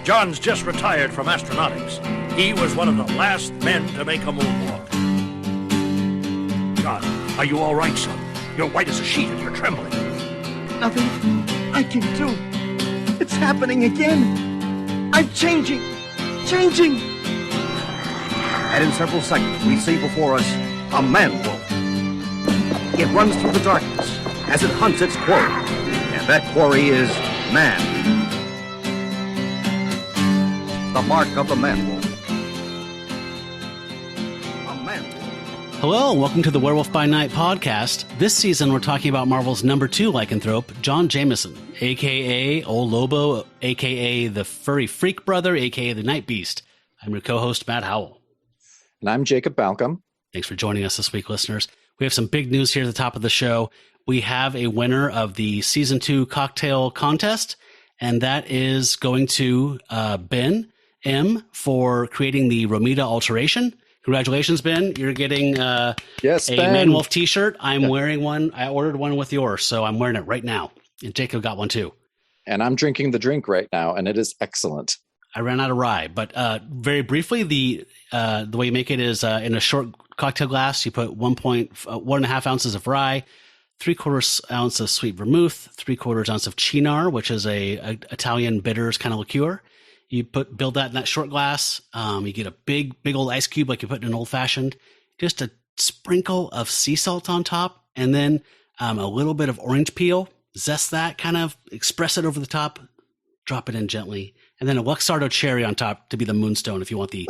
John's just retired from astronautics. He was one of the last men to make a moonwalk. John, are you all right, son? You're white as a sheet and you're trembling. Nothing I can do. It's happening again. I'm changing. And in several seconds, we see before us a man-wolf. It runs through the darkness as it hunts its quarry. And that quarry is man. The mark of the man-wolf. A man-wolf. Hello, and welcome to the Werewolf by Night podcast. This season, we're talking about Marvel's number 2 lycanthrope, John Jameson, a.k.a. Old Lobo, a.k.a. the Furry Freak Brother, a.k.a. the Night Beast. I'm your co-host, Matt Howell. And I'm Jacob Balcom. Thanks for joining us this week, listeners. We have some big news here at the top of the show. We have a winner of the Season 2 cocktail contest, and that is going to Ben M. for creating the Romita alteration. Congratulations, Ben. You're getting a Man-Wolf t-shirt. I'm wearing one. I ordered one with yours, so I'm wearing it right now. And Jacob got one too. And I'm drinking the drink right now, and it is excellent. I ran out of rye, but very briefly, the way you make it is in a short cocktail glass, you put 1.5 ounces of rye, 3/4 ounce of sweet vermouth, 3/4 ounce of Cynar, which is a Italian bitters kind of liqueur. You build that in that short glass. You get a big old ice cube like you put in an old fashioned, just a sprinkle of sea salt on top, and then a little bit of orange peel. Zest that, kind of express it over the top, drop it in gently, and then a Luxardo cherry on top to be the moonstone if you want the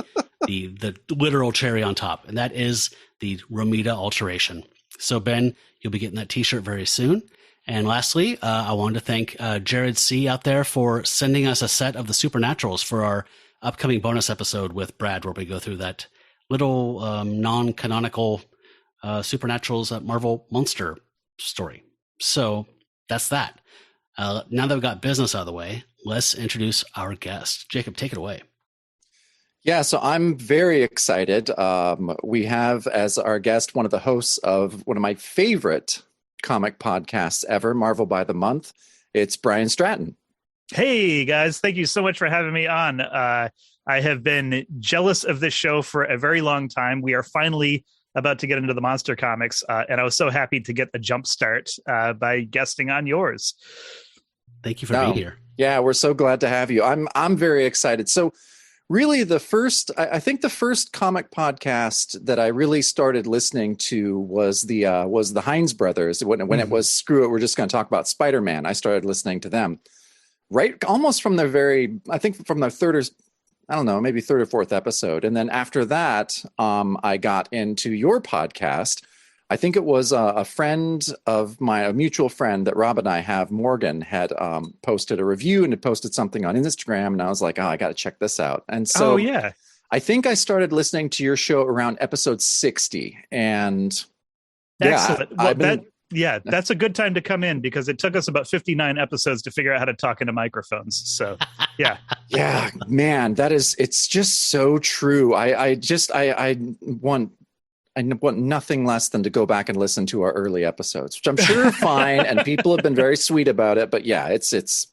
literal cherry on top. And that is the Romita alteration. So Ben, you'll be getting that t-shirt very soon. And lastly, I wanted to thank Jared C. out there for sending us a set of the Supernaturals for our upcoming bonus episode with Brad, where we go through that little non-canonical Supernaturals Marvel monster story. So that's that. Now that we've got business out of the way, let's introduce our guest. Jacob, take it away. Yeah, so I'm very excited. We have as our guest one of the hosts of one of my favorite comic podcasts ever, Marvel by the Month. It's Brian Stratton. Hey guys, thank you so much for having me on. I have been jealous of this show for a very long time. We are finally about to get into the monster comics, and I was so happy to get the jump start by guesting on yours. Thank you for being here. Yeah, we're so glad to have you. I'm very excited. So really I think the first comic podcast that I really started listening to was the Hines brothers. When it was, screw it, we're just going to talk about Spider-Man. I started listening to them right almost from their from their third or fourth episode. And then after that, I got into your podcast. I think it was a friend of a mutual friend that Rob and I have, Morgan, had posted a review and had posted something on Instagram. And I was like, I got to check this out. And so I think I started listening to your show around episode 60. And excellent. That's a good time to come in because it took us about 59 episodes to figure out how to talk into microphones. So yeah. Yeah, man, it's just so true. I want nothing less than to go back and listen to our early episodes, which I'm sure are fine, and people have been very sweet about it. But yeah, it's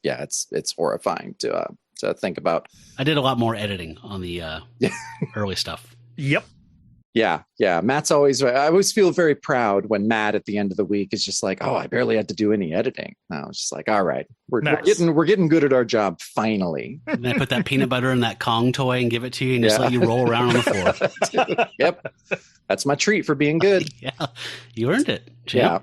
horrifying to think about. I did a lot more editing on the early stuff. Yep. Yeah. Matt's I always feel very proud when Matt at the end of the week is just like, oh, I barely had to do any editing. I was just like, all right, we're getting good at our job finally. And then I put that peanut butter in that Kong toy and give it to you and just let you roll around on the floor. Yep. That's my treat for being good. Yeah. You earned it. Yeah.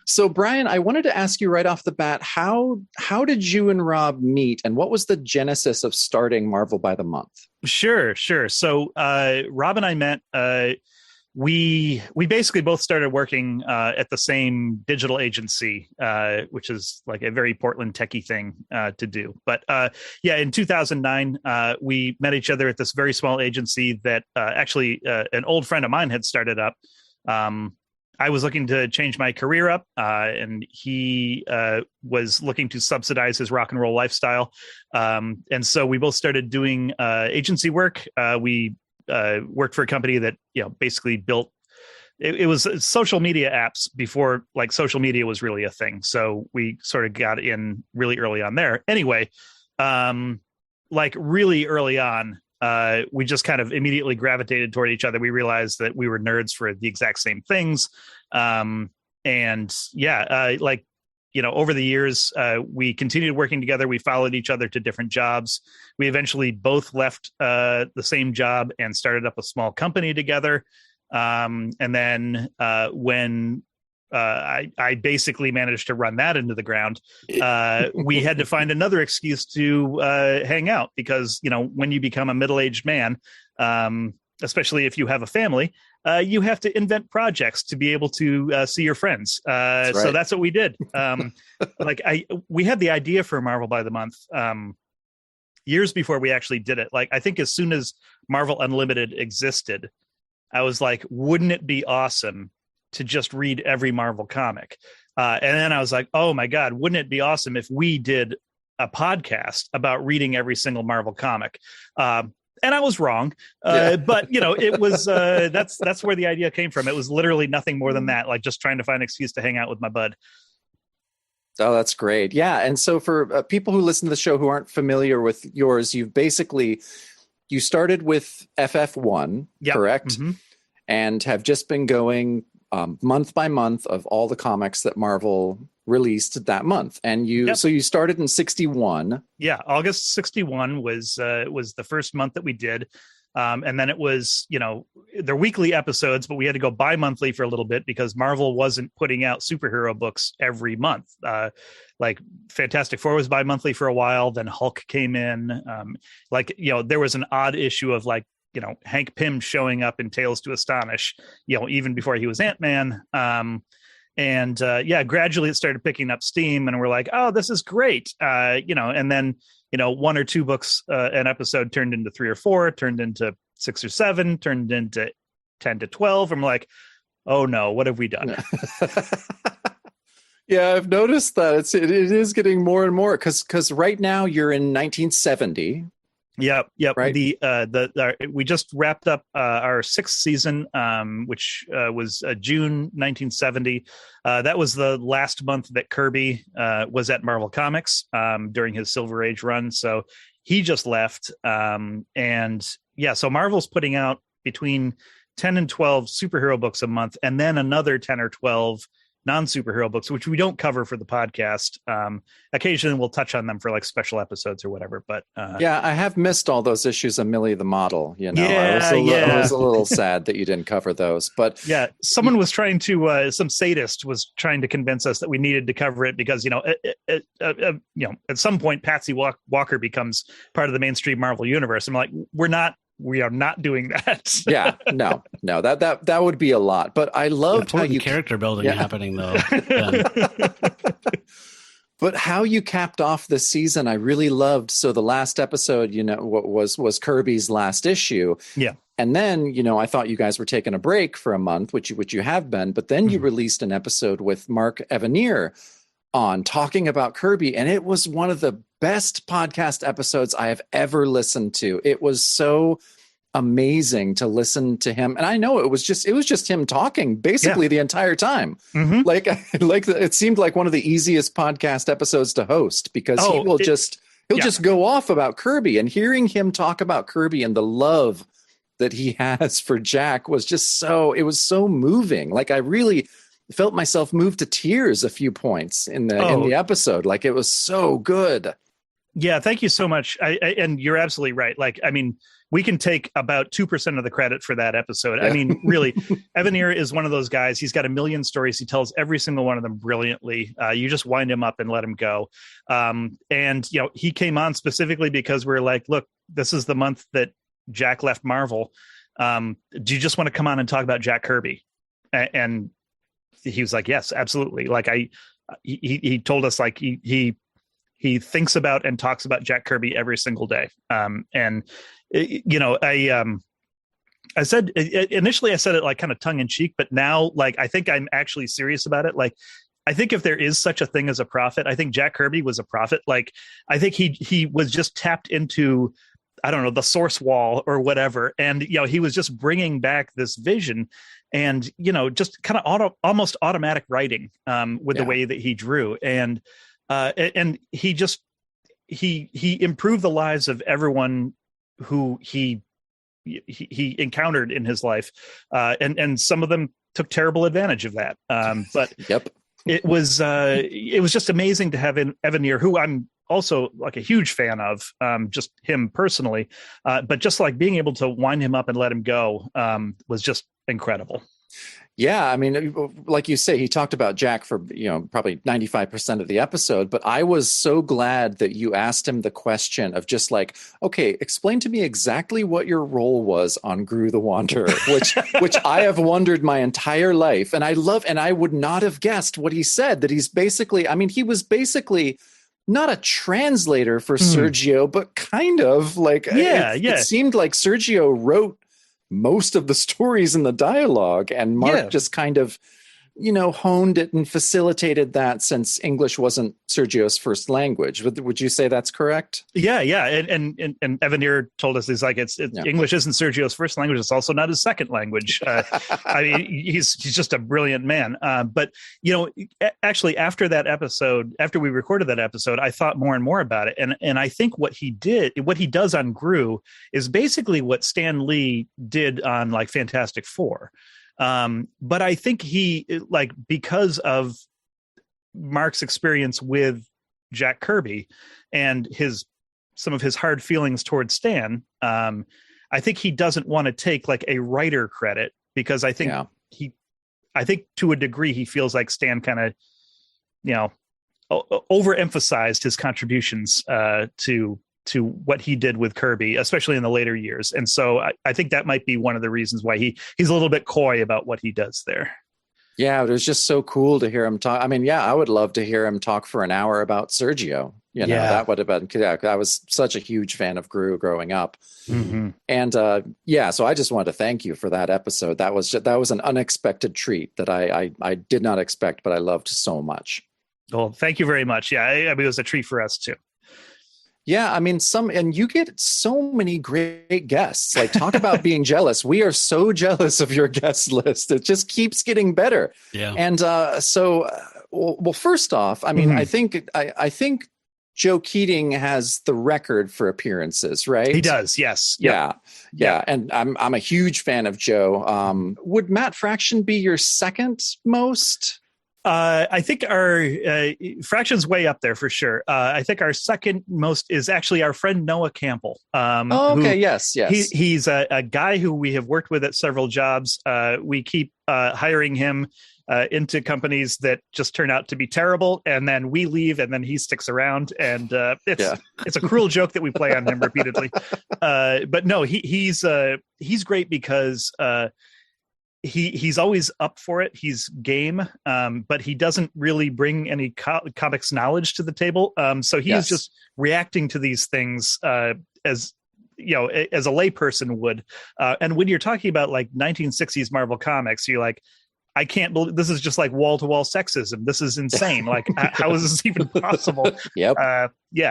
So Brian, I wanted to ask you right off the bat, how did you and Rob meet, and what was the genesis of starting Marvel by the Month? Sure. So Rob and I met, we basically both started working at the same digital agency, which is like a very Portland techie thing to do. But in 2009, we met each other at this very small agency that actually an old friend of mine had started up. I was looking to change my career up, and he was looking to subsidize his rock and roll lifestyle. And so we both started doing agency work. We worked for a company that, basically built, it was social media apps before like social media was really a thing. So we sort of got in really early on there. Anyway, like really early on, we just kind of immediately gravitated toward each other. We realized that we were nerds for the exact same things. Like, you know, over the years, we continued working together. We followed each other to different jobs. We eventually both left the same job and started up a small company together. And then when I basically managed to run that into the ground, we had to find another excuse to hang out because, you know, when you become a middle-aged man, especially if you have a family, you have to invent projects to be able to see your friends. That's right. So that's what we did. We had the idea for Marvel by the Month years before we actually did it. Like, I think as soon as Marvel Unlimited existed, I was like, wouldn't it be awesome to just read every Marvel comic? And then I was like, oh my God, wouldn't it be awesome if we did a podcast about reading every single Marvel comic? And I was wrong, but you know, it was that's where the idea came from. It was literally nothing more than that, like just trying to find an excuse to hang out with my bud. Oh, that's great. Yeah. And so for people who listen to the show who aren't familiar with yours, you started with FF1, yep. Correct? Mm-hmm. And have just been going month by month of all the comics that Marvel released that month. And so you started in 61. Yeah. August 61 was the first month that we did. And then it was, you know, they're weekly episodes, but we had to go bi-monthly for a little bit because Marvel wasn't putting out superhero books every month. Like Fantastic Four was bi-monthly for a while. Then Hulk came in. You know, there was an odd issue of like, you know, Hank Pym showing up in Tales to Astonish, you know, even before he was Ant-Man. Gradually it started picking up steam and we're like, oh, this is great. You know, and then, you know, 1 or 2 books an episode turned into 3 or 4, turned into 6 or 7, turned into 10 to 12. I'm like, oh no, what have we done? Yeah, I've noticed that it is getting more and more because right now you're in 1970. Yep. Right. We just wrapped up our 6th season, which was June 1970. That was the last month that Kirby was at Marvel Comics during his Silver Age run. So he just left. So Marvel's putting out between 10 and 12 superhero books a month, and then another 10 or 12 non-superhero books, which we don't cover for the podcast. Occasionally we'll touch on them for like special episodes or whatever, but I have missed all those issues of Millie the Model, you know. I was a little sad that you didn't cover those, but yeah, someone was trying to some sadist was trying to convince us that we needed to cover it because, you know, at some point Patsy Walker becomes part of the mainstream Marvel universe. I'm like, we are not doing that. Yeah, no, that would be a lot. But I loved how you character building happening though. But how you capped off the season, I really loved. So the last episode, you know, what was Kirby's last issue. Yeah. And then, you know, I thought you guys were taking a break for a month, which you have been. But then you released an episode with Mark Evanier on talking about Kirby, and it was one of the best podcast episodes I have ever listened to. It was so amazing to listen to him, and I know it was just him talking basically the entire time. Mm-hmm. Like it seemed like one of the easiest podcast episodes to host because he'll just go off about Kirby, and hearing him talk about Kirby and the love that he has for Jack was just it was so moving. Like I really felt myself move to tears a few points in the episode. Like it was so good. Yeah, thank you so much. And you're absolutely right. Like, I mean, we can take about 2% of the credit for that episode. Yeah. I mean, really, Evanier is one of those guys. He's got a million stories. He tells every single one of them brilliantly. You just wind him up and let him go. And, you know, he came on specifically because we're like, look, this is the month that Jack left Marvel. Do you just want to come on and talk about Jack Kirby? And he was like, yes, absolutely. Like he told us like he thinks about and talks about Jack Kirby every single day. And you know, I said initially I said it like kind of tongue in cheek, but now like I think I'm actually serious about it. Like I think if there is such a thing as a prophet, I think Jack Kirby was a prophet. Like I think he was just tapped into, I don't know, the source wall or whatever. And, you know, he was just bringing back this vision and, you know, just kind of almost automatic writing with the way that he drew. And he just, he improved the lives of everyone who he encountered in his life, and some of them took terrible advantage of that. But Yep. it was just amazing to have Evanier, who I'm also like a huge fan of, just him personally, but just like being able to wind him up and let him go was just incredible. Yeah, I mean, like you say, he talked about Jack for, probably 95% of the episode, but I was so glad that you asked him the question of just like, okay, explain to me exactly what your role was on Gru the Wanderer, which I have wondered my entire life. And I would not have guessed what he said, that he was basically not a translator for Sergio, but kind of like, it seemed like Sergio wrote most of the stories in the dialogue, and Mark just kind of, honed it and facilitated that, since English wasn't Sergio's first language. Would you say that's correct? Yeah. And Evanier told us, he's like, English isn't Sergio's first language. It's also not his second language. I mean, he's just a brilliant man. But actually, after we recorded that episode, I thought more and more about it, and I think what he does on Gru is basically what Stan Lee did on like Fantastic Four. But I think because of Mark's experience with Jack Kirby and some of his hard feelings towards Stan, I think he doesn't want to take like a writer credit, because I think I think to a degree he feels like Stan kind of, overemphasized his contributions to what he did with Kirby, especially in the later years. And so I think that might be one of the reasons why he's a little bit coy about what he does there. Yeah, it was just so cool to hear him talk. I mean, I would love to hear him talk for an hour about Sergio. That would have been, I was such a huge fan of Gru growing up. Mm-hmm. And so I just wanted to thank you for that episode. That was an unexpected treat that I did not expect, but I loved so much. Well, thank you very much. Yeah, I mean, it was a treat for us too. Yeah, I mean, and you get so many great guests. Like, talk about being jealous. We are so jealous of your guest list. It just keeps getting better. Yeah. And well, first off, I mean, I think Joe Keating has the record for appearances, right? He does, yes. Yep. Yeah. And I'm a huge fan of Joe. Would Matt Fraction be your second most? I think our Fraction's way up there for sure. I think our second most is actually our friend Noah Campbell. Yes. He's a guy who we have worked with at several jobs. We keep hiring him into companies that just turn out to be terrible, and then we leave, and then he sticks around, and it's a cruel joke that we play on him repeatedly. But no, he's great because he's always up for it. He's game, but he doesn't really bring any comics knowledge to the table. So he is just reacting to these things as a layperson would. And when you're talking about like 1960s Marvel comics, you're like, I can't believe this is just like wall-to-wall sexism. This is insane. Like, how is this even possible? Yep.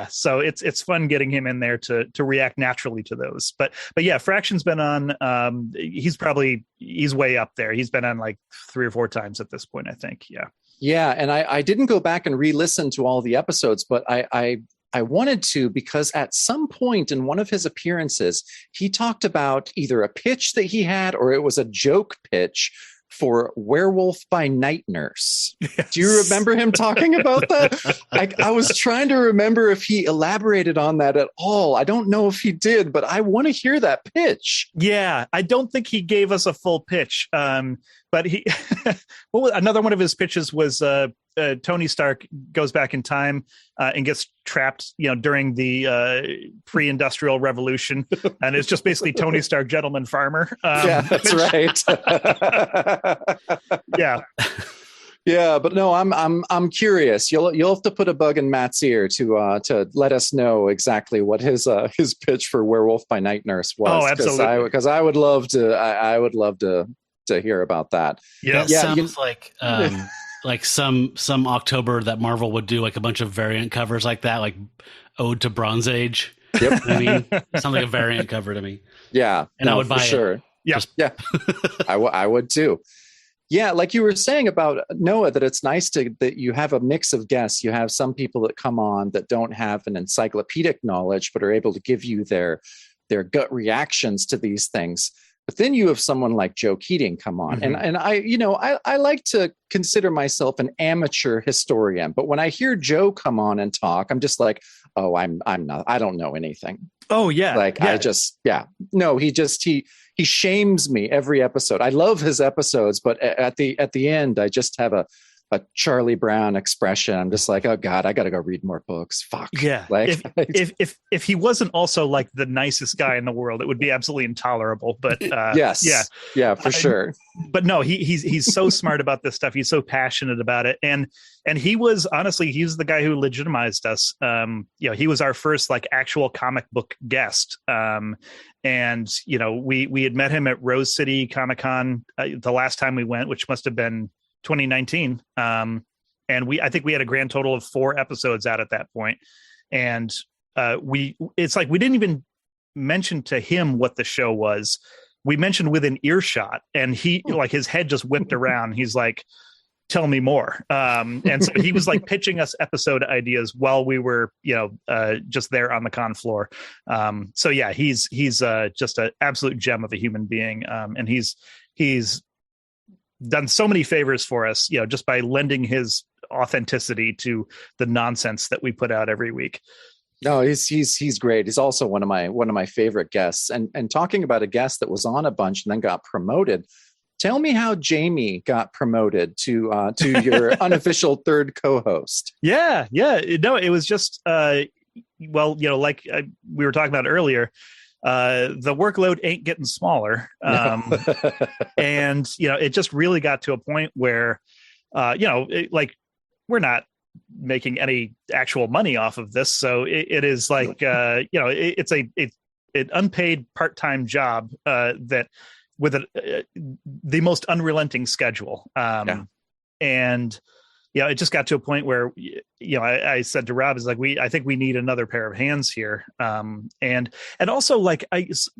So it's fun getting him in there to react naturally to those. But yeah, Fraction's been on. He's way up there. He's been on like 3 or 4 times at this point, I think. Yeah. Yeah, and I didn't go back and re-listen to all the episodes, but I wanted to, because at some point in one of his appearances, he talked about either a pitch that he had or it was a joke pitch for Werewolf by Night Nurse. Yes. Do you remember him talking about that? I was trying to remember if he elaborated on that at all. I don't know if he did, but I want to hear that pitch. Yeah, I don't think he gave us a full pitch. But he, another one of his pitches was Tony Stark goes back in time and gets trapped, during the pre-industrial revolution, and it's just basically Tony Stark, gentleman farmer. Yeah, that's right. Yeah. Yeah, but no, I'm curious. You'll have to put a bug in Matt's ear to let us know exactly what his pitch for Werewolf by Night Nurse was. Oh, absolutely. Because I would love to hear about that. Yeah, sounds like some October that Marvel would do like a bunch of variant covers like that, like Ode to Bronze Age. Yep. I mean, it sounds like a variant cover to me. Yeah, and I would buy sure. it. Yeah, I would too. Yeah, like you were saying about Noah, that it's nice that you have a mix of guests. You have some people that come on that don't have an encyclopedic knowledge, but are able to give you their gut reactions to these things. But then you have someone like Joe Keating come on, and I like to consider myself an amateur historian, but when I hear Joe come on and talk, I'm just like, oh, I'm not, I don't know anything. Oh yeah, like yeah. He shames me every episode. I love his episodes, but at the end, I just have a Charlie Brown expression. I'm just like, oh God, I got to go read more books. Fuck. Yeah. Like, if he wasn't also like the nicest guy in the world, it would be absolutely intolerable. But yes, yeah, for sure. But no, he's so smart about this stuff. He's so passionate about it, and he was honestly, he's the guy who legitimized us. He was our first like actual comic book guest. And we had met him at Rose City Comic-Con the last time we went, which must have been 2019. And I think we had a grand total of 4 episodes out at that point. And it's like, we didn't even mention to him what the show was. We mentioned within earshot, and he like his head just whipped around. He's like, tell me more. And so he was like pitching us episode ideas while we were, just there on the con floor. So yeah, he's just an absolute gem of a human being. And he's done so many favors for us, just by lending his authenticity to the nonsense that we put out every week. No, he's great. He's also one of my favorite guests. And talking about a guest that was on a bunch and then got promoted. Tell me how Jamie got promoted to your unofficial third co-host. Yeah. No, it was just like we were talking about earlier. The workload ain't getting smaller. And, it just really got to a point where, we're not making any actual money off of this. So it is like, it's an unpaid part-time job that with the most unrelenting schedule. And, it just got to a point where, I said to Rob, is like, I think we need another pair of hands here. And also like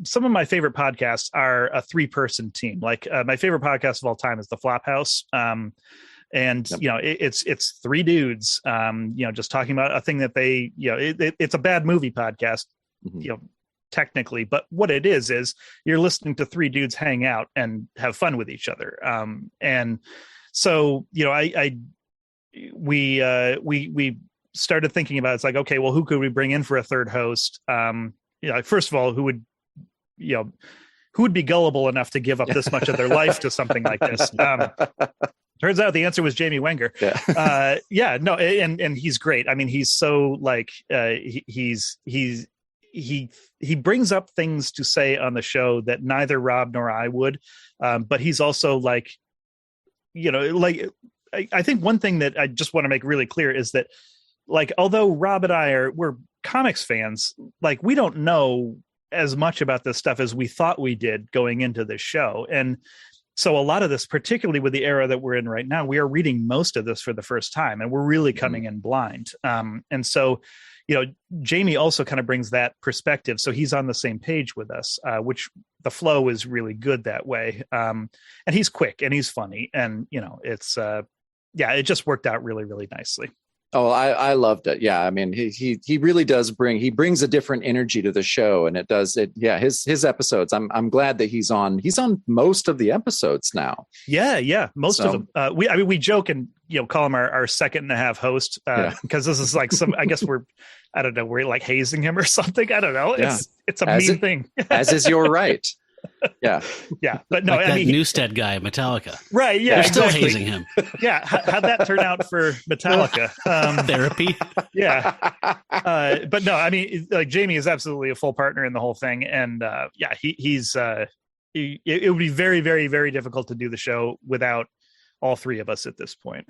some of my favorite podcasts are a 3-person team. Like my favorite podcast of all time is the Flophouse. It's 3 dudes, just talking about a thing that they, it's a bad movie podcast, technically, but what it is you're listening to 3 dudes hang out and have fun with each other. And so, we started thinking about, it's like, okay, well, who could we bring in for a third host? First of all, who would be gullible enough to give up this much of their life to something like this? Turns out the answer was Jamie Wenger. And he's great. I mean, he's so like, he brings up things to say on the show that neither Rob nor I would. But he's also like, I think one thing that I just want to make really clear is that, like, although Rob and we're comics fans, like, we don't know as much about this stuff as we thought we did going into this show. And so a lot of this, particularly with the era that we're in right now, we are reading most of this for the first time, and we're really coming in blind. And so, Jamie also kind of brings that perspective. So he's on the same page with us, which the flow is really good that way. And he's quick and he's funny, and, it's, it just worked out really, really nicely. Oh, I loved it. Yeah. I mean, he really does brings a different energy to the show, and it does it. Yeah. His episodes, I'm glad that he's on most of the episodes now. Yeah. Most of them. We joke and, call him our second and a half host, because this is like I guess we're like hazing him or something. I don't know. It's a mean thing. As is your right. Yeah. But no, like that Newstead guy at Metallica. Right. Yeah. They're still hazing him. Yeah. How'd that turn out for Metallica? Therapy. Yeah. But no, I mean, like, Jamie is absolutely a full partner in the whole thing. And he's it would be very, very, very difficult to do the show without all 3 of us at this point.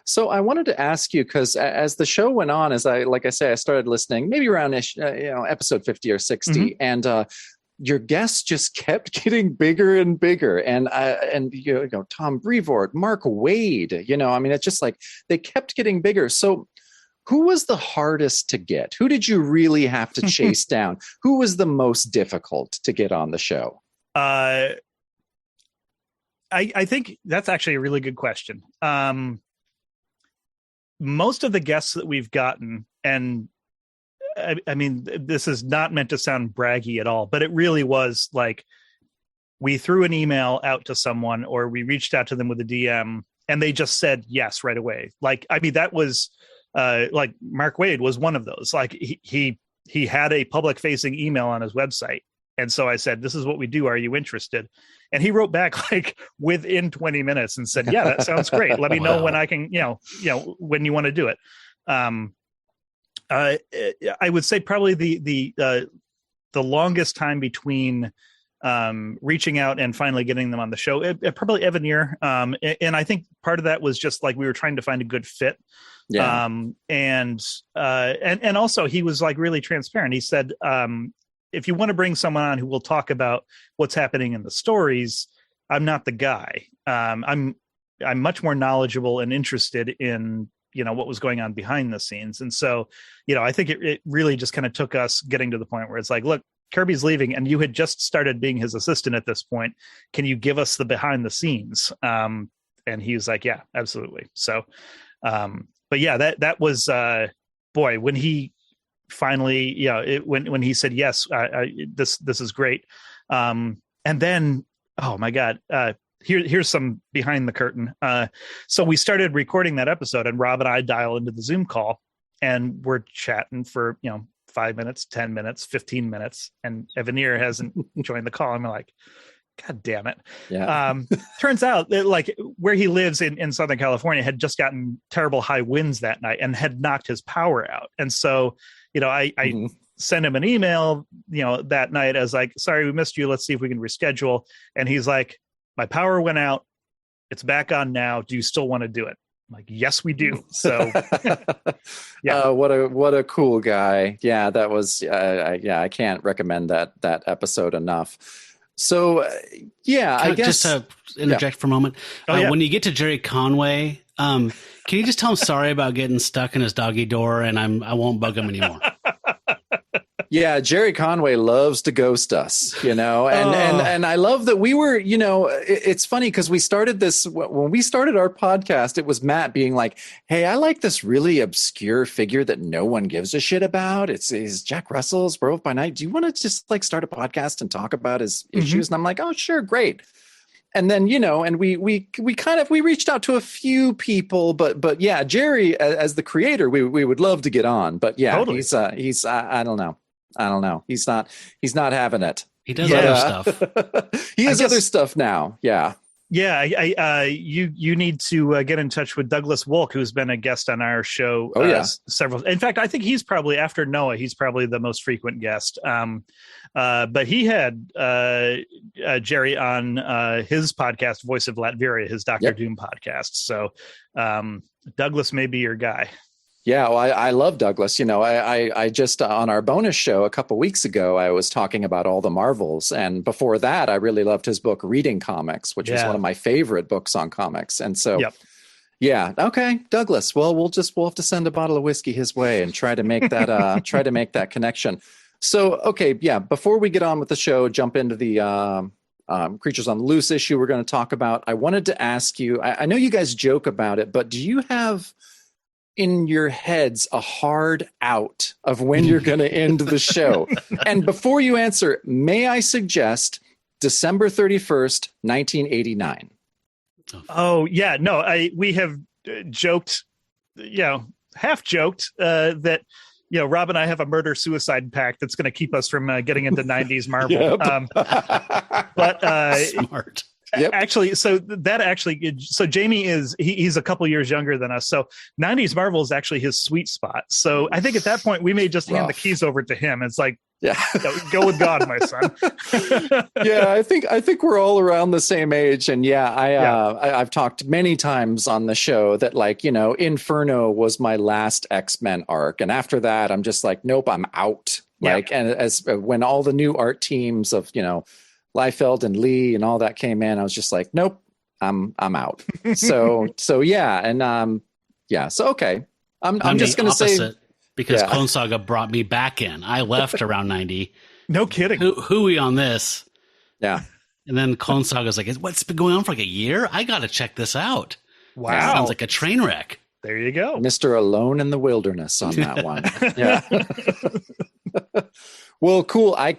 So I wanted to ask you, because as the show went on, I started listening maybe around episode 50 or 60, and your guests just kept getting bigger and bigger, and Tom Brevoort, Mark Wade, it's just like they kept getting bigger. So who was the hardest to get? Who did you really have to chase down? Who was the most difficult to get on the show? I think that's actually a really good question. Most of the guests that we've gotten, and I mean, this is not meant to sound braggy at all, but it really was like we threw an email out to someone or we reached out to them with a DM and they just said yes right away. Like, I mean, that was like Mark Wade was one of those. Like he had a public facing email on his website. And so I said, this is what we do. Are you interested? And he wrote back like within 20 minutes and said, yeah, that sounds great. Let me know when I can, when you want to do it. I would say probably the longest time between reaching out and finally getting them on the show, probably Evanier. And I think part of that was just like we were trying to find a good fit. Yeah. And also he was like really transparent. He said, if you want to bring someone on who will talk about what's happening in the stories, I'm not the guy. I'm much more knowledgeable and interested in, what was going on behind the scenes. And so, I think it really just kind of took us getting to the point where it's like, look, Kirby's leaving and you had just started being his assistant at this point. Can you give us the behind the scenes? And he was like, yeah, absolutely. So, but yeah, that was, boy, when he finally, when he said, yes, this is great. And then, oh my God, here's some behind the curtain. So we started recording that episode and Rob and I dial into the Zoom call and we're chatting for, 5 minutes, 10 minutes, 15 minutes. And Evanier hasn't joined the call. I'm like, God damn it. Yeah. Turns out that like where he lives in Southern California had just gotten terrible high winds that night and had knocked his power out. And so, I sent him an email, that night. I was like, sorry, we missed you. Let's see if we can reschedule. And he's like, my power went out. It's back on now. Do you still want to do it? I'm like, yes, we do. So yeah. What a cool guy. Yeah, that was, I can't recommend that episode enough. So, I guess. Just to interject for a moment. When you get to Jerry Conway, can you just tell him sorry about getting stuck in his doggy door and I won't bug him anymore? Yeah, Jerry Conway loves to ghost us, and I love that we were, it's funny because we started this, when we started our podcast, it was Matt being like, hey, I like this really obscure figure that no one gives a shit about. It's Jack Russell's Werewolf by Night. Do you want to just like start a podcast and talk about his issues? And I'm like, oh, sure, great. And then, and we reached out to a few people, but yeah, Jerry as the creator, we would love to get on, but yeah, totally. He's I don't know. He's not having it. He does other stuff. He has other stuff now. Yeah. Yeah. You need to get in touch with Douglas Wolk, who's been a guest on our show. Several. In fact, I think he's probably after Noah, he's probably the most frequent guest. But he had Jerry on his podcast, Voice of Latveria, his Dr. Doom podcast. So Douglas may be your guy. Yeah, well, I love Douglas. I just on our bonus show a couple weeks ago, I was talking about all the Marvels. And before that, I really loved his book, Reading Comics, which is one of my favorite books on comics. And so, yeah, okay, Douglas. Well, we'll have to send a bottle of whiskey his way and try to make that connection. So, okay, yeah, before we get on with the show, jump into the Creatures on the Loose issue we're going to talk about. I wanted to ask you, I know you guys joke about it, but do you have in your heads a hard out of when you're going to end the show? And before you answer, may I suggest December 31st, 1989? Oh, yeah. No, we have joked, half joked that, Rob and I have a murder-suicide pact that's going to keep us from getting into 90s Marvel. Smart. Yep. Actually, so Jamie he's a couple years younger than us. So 90s Marvel is actually his sweet spot. So I think at that point we may just hand the keys over to him. It's like, go with God, my son. Yeah, I think we're all around the same age. And I've talked many times on the show that Inferno was my last X-Men arc. And after that, I'm just like, nope, I'm out. And as when all the new art teams of, Liefeld and Lee and all that came in, I was just like, nope, I'm out. So yeah. And so okay. I'm just going to say, because Clone Saga brought me back in. I left around 90. No kidding. Hooey on this. Yeah. And then Clone Saga's like, what's been going on for like a year? I got to check this out. Wow. Sounds like a train wreck. There you go. Mr. Alone in the Wilderness on that one. Yeah. Well, cool. I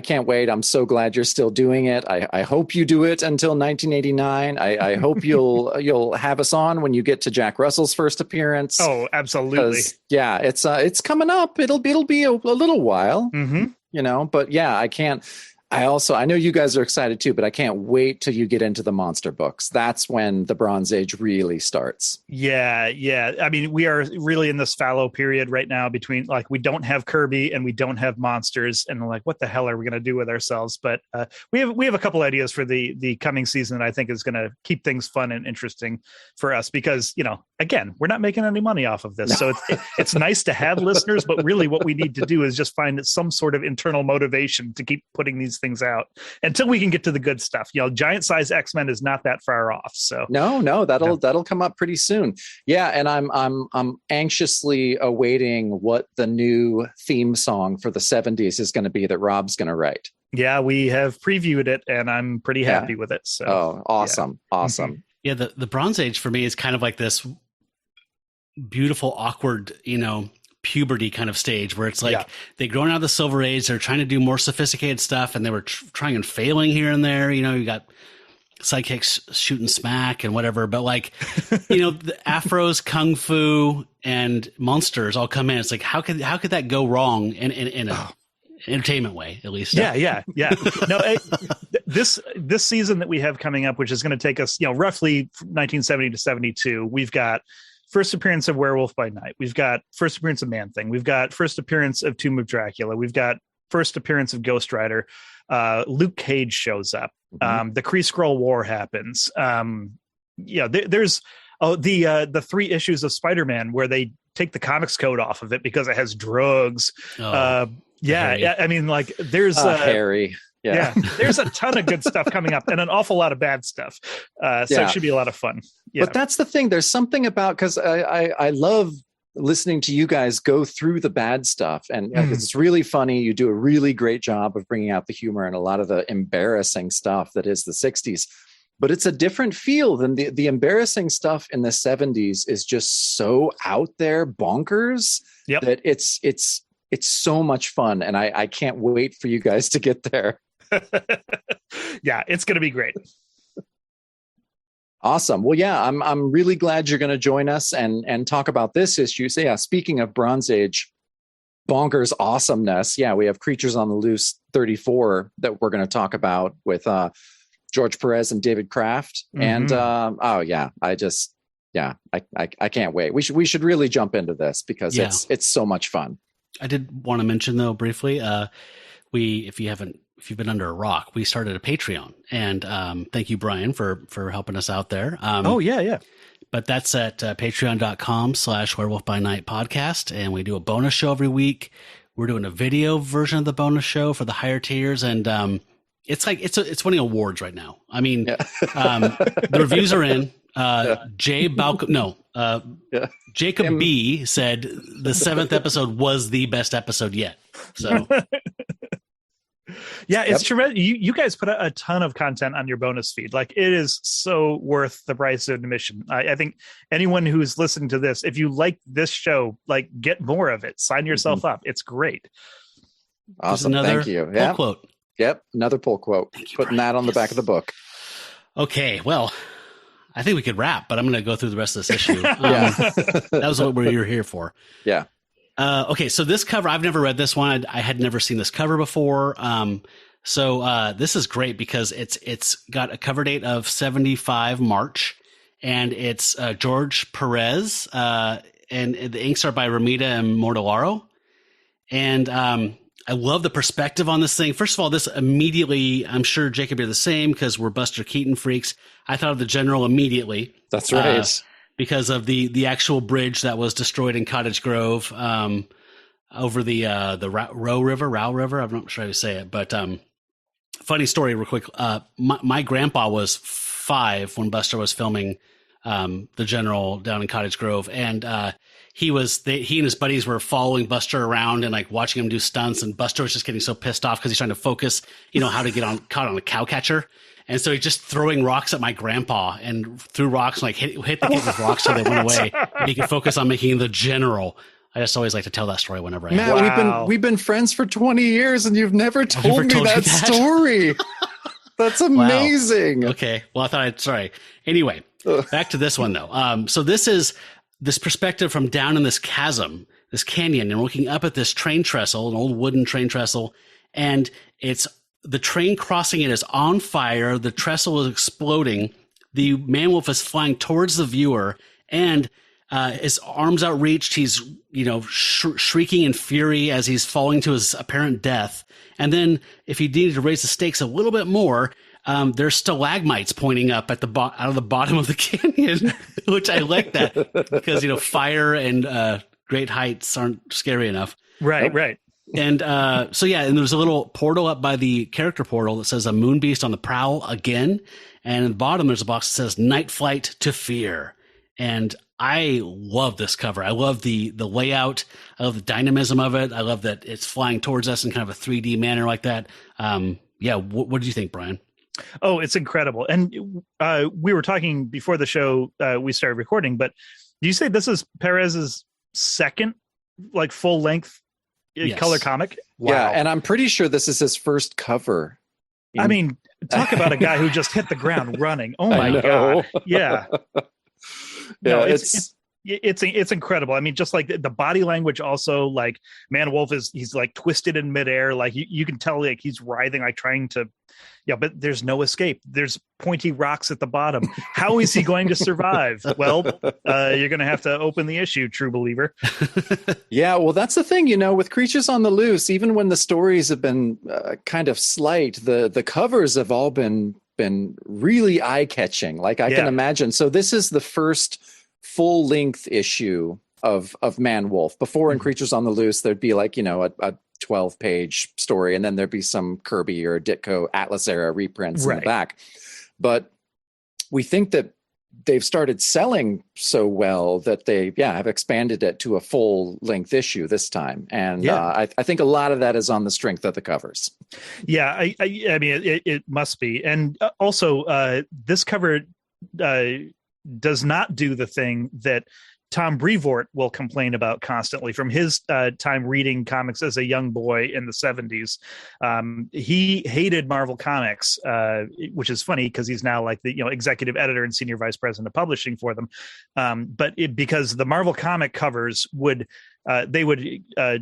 can't wait. I'm so glad you're still doing it. I hope you do it until 1989. I hope you'll have us on when you get to Jack Russell's first appearance. Oh, absolutely. Yeah, it's coming up. It'll be a little while, Mm-hmm. But yeah, I know you guys are excited too, but I can't wait till you get into the monster books. That's when the Bronze Age really starts. Yeah. I mean, we are really in this fallow period right now between like we don't have Kirby and we don't have monsters, and like, what the hell are we going to do with ourselves? But we have a couple ideas for the coming season that I think is going to keep things fun and interesting for us because again, we're not making any money off of this, so it's nice to have listeners, but really what we need to do is just find some sort of internal motivation to keep putting these things out until we can get to the good stuff. Giant size X-Men is not that far off. So no, that'll come up pretty soon. Yeah, and I'm anxiously awaiting what the new theme song for the 70s is going to be that Rob's going to write. Yeah, we have previewed it, and I'm pretty happy with it. So awesome. Yeah, the Bronze Age for me is kind of like this beautiful, awkward, puberty kind of stage where it's like they're growing out of the Silver Age. They're trying to do more sophisticated stuff, and they were trying and failing here and there. You got sidekicks shooting smack and whatever, but like, the afros, kung fu, and monsters all come in. It's like how could that go wrong in an entertainment way, at least? Yeah. No, this season that we have coming up, which is going to take us, roughly 1970 to 72, we've got first appearance of Werewolf by Night. We've got first appearance of Man-Thing. We've got first appearance of Tomb of Dracula. We've got first appearance of Ghost Rider. Luke Cage shows up. The Kree-Skrull War happens. There's the 3 issues of Spider-Man where they take the comics code off of it because it has drugs. Harry. I mean, like there's Harry. Yeah. There's a ton of good stuff coming up and an awful lot of bad stuff. So it should be a lot of fun. Yeah. But that's the thing. There's something about, because I love listening to you guys go through the bad stuff, and it's really funny. You do a really great job of bringing out the humor and a lot of the embarrassing stuff that is the 60s. But it's a different feel than the embarrassing stuff in the 70s is just so out there bonkers that it's so much fun. And I can't wait for you guys to get there. Yeah, it's going to be great. Awesome. Well, yeah, I'm really glad you're going to join us and talk about this issue. So yeah, speaking of Bronze Age bonkers awesomeness, we have Creatures on the Loose 34 that we're going to talk about with George Perez and David Kraft. And I can't wait. We should really jump into this because it's so much fun. I did want to mention though briefly, if you've been under a rock, we started a Patreon, and thank you, Brian, for helping us out there. But that's at patreon.com/Werewolf by Night podcast. And we do a bonus show every week. We're doing a video version of the bonus show for the higher tiers. And it's like, it's winning awards right now. I mean, the reviews are in. Jacob B said the 7th episode was the best episode yet. So it's tremendous. You guys put a ton of content on your bonus feed. Like, it is so worth the price of admission. I think anyone who's listening to this, if you like this show, like, get more of it. Sign yourself up. It's great. Awesome. Thank you. Pull quote. Yep. Another pull quote. Thank you, Putting Brian. that on the back of the book. Okay. Well, I think we could wrap, but I'm going to go through the rest of this issue. That was what you're here for. Yeah. Okay, so this cover, I've never read this one. I had never seen this cover before. So this is great because it's got a cover date of 75 March, and it's George Perez, and the inks are by Romita and Mortellaro. And I love the perspective on this thing. First of all, this immediately, I'm sure, Jacob, you're the same because we're Buster Keaton freaks. I thought of the General immediately. That's right. Because of the actual bridge that was destroyed in Cottage Grove over the Row River. I'm not sure how to say it, but funny story real quick. My grandpa was 5 when Buster was filming the General down in Cottage Grove, and he and his buddies were following Buster around and like watching him do stunts, and Buster was just getting so pissed off because he's trying to focus, how to get caught on a cow catcher. And so he's just throwing rocks at my grandpa and threw rocks and like hit the kid with rocks so they went away. And he could focus on making the general. I just always like to tell that story whenever I Matt, have. we've been friends for 20 years and you've never told me that story. That's amazing. Wow. Okay. Well, sorry. Anyway, back to this one though. So this is this perspective from down in this chasm, this canyon, and looking up at this train trestle, an old wooden train trestle, and it's the train crossing it is on fire. The trestle is exploding. The man-wolf is flying towards the viewer, and his arms outreached. He's, shrieking in fury as he's falling to his apparent death. And then if he needed to raise the stakes a little bit more, there's stalagmites pointing up at out of the bottom of the canyon, which I like that because, fire and great heights aren't scary enough. Right, right. And and there's a little portal up by the character portal that says a moon beast on the prowl again. And in the bottom, there's a box that says Nightflight to Fear. And I love this cover. I love the layout. I love the dynamism of it. I love that it's flying towards us in kind of a 3D manner like that. What did you think, Brian? Oh, it's incredible. And we were talking before the show we started recording, but do you say this is Perez's second full length color comic? Wow. Yeah, and I'm pretty sure this is his first cover. I mean, talk about a guy who just hit the ground running. Oh my God. Yeah. No, it's incredible. I mean, just like the body language also, like Man-Wolf he's like twisted in midair. Like you can tell like he's writhing, like trying to, but there's no escape. There's pointy rocks at the bottom. How is he going to survive? Well, you're going to have to open the issue, true believer. Yeah, well, that's the thing, with Creatures on the Loose, even when the stories have been kind of slight, the covers have all been really eye-catching. Like I can imagine. So this is the first full-length issue of Man-Wolf. Before in Creatures on the Loose, there'd be like, a 12-page story, and then there'd be some Kirby or Ditko Atlas era reprints in the back. But we think that they've started selling so well that they have expanded it to a full-length issue this time. And I think a lot of that is on the strength of the covers. Yeah, I mean, it must be. And also, this cover does not do the thing that Tom Brevoort will complain about constantly from his time reading comics as a young boy in the 70s. He hated Marvel Comics, which is funny because he's now like the executive editor and senior vice president of publishing for them. Because the Marvel comic covers would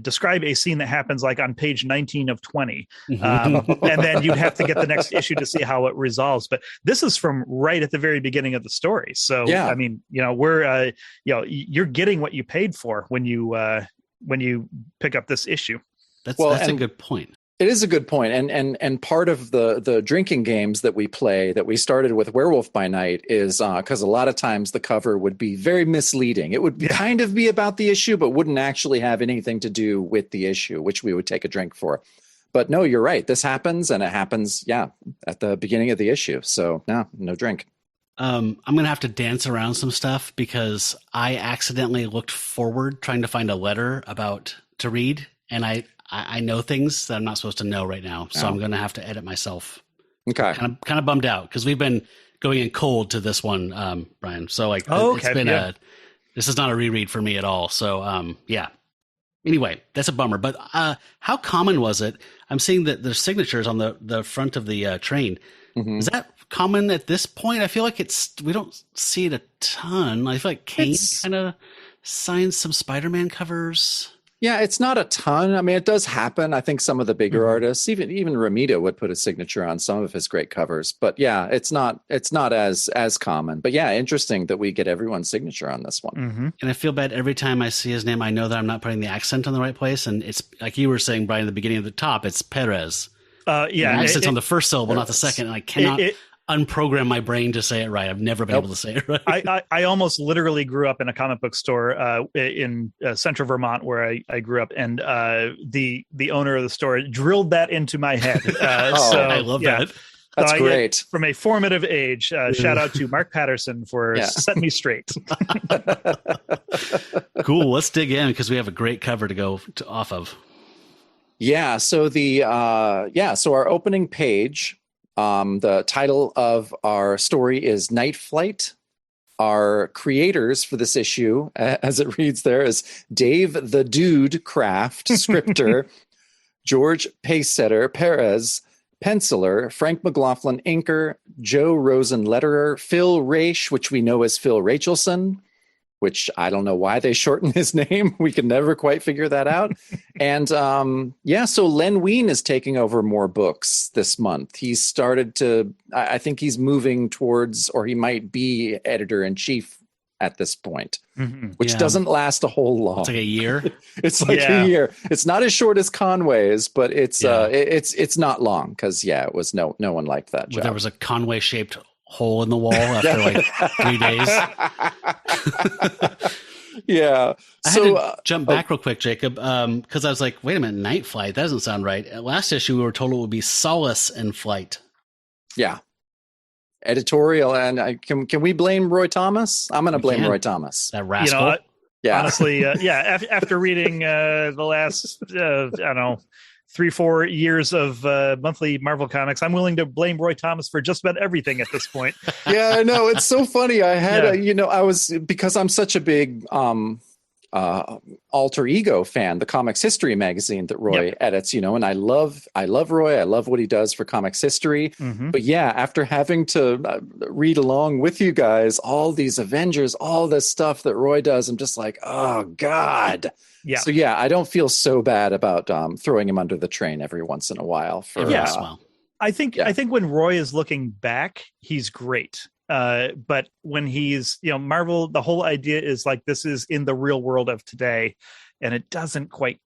describe a scene that happens like on page 19 of 20. And then you'd have to get the next issue to see how it resolves. But this is from right at the very beginning of the story. So, I mean, we're, you're getting what you paid for when you pick up this issue. That's a good point. It is a good point. And part of the drinking games that we play, that we started with Werewolf by Night, is because a lot of times the cover would be very misleading. It would kind of be about the issue, but wouldn't actually have anything to do with the issue, which we would take a drink for. But no, you're right. This happens, and it happens, at the beginning of the issue. So no drink. I'm going to have to dance around some stuff because I accidentally looked forward trying to find a letter to read, and I know things that I'm not supposed to know right now, so I'm going to have to edit myself. Okay. Kind of bummed out because we've been going in cold to this one, Brian. So it's been this is not a reread for me at all. So Anyway, that's a bummer. But how common was it? I'm seeing that there's signatures on the front of the train. Mm-hmm. Is that common at this point? I feel like we don't see it a ton. I feel like Kane kind of signs some Spider-Man covers. Yeah, it's not a ton. I mean, it does happen. I think some of the bigger artists, even Ramita, would put a signature on some of his great covers. But it's not as common. But interesting that we get everyone's signature on this one. Mm-hmm. And I feel bad every time I see his name. I know that I'm not putting the accent on the right place, and it's like you were saying, Brian, at the beginning of the top. It's Perez. The accent's on the first syllable, not the second. And I cannot unprogram my brain to say it right. I've never been able to say it right. I almost literally grew up in a comic book store in central Vermont where I grew up, and the owner of the store drilled that into my head. I love that. That's great. From a formative age, shout out to Mark Patterson for setting me straight. Cool. Let's dig in because we have a great cover to go off of. Yeah. So so our opening page, the title of our story is Nightflight. Our creators for this issue, as it reads there, is Dave the Dude Craft, scripter, George Pacesetter Perez, penciler, Frank McLaughlin, inker, Joe Rosen, letterer, Phil Raish, which we know as Phil Rachelson, which I don't know why they shorten his name. We can never quite figure that out. And so Len Wein is taking over more books this month. He's started to, I think he's moving towards, or he might be editor-in-chief at this point, which doesn't last a whole long. It's like a year. It's like a year. It's not as short as Conway's, but it's not long because it was no one liked that job. There was a Conway-shaped hole in the wall after like 3 days. Yeah. I had to jump back real quick, Jacob, because I was like, wait a minute, Nightflight, that doesn't sound right. Last issue, we were told it would be Solace in Flight. Yeah. Editorial. And can we blame Roy Thomas? I'm going to blame Roy Thomas. That rascal. Honestly, after reading the last, I don't know, 3-4 years of monthly Marvel comics, I'm willing to blame Roy Thomas for just about everything at this point. Yeah, I know. It's so funny. I had, because I'm such a big Alter Ego fan, the Comics History magazine that Roy edits, and I love Roy. I love what he does for Comics History. But after having to read along with you guys, all these Avengers, all this stuff that Roy does, I'm just like, oh God. Yeah. So I don't feel so bad about throwing him under the train every once in a while. I think when Roy is looking back, he's great. But when he's, Marvel, the whole idea is like, this is in the real world of today, and it doesn't quite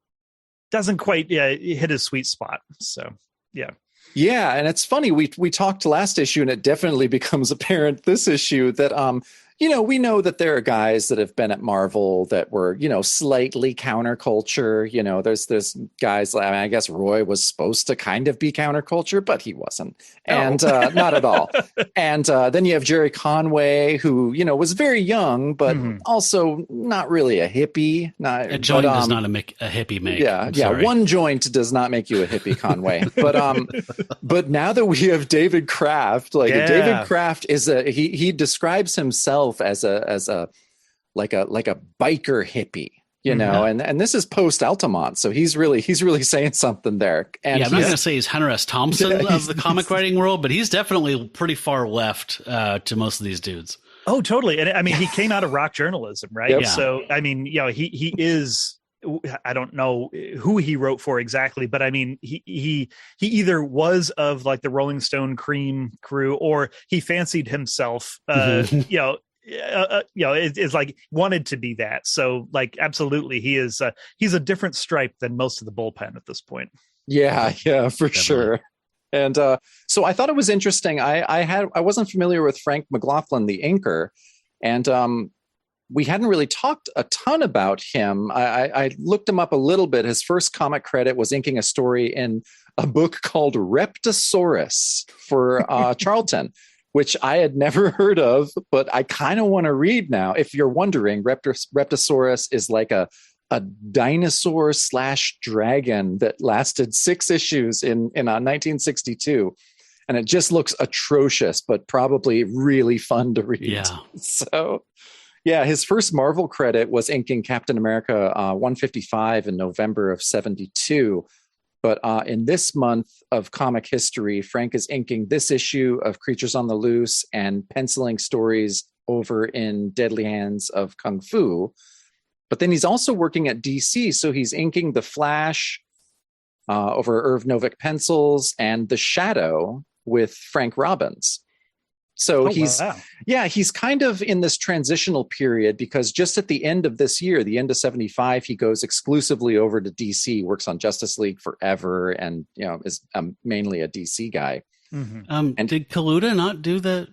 hit his sweet spot. So, yeah. Yeah. And it's funny. We talked last issue, and it definitely becomes apparent this issue that, we know that there are guys that have been at Marvel that were, slightly counterculture. There's guys, I guess Roy was supposed to kind of be counterculture, but he wasn't. And not at all. And then you have Jerry Conway, who, was very young, but also not really a hippie. A joint does not make a hippie make. Yeah. One joint does not make you a hippie, Conway. But now that we have David Kraft, David Kraft is he describes himself as a biker hippie, and this is post Altamont, so he's really saying something there. And I'm not going to say he's Hunter S. Thompson of the comic writing world, but he's definitely pretty far left to most of these dudes. Oh, totally. And I mean, he came out of rock journalism, right? Yep. So I mean, he is. I don't know who he wrote for exactly, but I mean, he either was of like the Rolling Stone Cream crew, or he fancied himself, it's like wanted to be that. So like, absolutely. He's a different stripe than most of the bullpen at this point. Yeah, for Definitely. Sure. And so I thought it was interesting. I wasn't familiar with Frank McLaughlin, the inker, and we hadn't really talked a ton about him. I looked him up a little bit. His first comic credit was inking a story in a book called Reptosaurus for Charlton, which I had never heard of, but I kind of want to read now. If you're wondering, Reptosaurus is like a dinosaur / dragon that lasted 6 issues in 1962. And it just looks atrocious, but probably really fun to read. Yeah. So... yeah, his first Marvel credit was inking Captain America 155 in November of 72. But in this month of comic history, Frank is inking this issue of Creatures on the Loose and penciling stories over in Deadly Hands of Kung Fu. But then he's also working at DC, so he's inking The Flash over Irv Novick pencils and The Shadow with Frank Robbins. So he's kind of in this transitional period, because just at the end of this year, the end of 75, he goes exclusively over to DC, works on Justice League forever, and is mainly a DC guy. And did Kaluta not do the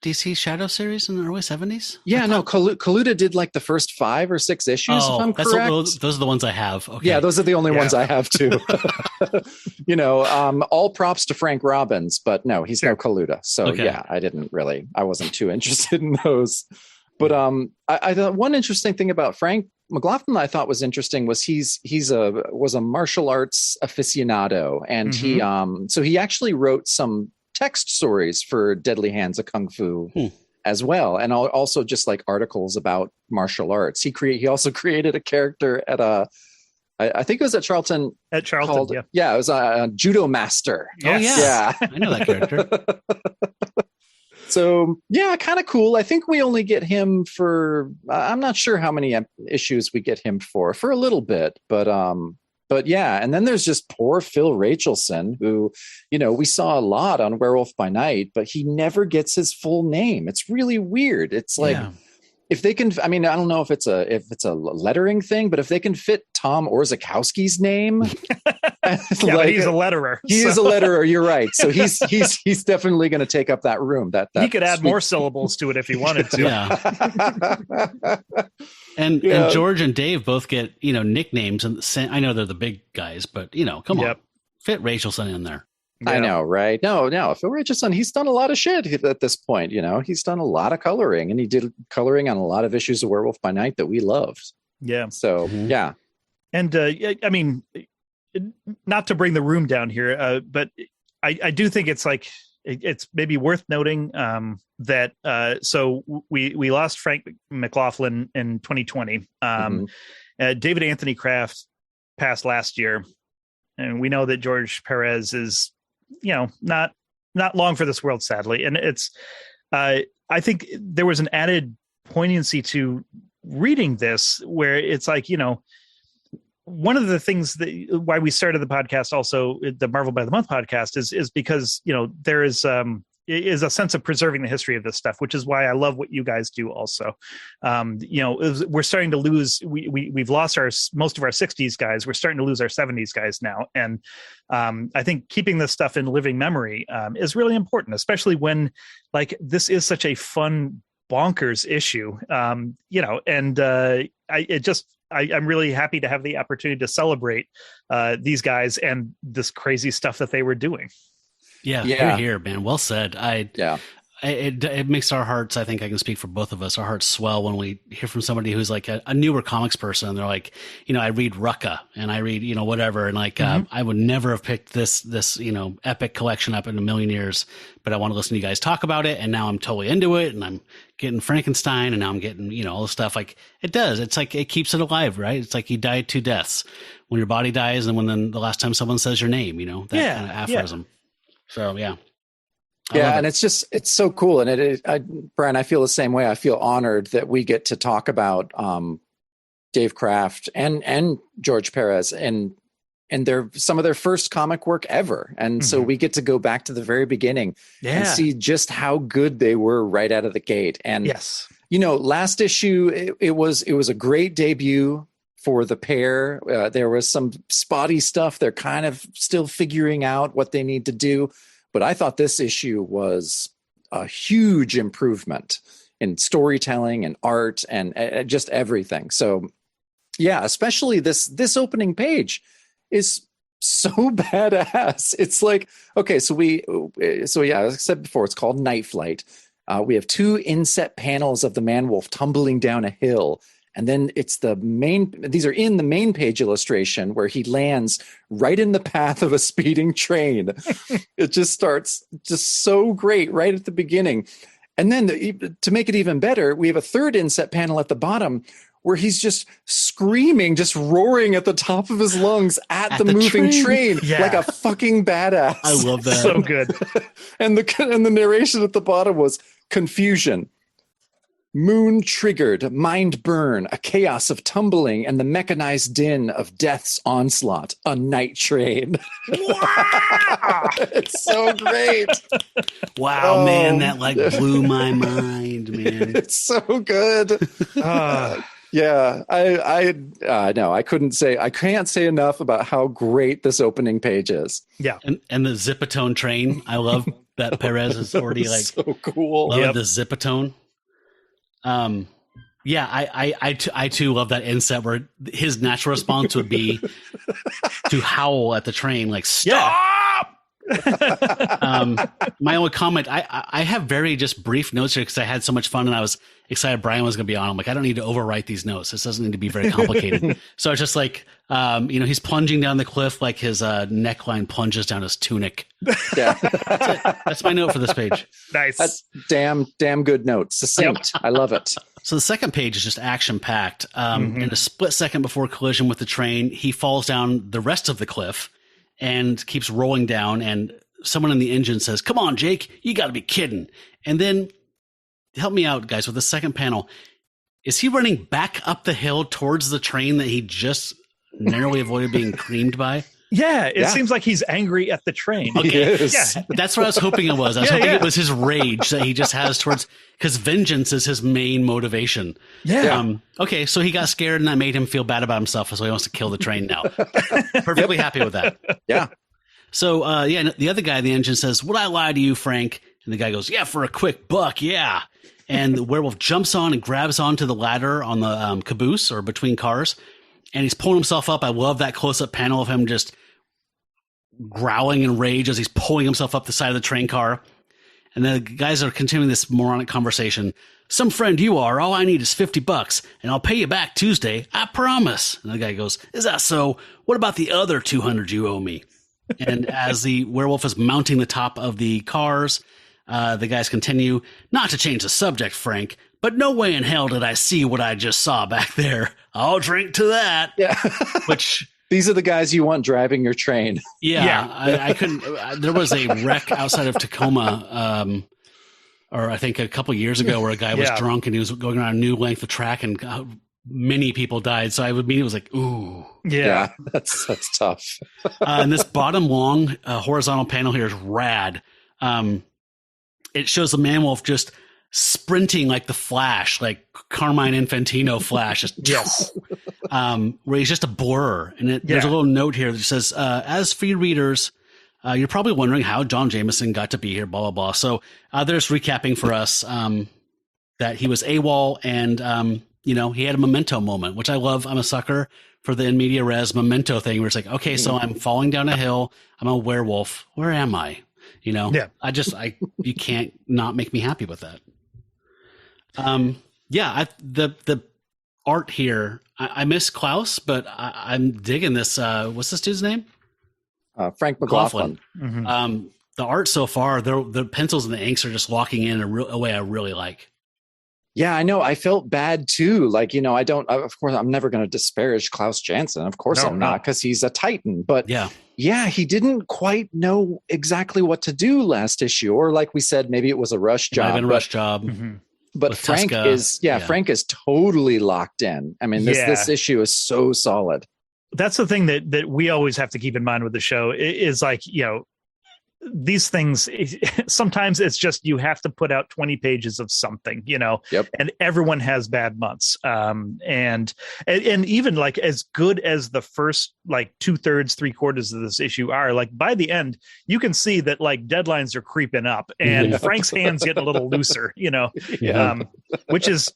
DC Shadow series in the early 70s? Yeah, no, Kaluta did like the first 5 or 6 issues, if I'm correct. Those are the ones I have. Okay. Yeah, those are the only ones I have too. All props to Frank Robbins, but no, he's no Kaluta. So yeah, I wasn't too interested in those. But I thought one interesting thing about Frank McLaughlin I thought was interesting was was a martial arts aficionado, and he actually wrote some text stories for Deadly Hands of Kung Fu as well, and also just like articles about martial arts. He also created a character at I think it was at Charlton. At Charlton, yeah, it was a judo master. Yes. Oh yeah, I know that character. So yeah, kind of cool. I think we only get him for I'm not sure how many issues we get him for a little bit, but yeah. And then there's just poor Phil Rachelson, who we saw a lot on Werewolf by Night, but he never gets his full name. It's really weird. It's like if they can, I mean, I don't know if it's a lettering thing, but if they can fit Tom Orzechowski's name, but he's a letterer. He is a letterer. You're right. So he's definitely going to take up that room. That he could add more syllables to it if he wanted to. Yeah. And George and Dave both get nicknames, and I know they're the big guys, but come on, fit Rachelson in there. Yeah. I know, right? No, Phil Richardson, he's done a lot of shit at this point. He's done a lot of coloring, and he did coloring on a lot of issues of Werewolf by Night that we loved. Yeah. So, yeah. And I mean, not to bring the room down here, but I do think it's like, it's maybe worth noting that so we lost Frank McLaughlin in 2020. David Anthony Kraft passed last year, and we know that George Perez is not long for this world, sadly. And it's I think there was an added poignancy to reading this, where it's like, one of the things why we started the podcast, also the Marvel by the Month podcast, is because there is a sense of preserving the history of this stuff, which is why I love what you guys do also. We're starting to lose, we've lost most of our 60s guys. We're starting to lose our 70s guys now. And I think keeping this stuff in living memory is really important, especially when this is such a fun, bonkers issue, I'm really happy to have the opportunity to celebrate these guys and this crazy stuff that they were doing. Yeah. You're here, man. Well said. It makes our hearts, I think I can speak for both of us, our hearts swell when we hear from somebody who's like a newer comics person. And they're like, I read Rucka and I read, whatever. And I would never have picked this, epic collection up in a million years, but I want to listen to you guys talk about it. And now I'm totally into it. And I'm getting Frankenstein, and now I'm getting, all this stuff. Like it does. It's like, it keeps it alive, right? It's like you died 2 deaths when your body dies. And then the last time someone says your name, that kind of aphorism. So, yeah. And it's so cool. And Brian, I feel the same way. I feel honored that we get to talk about Dave Kraft and George Perez and some of their first comic work ever. And so we get to go back to the very beginning and see just how good they were right out of the gate. And last issue, it was a great debut for the pair. There was some spotty stuff. They're kind of still figuring out what they need to do. But I thought this issue was a huge improvement in storytelling and art and just everything. So, yeah, especially this opening page is so badass. It's like, okay, so as I said before, it's called Nightflight. We have 2 inset panels of the man-wolf tumbling down a hill. And then it's these are in the main page illustration where he lands right in the path of a speeding train. It just starts just so great right at the beginning. And then to make it even better, we have a 3rd inset panel at the bottom where he's just screaming, just roaring at the top of his lungs at the moving train like a fucking badass. I love that. So good. And the narration at the bottom was confusion. Moon triggered, mind burn, a chaos of tumbling, and the mechanized din of death's onslaught, a night train. Wow! It's so great. Wow, man, that blew my mind, man. It's so good. Yeah, I can't say enough about how great this opening page is. Yeah. And the Zipatone train, I love that Perez is already like so cool. love the Zipatone. Yeah, I too love that inset where his natural response would be to howl at the train, like stop. My only comment, I have very just brief notes here because I had so much fun and I was excited Brian was going to be on. I'm like, I don't need to overwrite these notes. This doesn't need to be very complicated. So it's just like, he's plunging down the cliff like his neckline plunges down his tunic. Yeah, that's my note for this page. Nice. That's damn good note. Succinct. I love it. So the second page is just action-packed. In a split second before collision with the train, he falls down the rest of the cliff and keeps rolling down, and someone in the engine says, "Come on, Jake, you got to be kidding." And then, help me out, guys, with the second panel. Is he running back up the hill towards the train that he just narrowly avoided being creamed by? Yeah, it seems like he's angry at the train. Okay. Yes. Yeah, that's what I was hoping it was. I was hoping it was his rage that he just has towards, because vengeance is his main motivation. Yeah. Okay, so he got scared and that made him feel bad about himself, so he wants to kill the train now. Perfectly happy with that. Yeah. So, the other guy in the engine says, "Would I lie to you, Frank?" And the guy goes, "Yeah, for a quick buck, yeah." And the werewolf jumps on and grabs onto the ladder on the caboose or between cars, and he's pulling himself up. I love that close-up panel of him just growling in rage as he's pulling himself up the side of the train car. And the guys are continuing this moronic conversation. "Some friend you are, all I need is $50 and I'll pay you back Tuesday. I promise." And the guy goes, "Is that so? What about the other 200 you owe me?" And as the werewolf is mounting the top of the cars, the guys continue, "Not to change the subject, Frank, but no way in hell did I see what I just saw back there. I'll drink to that." Yeah. Which... These are the guys you want driving your train. Yeah. I couldn't. There was a wreck outside of Tacoma, or I think a couple years ago, where a guy was drunk and he was going around a new length of track, and many people died. So I would mean it was like, ooh, yeah, that's tough. And this bottom long horizontal panel here is rad. It shows the man wolf just sprinting like the Flash, like Carmine Infantino Flash, just where he's just a blur. And there's a little note here that says, "As for you readers, you're probably wondering how John Jameson got to be here, blah, blah, blah." So there's recapping for us that he was AWOL and, he had a memento moment, which I love. I'm a sucker for the in media res memento thing where it's like, okay, so I'm falling down a hill. I'm a werewolf. Where am I? You can't not make me happy with that. The art here, I miss Klaus, but I'm digging this. What's this dude's name? Frank McLaughlin. Mm-hmm. The art so far, the pencils and the inks are just locking in a way I really like. Yeah, I know. I felt bad too. Like, of course, I'm never going to disparage Klaus Janson. Of course I'm not, because he's a Titan. But yeah, he didn't quite know exactly what to do last issue. Or like we said, maybe it was a rush job. A rush job. Mm-hmm. But With Frank Tuska, Frank is totally locked in. I mean, this issue is so solid. That's the thing that we always have to keep in mind with the show is like, these things, sometimes it's just, you have to put out 20 pages of something, and everyone has bad months. And even like as good as the first, like 2/3, 3/4 of this issue are, like by the end, you can see that like deadlines are creeping up and Frank's hands getting a little looser, which is,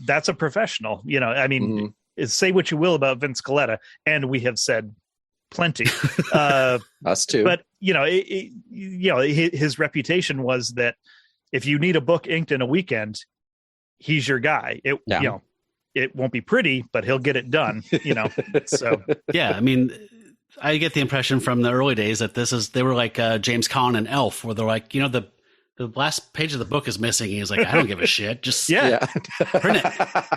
that's a professional, I mean, say what you will about Vince Coletta, and we have said plenty. Us too. But his reputation was that if you need a book inked in a weekend, he's your guy. It won't be pretty, but he'll get it done. So I mean, I get the impression from the early days that they were like James Caan and Elf, where they're like, the last page of the book is missing. He's like, I don't give a shit. Just print it.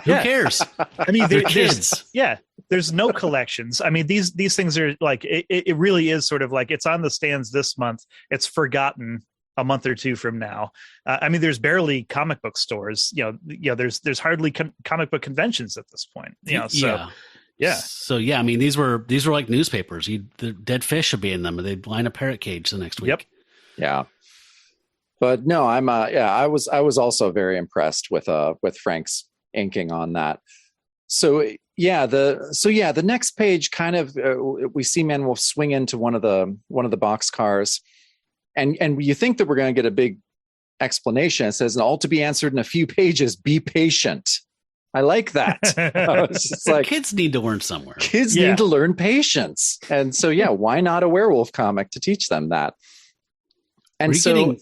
Who cares? I mean, they're kids. There's no collections. I mean, these things are like, it really is sort of like, it's on the stands this month. It's forgotten a month or two from now. I mean, there's barely comic book stores. There's hardly comic book conventions at this point. So I mean, these were like newspapers. The dead fish should be in them, and they'd line a parrot cage the next week. Yep. Yeah. But no, I was also very impressed with Frank's inking on that. So the next page kind of we see Man Wolf swing into one of the box cars, And you think that we're going to get a big explanation. It says, all to be answered in a few pages. Be patient. I like that. It's just like, kids need to learn somewhere. Kids need to learn patience. And so, why not a werewolf comic to teach them that? And sorry.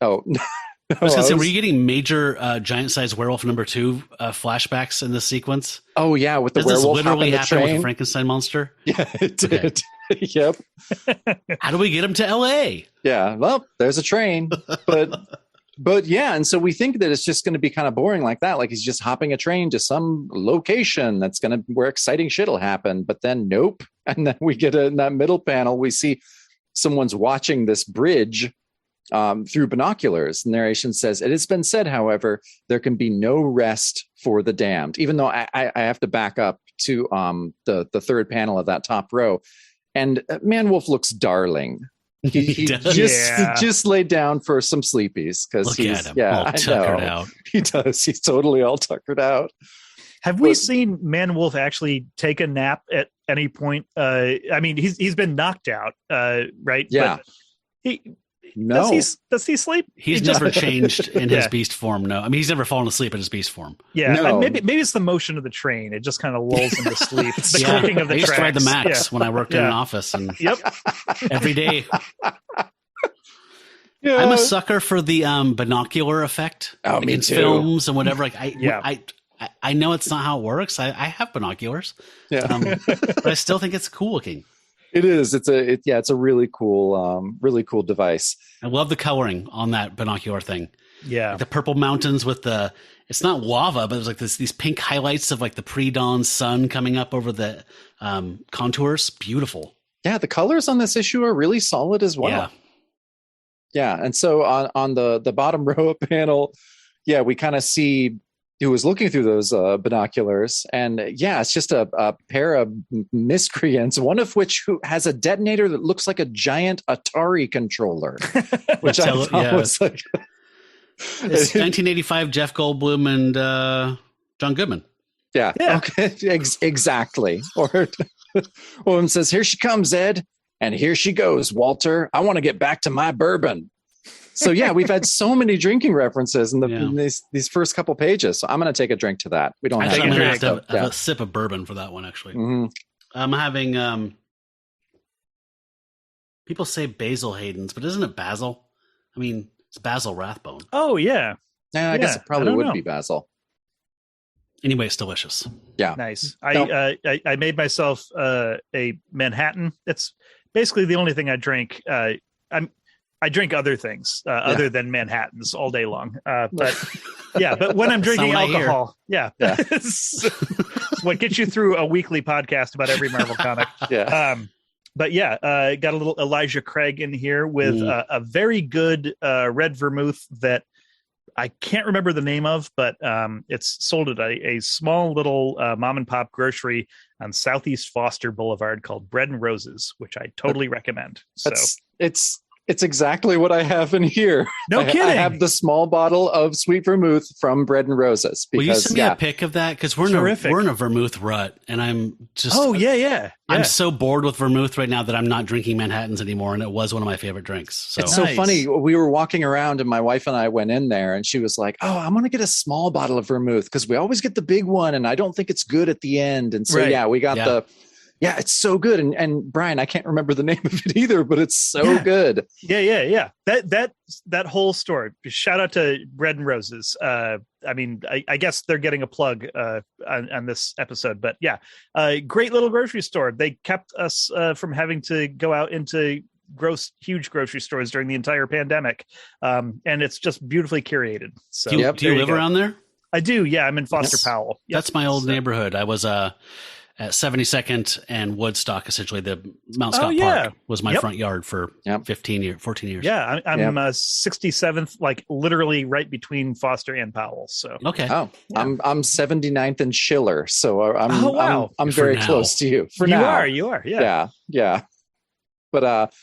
Oh, I was going to say, were you getting major giant-sized werewolf number 2 flashbacks in this sequence? Oh, yeah, with the Does werewolf this literally happen train? with the Frankenstein monster? Yeah, it did. Okay. Yep. How do we get him to L.A.? Yeah, well, there's a train. But yeah, and so we think that it's just going to be kind of boring like that. Like he's just hopping a train to some location where exciting shit will happen. But then nope. And then we get in that middle panel, we see someone's watching this bridge through binoculars. The narration says, it has been said, however, there can be no rest for the damned. Even though I have to back up to the third panel of that top row. And Man-Wolf looks darling. He just laid down for some sleepies because he's all tuckered out. He does. He's totally all tuckered out. Have we seen Man-Wolf actually take a nap at any point? I mean, he's been knocked out, right? Yeah. But No. Does he sleep? He's never changed in his beast form. No, I mean, he's never fallen asleep in his beast form. Yeah, no. maybe it's the motion of the train. It just kind of lulls him to sleep. The clicking of the I used tracks. to ride the Max when I worked in an office, and every day. Yeah. I'm a sucker for the binocular effect me in too. films and whatever. Like I know it's not how it works. I have binoculars, but I still think it's cool looking. It is. It's a really cool device. I love the coloring on that binocular thing. Yeah. Like the purple mountains with it's not lava, but there's like these pink highlights of like the pre-dawn sun coming up over the contours. Beautiful. Yeah. The colors on this issue are really solid as well. Yeah. And so on the bottom row panel, we kind of see who was looking through those binoculars. And it's just a pair of miscreants, one of which who has a detonator that looks like a giant Atari controller, which I thought was like... It's 1985 Jeff Goldblum and John Goodman. Yeah. Okay. Exactly. Or one says, here she comes, Ed. And here she goes, Walter. I want to get back to my bourbon. So we've had so many drinking references in these first couple pages. So I'm going to take a drink to that. We don't I'm going to have to have yeah. a sip of bourbon for that one, actually. Mm-hmm. I'm having, people say Basil Hayden's, but isn't it Basil? I mean, it's Basil Rathbone. Oh, yeah. Yeah, I guess it probably would be Basil. Anyway, it's delicious. Yeah. Nice. I made myself a Manhattan. It's basically the only thing I drink. I drink other things other than Manhattans all day long. But when I'm drinking alcohol, it's what gets you through a weekly podcast about every Marvel comic. But got a little Elijah Craig in here with a very good red vermouth that I can't remember the name of, but it's sold at a small little mom and pop grocery on Southeast Foster Boulevard called Bread and Roses, which I totally recommend. So it's exactly what I have in here. No kidding. I have the small bottle of sweet vermouth from Bread and Roses. Because, will you send me a pic of that? Because we're in a vermouth rut, and I'm just I'm so bored with vermouth right now that I'm not drinking Manhattans anymore, and it was one of my favorite drinks. So. It's so funny. We were walking around, and my wife and I went in there, and she was like, "Oh, I'm going to get a small bottle of vermouth because we always get the big one, and I don't think it's good at the end." And so we got the. Yeah, it's so good. And Brian, I can't remember the name of it either, but it's so good. Yeah. That whole story. Shout out to Bread and Roses. I mean, I guess they're getting a plug on this episode, but great little grocery store. They kept us from having to go out into huge grocery stores during the entire pandemic. And it's just beautifully curated. So do you live around there? I do. Yeah. I'm in Foster Powell. Yep. That's my old neighborhood. I was, at 72nd and Woodstock, essentially the Mount Scott Park was my front yard for 14 years. Yeah, I'm 67th, like literally right between Foster and Powell. So I'm 79th and Schiller, so I'm very close to you. You are, yeah. But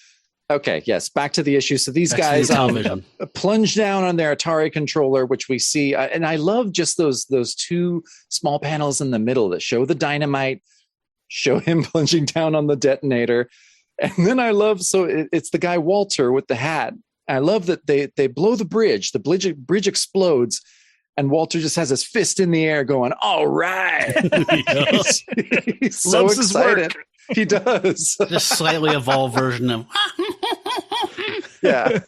okay, yes, back to the issue. So these guys plunge down on their Atari controller, which we see, and I love just those two small panels in the middle that show the dynamite, show him plunging down on the detonator. And then I love, it's the guy Walter with the hat. I love that they blow the bridge. The bridge explodes, and Walter just has his fist in the air going, all right. He's so Loves his excited. work. He does. Just slightly evolved version of Yeah.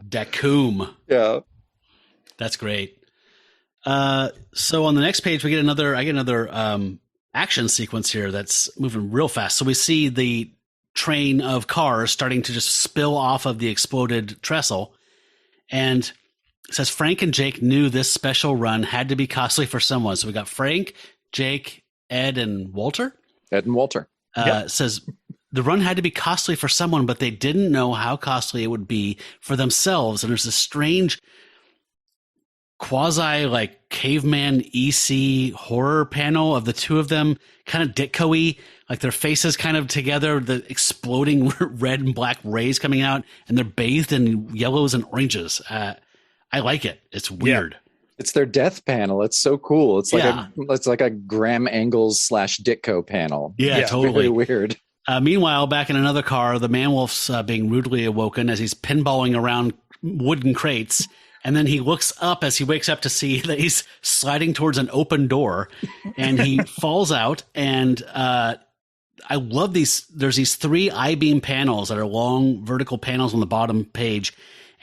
Dacoom. Yeah. That's great. So on the next page, I get another action sequence here that's moving real fast. So we see the train of cars starting to just spill off of the exploded trestle. And it says Frank and Jake knew this special run had to be costly for someone. So we got Frank, Jake, Ed, and Walter. Ed and Walter. It says the run had to be costly for someone, but they didn't know how costly it would be for themselves. And there's this strange quasi like caveman EC horror panel of the two of them, kind of Ditko-y, like their faces kind of together, the exploding red and black rays coming out, and they're bathed in yellows and oranges. I like it. It's weird. Yeah. It's their death panel. It's so cool. It's like a Graham Engels / Ditko panel. Yeah, totally very weird. Meanwhile, back in another car, the man-wolf's being rudely awoken as he's pinballing around wooden crates. And then he looks up as he wakes up to see that he's sliding towards an open door, and he falls out. And I love these. There's these 3 I-beam panels that are long vertical panels on the bottom page.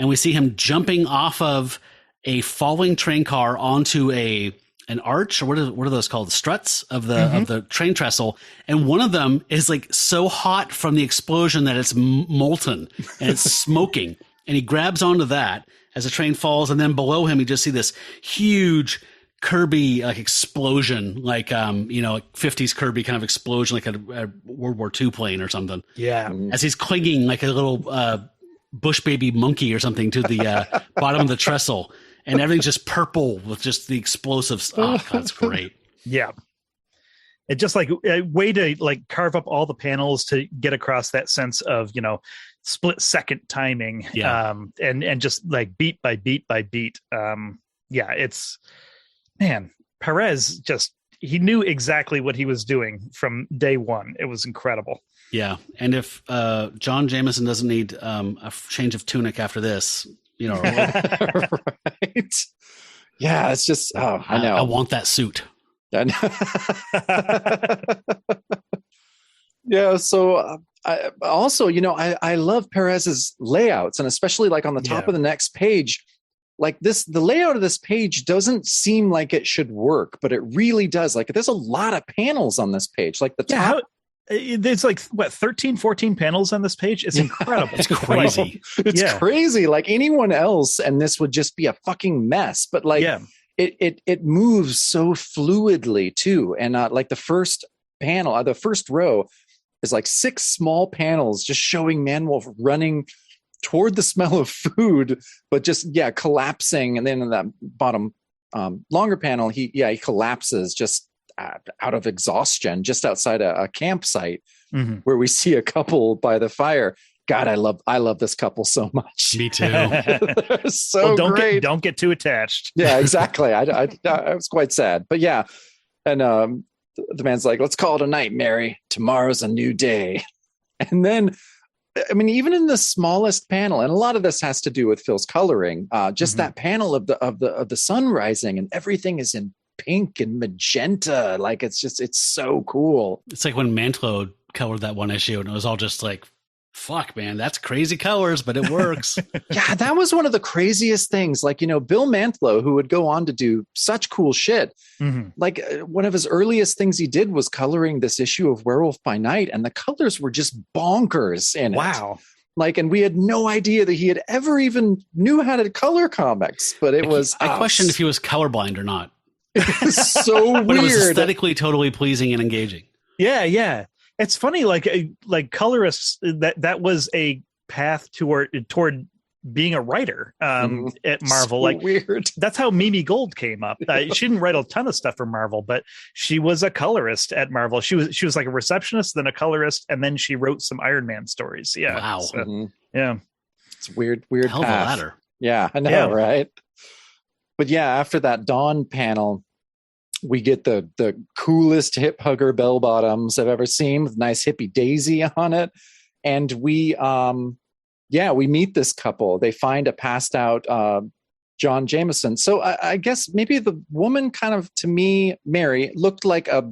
And we see him jumping off of a falling train car onto an arch, or what are those called? The struts of the train trestle. And one of them is like so hot from the explosion that it's molten and it's smoking. And he grabs onto that as the train falls, and then below him, you just see this huge Kirby like explosion, like like 50s Kirby kind of explosion, like a World War II plane or something. Yeah, as he's clinging like a little bush baby monkey or something to the bottom of the trestle, and everything's just purple with just the explosives. Oh, that's great. Yeah. It just like a way to like carve up all the panels to get across that sense of, split second timing. Yeah. And just like beat by beat by beat. It's, man, Perez he knew exactly what he was doing from day one. It was incredible. Yeah. And if John Jameson doesn't need a change of tunic after this, right. Yeah. It's just, I know. I want that suit. Yeah. So I also, I love Perez's layouts, and especially like on the top of the next page, like the layout of this page doesn't seem like it should work, but it really does. Like there's a lot of panels on this page, like the top. There's like 13, 14 panels on this page. It's incredible. It's crazy. It's crazy. Like anyone else, and this would just be a fucking mess. But like, it moves so fluidly too. And like the first panel, the first row is like 6 small panels just showing Man-Wolf running toward the smell of food, but just collapsing. And then in that bottom longer panel, he collapses just out of exhaustion just outside a campsite where we see a couple by the fire. God, I love this couple so much. Me too. They're so great. Don't get too attached. Yeah, exactly. I was quite sad, but yeah. And the man's like, let's call it a night, Mary. Tomorrow's a new day. And then, I mean, even in the smallest panel, and a lot of this has to do with Phil's coloring, just that panel of the sun rising, and everything is in pink and magenta. Like it's so cool. It's like when Mantlo colored that one issue, and it was all just like, fuck, man, that's crazy colors, but it works. Yeah, that was one of the craziest things. Like, Bill Mantlo, who would go on to do such cool shit. Like one of his earliest things he did was coloring this issue of Werewolf by Night, and the colors were just bonkers in it. Wow. Like, and we had no idea that he had ever even knew how to color comics, but it was. I questioned if he was colorblind or not. It was so weird. But it was aesthetically totally pleasing and engaging. Yeah. It's funny, like colorists, that was a path toward being a writer at Marvel. So like weird. That's how Mimi Gold came up. She didn't write a ton of stuff for Marvel, but she was a colorist at Marvel. She was like a receptionist, then a colorist, and then she wrote some Iron Man stories. Yeah. Wow. So, yeah. It's weird Hell of a path. ladder. Yeah, I know, right? But yeah, after that Dawn panel, we get the coolest hip hugger bell bottoms I've ever seen with nice hippie daisy on it. And we meet this couple. They find a passed out John Jameson. So I guess maybe the woman kind of, to me, Mary, looked like a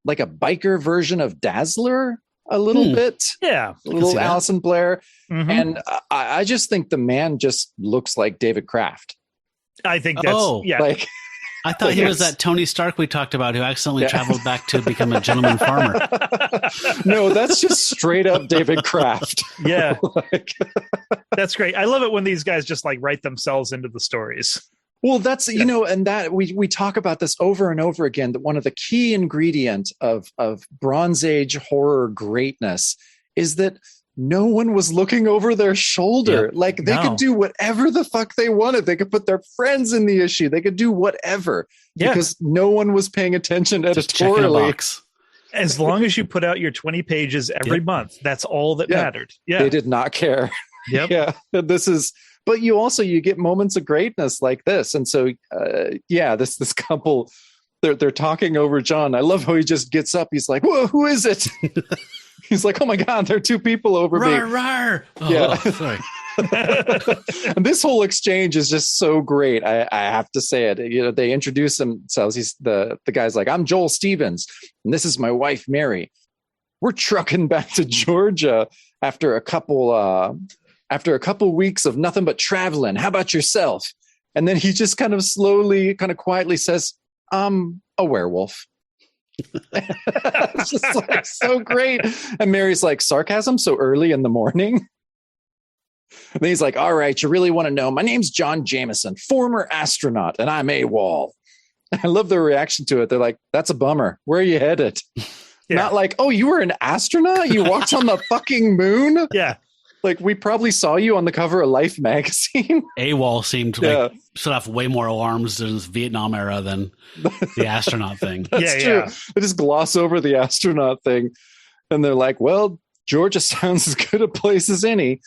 biker version of Dazzler a little bit. Yeah. A little Alison Blair. Mm-hmm. And I just think the man just looks like David Kraft. I think that's, Like, I thought he was that Tony Stark we talked about who accidentally traveled back to become a gentleman farmer. No, that's just straight up David Kraft. Yeah. That's great. I love it when these guys just like write themselves into the stories. Well, that's, and that we talk about this over and over again, that one of the key ingredients of Bronze Age horror greatness is that no one was looking over their shoulder. Yep. Like they could do whatever the fuck they wanted. They could put their friends in the issue. They could do whatever because no one was paying attention editorially. As long as you put out your 20 pages every month, that's all that mattered. Yeah. They did not care. Yep. Yeah. But you get moments of greatness like this. And so, this couple, they're talking over John. I love how he just gets up. He's like, whoa, who is it? He's like, oh my God, there are two people over me. Rawr. Yeah. Sorry. And this whole exchange is just so great. I have to say it. They introduce themselves. He's the guy's like, I'm Joel Stevens, and this is my wife, Mary. We're trucking back to Georgia after a couple weeks of nothing but traveling. How about yourself? And then he just kind of slowly, kind of quietly says, I'm a werewolf. It's just like so great. And Mary's like, sarcasm so early in the morning? And then he's like, all right, you really want to know? My name's John Jameson, former astronaut, and I'm AWOL. I love their reaction to it. They're like, that's a bummer. Where are you headed? Yeah. Not like, oh, you were an astronaut? You walked on the fucking moon? Yeah. Like, we probably saw you on the cover of Life magazine. AWOL seemed to set off way more alarms during this Vietnam era than the astronaut thing. That's true. They just gloss over the astronaut thing. And they're like, well, Georgia sounds as good a place as any.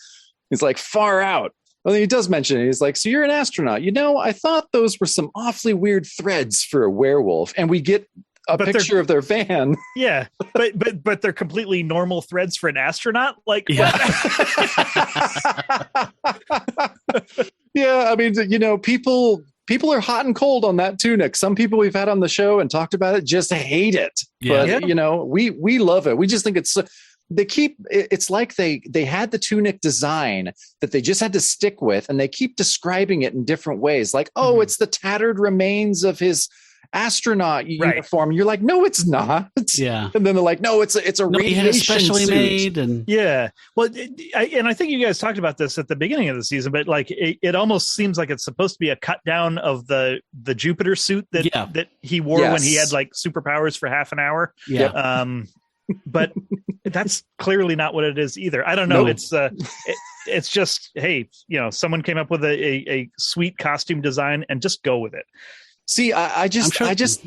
He's like, far out. Well, he does mention it. He's like, so you're an astronaut. I thought those were some awfully weird threads for a werewolf. And we get a picture of their van. Yeah, but they're completely normal threads for an astronaut. Like, yeah, I mean, people are hot and cold on that tunic. Some people we've had on the show and talked about it just hate it. Yeah. But we love it. We just think it's like they had the tunic design that they just had to stick with, and they keep describing it in different ways. Like, it's the tattered remains of his astronaut uniform. You're like, no, it's not. Yeah. And then they're like, no, it's a radiation specially suit. Made. And well, I think you guys talked about this at the beginning of the season, but like it almost seems like it's supposed to be a cut down of the Jupiter suit that he wore when he had like superpowers for half an hour. Yeah. But that's clearly not what it is either. I don't know. No. It's just, hey, someone came up with a sweet costume design and just go with it. See, I just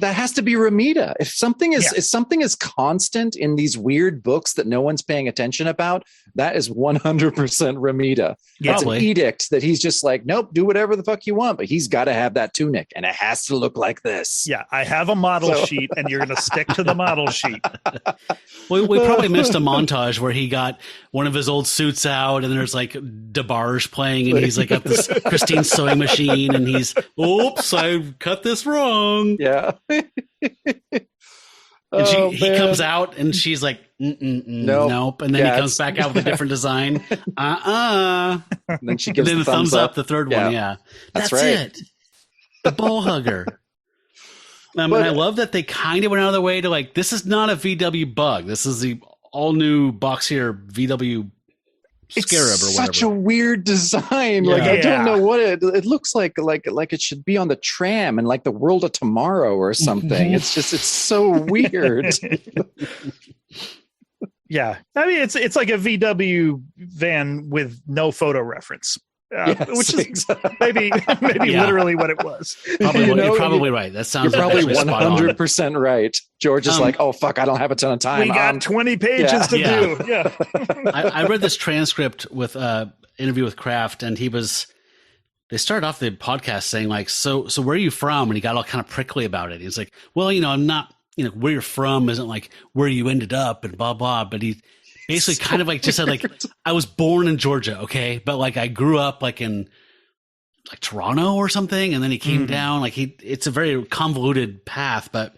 that has to be Ramita. If something is constant in these weird books that no one's paying attention about, that is 100% Ramita. It's an edict that he's just like, nope, do whatever the fuck you want, but he's got to have that tunic, and it has to look like this. Yeah, I have a model sheet, and you're going to stick to the model sheet. We probably missed a montage where he got one of his old suits out, and there's like DeBarge playing, and he's like got this Christine sewing machine, and he's, oops, I cut this wrong. Yeah. And he comes out and she's like, nope. And then he comes back out with a different design. And then she gives the thumbs up, the third one. Yeah. That's right. it. The ball hugger. And I love that they kind of went out of the way to like, this is not a VW bug. This is the all new boxier VW Scarab or whatever. Such a weird design. Like I don't know what it looks like it should be on the tram in like the World of Tomorrow or something. It's so weird. Yeah. I mean it's like a VW van with no photo reference. Which is maybe literally what it was. Probably, you're probably right. That sounds you're probably 100% right. George is like, oh fuck, I don't have a ton of time. We got 20 pages to do. Yeah. I read this transcript with interview with Kraft, and he was they started off the podcast saying like, so where are you from? And he got all kind of prickly about it. He's like, well, I'm not, where you're from isn't like where you ended up and blah, blah. But he basically kind of like just said like, I was born in Georgia. Okay. But like I grew up like in like Toronto or something. And then he came down it's a very convoluted path, but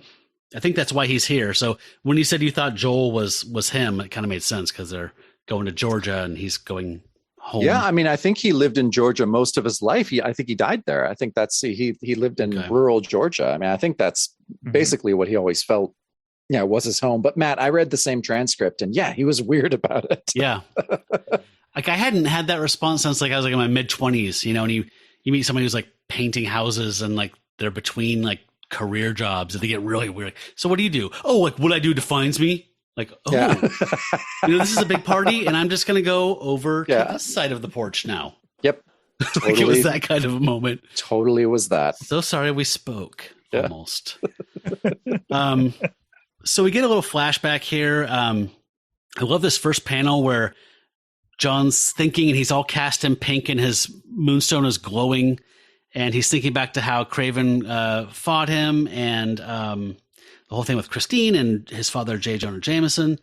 I think that's why he's here. So when you said you thought Joel was him, it kind of made sense because they're going to Georgia and he's going home. Yeah, I mean, I think he lived in Georgia most of his life. I think he died there. I think he lived in rural Georgia. I mean, I think that's basically what he always felt. Yeah, was his home. But Matt, I read the same transcript, and yeah, he was weird about it. Yeah, like I hadn't had that response since like I was like in my mid-20s. And you meet somebody who's like painting houses and like they're between like career jobs and they get really weird. So what do you do? Oh, like what I do defines me. Like, oh, yeah. This is a big party, and I'm just going to go over to this side of the porch now. Yep. Totally. Like it was that kind of a moment. Totally was that. So sorry we spoke, almost. So we get a little flashback here. I love this first panel where John's thinking, and he's all cast in pink, and his moonstone is glowing, and he's thinking back to how Craven fought him, and the whole thing with Christine and his father, J. Jonah Jameson. And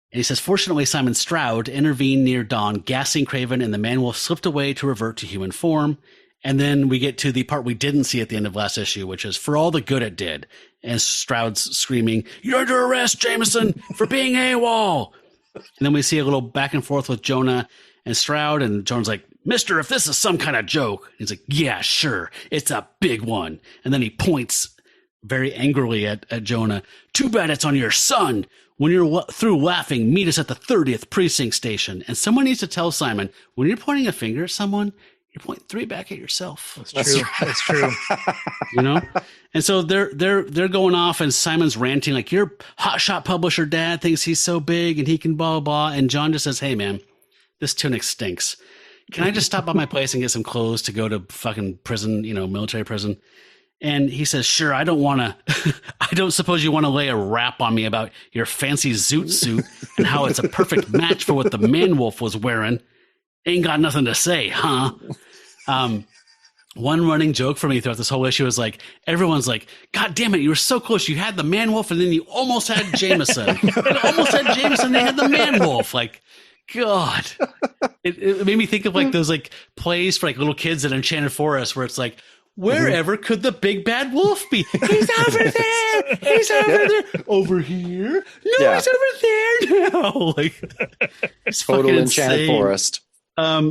he says, fortunately, Simon Stroud intervened near dawn, gassing Craven, and the man-wolf slipped away to revert to human form. And then we get to the part we didn't see at the end of last issue, which is for all the good it did. And Stroud's screaming, "You're under arrest, Jameson, for being AWOL." And then we see a little back and forth with Jonah and Stroud, and Jonah's like, "Mister, if this is some kind of joke." And he's like, "Yeah, sure. It's a big one." And then he points very angrily at Jonah. "Too bad it's on your son. When you're through laughing, meet us at the 30th precinct station." And someone needs to tell Simon, when you're pointing a finger at someone, you're pointing 3 back at yourself. That's true. That's true. And so they're going off, and Simon's ranting like, "Your hotshot publisher dad thinks he's so big and he can blah, blah, blah." And John just says, "Hey man, this tunic stinks. Can I just stop by my place and get some clothes to go to fucking prison, military prison?" And he says, "Sure, I don't suppose you want to lay a rap on me about your fancy zoot suit and how it's a perfect match for what the man-wolf was wearing. Ain't got nothing to say, huh?" One running joke for me throughout this whole issue is like, everyone's like, "God damn it, you were so close. You had the man-wolf and then you almost had Jameson. And almost had Jameson, they had the man-wolf." Like, God. It made me think of like those like plays for like little kids at Enchanted Forest where it's like, wherever could the big bad wolf be? He's over there. He's over there. Over here. No, he's over there now. Like, it's total Enchanted Forest.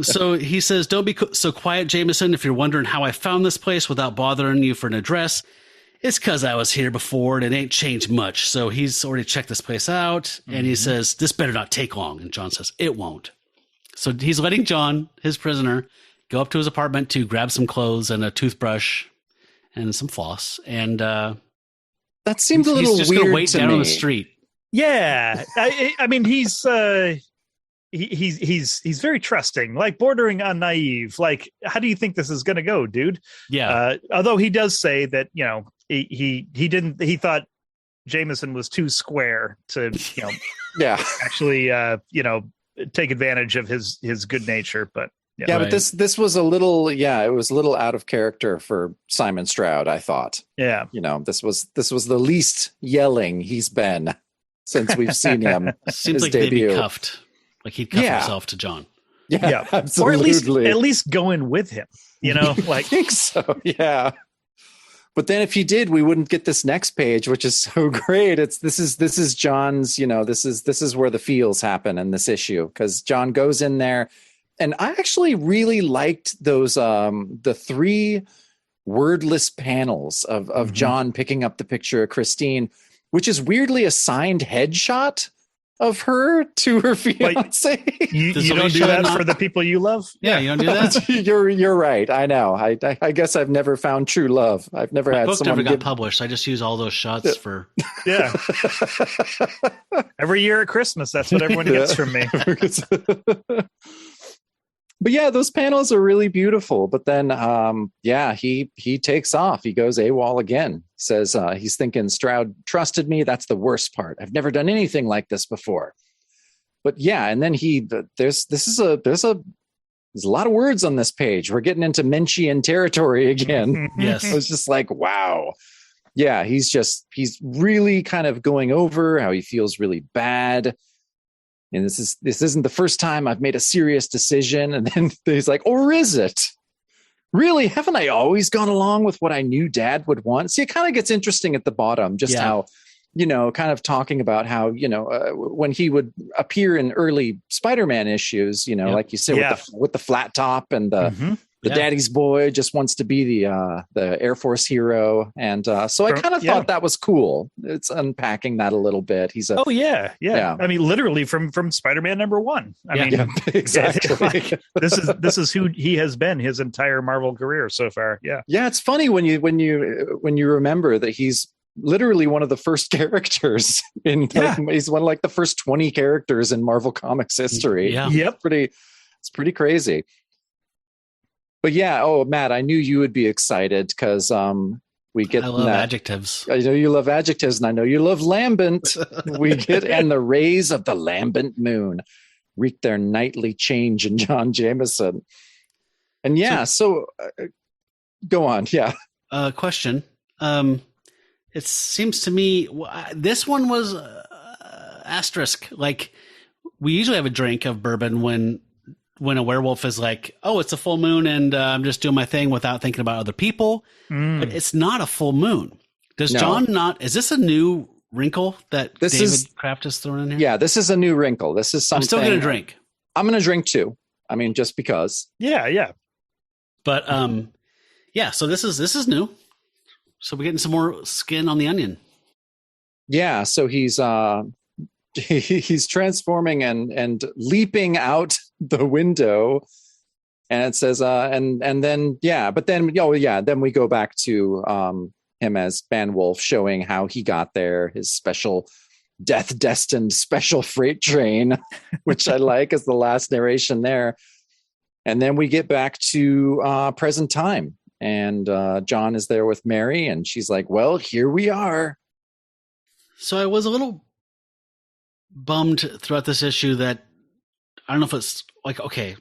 So he says, "Don't be so quiet, Jameson. If you're wondering how I found this place without bothering you for an address, it's because I was here before and it ain't changed much." So he's already checked this place out, and he says, "This better not take long." And John says, "It won't." So he's letting John, his prisoner, go up to his apartment to grab some clothes and a toothbrush and some floss. And that seemed a little he's just weird gonna wait to down me. on the street. Yeah, I mean, he's very trusting, like bordering on naive. Like, how do you think this is going to go, dude? Yeah. Although he does say that, he thought Jameson was too square to, actually, take advantage of his good nature. But yeah, but this was a little, it was a little out of character for Simon Stroud, I thought. Yeah. This was the least yelling he's been since we've seen him. Seems like debut. they'd be cuffed. Like he'd cuff himself to John. Yeah, absolutely. Or at least going with him, like I think so. Yeah. But then if he did, we wouldn't get this next page, which is so great. This is John's, this is where the feels happen in this issue, because John goes in there. And I actually really liked those the 3 wordless panels of John picking up the picture of Christine, which is weirdly a signed headshot of her to her fiance. You don't do that for the people you love? Yeah, you don't do that? You're right. I know. I guess I've never found true love. I've never had book someone never got published. I just use all those shots for... Yeah. Every year at Christmas, that's what everyone gets from me. But yeah, those panels are really beautiful. But then, he takes off. He goes AWOL again. He says he's thinking Stroud trusted me. That's the worst part. I've never done anything like this before. But yeah, and then there's a there's a lot of words on this page. We're getting into Menchian territory again. Yes. It was just like, wow. Yeah, he's really kind of going over how he feels really bad. And this isn't the first time I've made a serious decision. And then he's like, or is it? Really? Haven't I always gone along with what I knew Dad would want? See, it kind of gets interesting at the bottom, just how, kind of talking about how, when he would appear in early Spider-Man issues, like you said, with the flat top and the daddy's boy just wants to be the Air Force hero. And so I kind of thought that was cool. It's unpacking that a little bit. He's a I mean, literally from Spider-Man #1. I mean, exactly. this is who he has been his entire Marvel career so far. Yeah. Yeah. It's funny when you remember that he's literally one of the first characters he's one of like the first 20 characters in Marvel Comics history. Yeah. Yep. It's pretty crazy. But yeah, Matt, I knew you would be excited because we get. I love adjectives. I know you love adjectives, and I know you love lambent. We get and the rays of the lambent moon wreak their nightly change in John Jameson. And so go on. Yeah. Question. It seems to me this one was asterisk. Like we usually have a drink of bourbon when a werewolf is like, oh, it's a full moon and I'm just doing my thing without thinking about other people. But it's not a full moon. Does John not? Is this a new wrinkle that David Kraft has thrown in here? Yeah, this is a new wrinkle. This is something. I'm still going to drink. I'm going to drink too. I mean, just because. Yeah. But so this is new. So we're getting some more skin on the onion. Yeah. So he's transforming and leaping out the window, and it says then we go back to him as Banwolf, showing how he got there, his special death destined special freight train, which I like as the last narration there. And then we get back to present time, and John is there with Mary, and she's like, well, here we are. So I was a little bummed throughout this issue that I don't know if it's like, okay,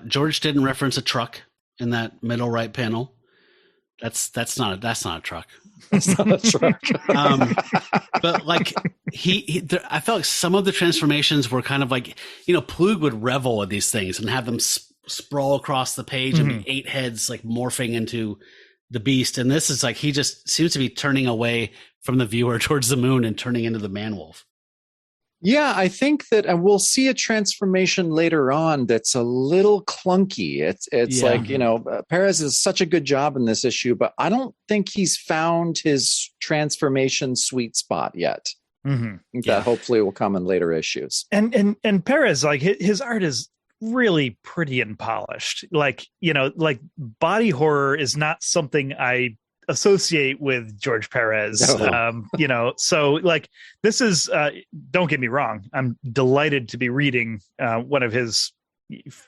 George didn't reference a truck in that middle right panel. That's not a truck. That's not a truck. But like I felt like some of the transformations were kind of like, Plug would revel at these things and have them sprawl across the page and be 8 heads like morphing into the beast. And this is like, he just seems to be turning away from the viewer towards the moon and turning into the man-wolf. Yeah, I think that, and we'll see a transformation later on that's a little clunky. It's like, Perez does such a good job in this issue, but I don't think he's found his transformation sweet spot yet. That hopefully will come in later issues. And Perez, like his art is really pretty and polished. Like, like body horror is not something I associate with George Perez. So like this is don't get me wrong, I'm delighted to be reading one of his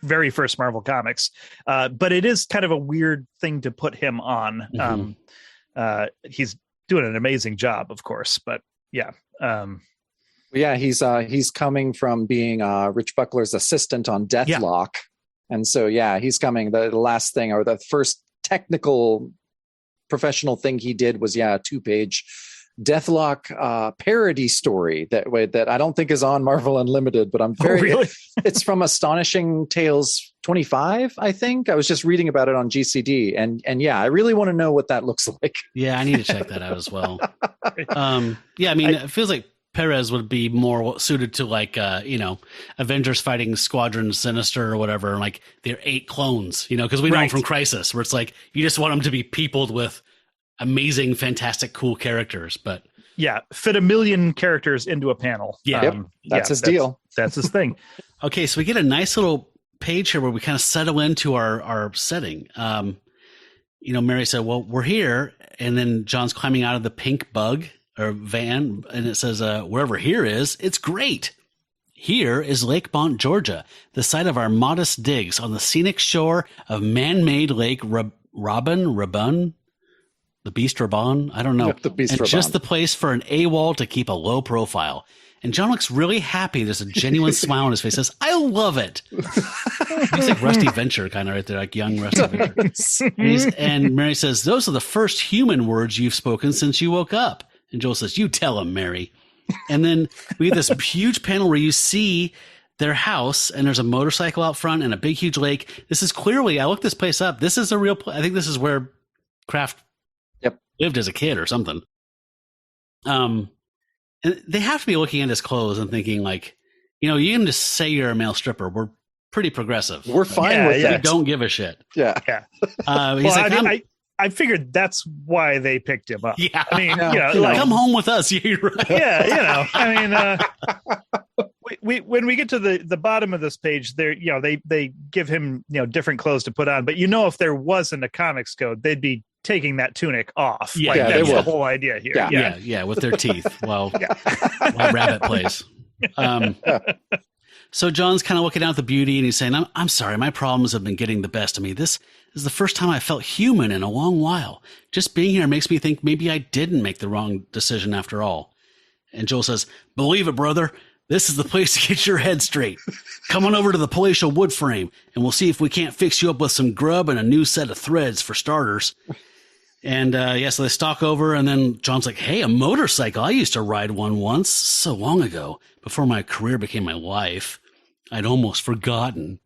very first Marvel comics, but it is kind of a weird thing to put him on. He's doing an amazing job, of course, but he's coming from being Rich Buckler's assistant on Deathlock, and so he's coming. The last thing, or the first technical professional thing he did was a 2-page Deathlock parody story that I don't think is on Marvel Unlimited, but I'm very really? It's from Astonishing Tales 25, I think. I was just reading about it on GCD, and I really want to know what that looks like. I need to check that out as well. It feels like Perez would be more suited to like Avengers fighting Squadron Sinister or whatever, like they're 8 clones, because we know them from Crisis, where it's like you just want them to be peopled with amazing, fantastic, cool characters. But fit 1 million characters into a panel. That's his deal. That's his thing. Okay, so we get a nice little page here where we kind of settle into our setting. Mary said, well, we're here, and then John's climbing out of the pink bug or van, and it says, wherever here is, it's great. Here is Lake Bont, Georgia, the site of our modest digs on the scenic shore of man-made Lake Rabun, the Beast Rabon, I don't know. The Beast and Rabon. Just the place for an AWOL to keep a low profile. And John looks really happy. There's a genuine smile on his face. Says, I love it. He's like Rusty Venture kind of right there, like young Rusty Venture. And Mary says, those are the first human words you've spoken since you woke up. And Joel says, you tell him, Mary. And then we get this huge panel where you see their house, and there's a motorcycle out front and a big, huge lake. This is clearly, I looked this place up. This is a real place. I think this is where Kraft lived as a kid or something. And they have to be looking at his clothes and thinking like, you know, you can just say you're a male stripper. We're pretty progressive. We're fine with that. We don't give a shit. Yeah. He's I figured that's why they picked him up. Yeah. I mean, like, come home with us. You're right. Yeah. I mean, when we get to the bottom of this page, there, they give him, different clothes to put on, but if there wasn't a comics code, they'd be taking that tunic off. Yeah, that's the whole idea here. Yeah, with their teeth. While Rabbit plays. So John's kind of looking out the beauty and he's saying, I'm sorry, my problems have been getting the best of me. This is the first time I felt human in a long while. Just being here makes me think maybe I didn't make the wrong decision after all. And Joel says, believe it, brother. This is the place to get your head straight. Come on over to the palatial wood frame and we'll see if we can't fix you up with some grub and a new set of threads for starters. And so they stalk over, and then John's like, hey, a motorcycle. I used to ride one once, so long ago, before my career became my life. I'd almost forgotten.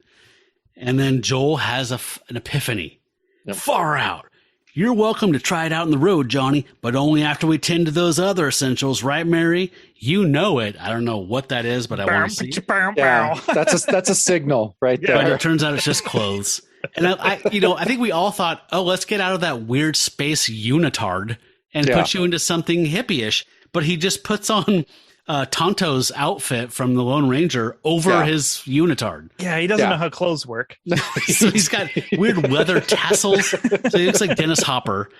And then Joel has an epiphany. Yep. Far out. You're welcome to try it out on the road, Johnny, but only after we tend to those other essentials, right, Mary? You know it. I don't know what that is, but I want to see it. Yeah, that's a signal right there. But it turns out it's just clothes. And I think we all thought, oh, let's get out of that weird space unitard and put you into something hippie-ish. But he just puts on Tonto's outfit from the Lone Ranger over his unitard. Yeah, he doesn't know how clothes work. So he's got weird leather tassels. So he looks like Dennis Hopper.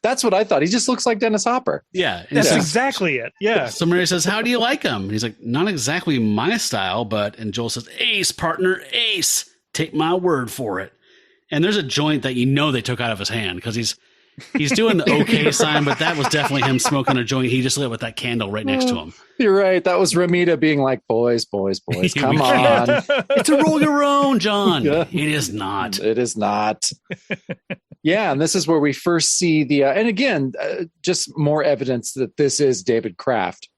That's what I thought. He just looks like Dennis Hopper. Yeah. That's exactly it. Yeah. So Mary says, how do you like him? And he's like, not exactly my style, and Joel says, ace, partner, ace. Take my word for it. And there's a joint that they took out of his hand because he's doing the okay sign, but that was definitely him smoking a joint he just lit with that candle right next to him. You're right. That was Ramita being like, boys, come on. It's a roll your own, John. Yeah. It is not. It is not. Yeah, and this is where we first see and again, just more evidence that this is David Kraft.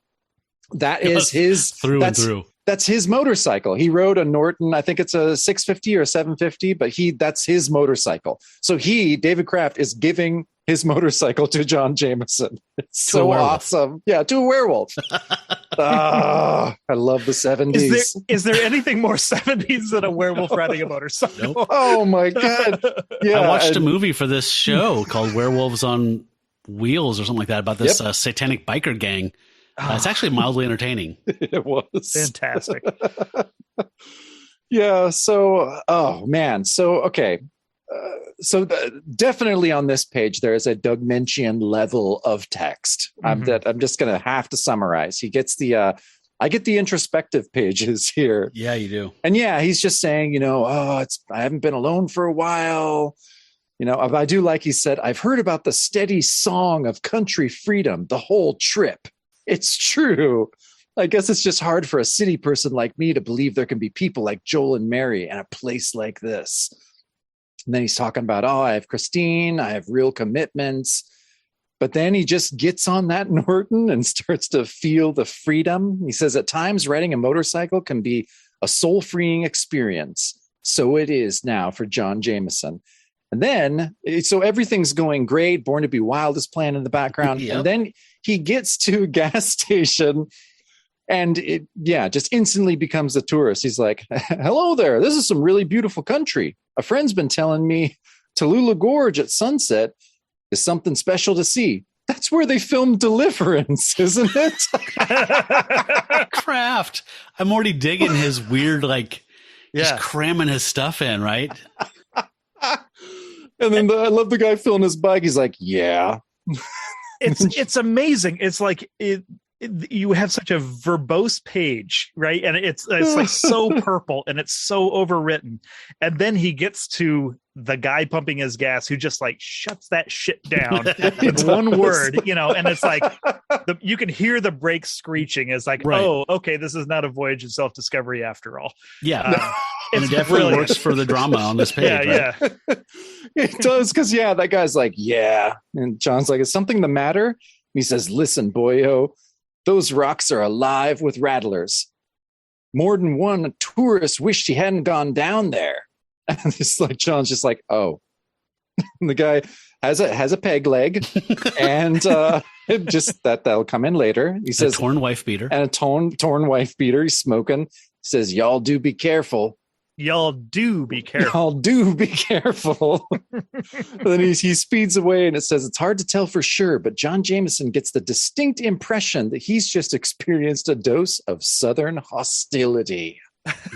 That is his through and through. That's his motorcycle. He rode a Norton. I think it's a 650 or 750, but that's his motorcycle. So David Kraft, is giving his motorcycle to John Jameson. It's so awesome. Yeah, to a werewolf. I love the 70s. Is there anything more 70s than a werewolf riding a motorcycle? Nope. Oh my God. Yeah. I watched a movie for this show called Werewolves on Wheels or something like that about this satanic biker gang. It's actually mildly entertaining. It was fantastic. Yeah. So, oh man. So, okay. Definitely on this page, there is a Doug Menchian level of text. Mm-hmm. I'm just going to have to summarize. He gets I get the introspective pages here. Yeah, you do. And he's just saying, I haven't been alone for a while. I do like he said, I've heard about the steady song of country freedom, the whole trip. It's true. I guess it's just hard for a city person like me to believe there can be people like Joel and Mary in a place like this. And then he's talking about, I have Christine, I have real commitments. But then he just gets on that Norton and starts to feel the freedom. He says, at times riding a motorcycle can be a soul-freeing experience. So it is now for John Jameson. And then, so everything's going great. Born to Be Wild is playing in the background. Yep. And then he gets to a gas station and it just instantly becomes a tourist. He's like, hello there. This is some really beautiful country. A friend's been telling me Tallulah Gorge at sunset is something special to see. That's where they filmed Deliverance, isn't it? Kraft. I'm already digging his weird, just cramming his stuff in, right? And then I love the guy filling his bike. He's like, yeah. It's amazing. It's like you have such a verbose page, right? And it's like so purple and it's so overwritten. And then he gets to the guy pumping his gas who just shuts that shit down with one word, and it's like you can hear the brakes screeching. It's like, right. Oh, okay, this is not a voyage of self-discovery after all. Yeah. And it definitely works for the drama on this page. Yeah, right? yeah. It does, because that guy's like, yeah. And John's like, is something the matter? And he says, listen, boyo, those rocks are alive with rattlers. More than one tourist wished he hadn't gone down there. And it's like John's just like, oh. And the guy has a peg leg, and just that'll come in later. He says, a torn wife beater. And a torn wife beater. He's smoking. He says, y'all do be careful. Y'all do be careful. Y'all do be careful. Then he speeds away, and it says, it's hard to tell for sure, but John Jameson gets the distinct impression that he's just experienced a dose of Southern hostility.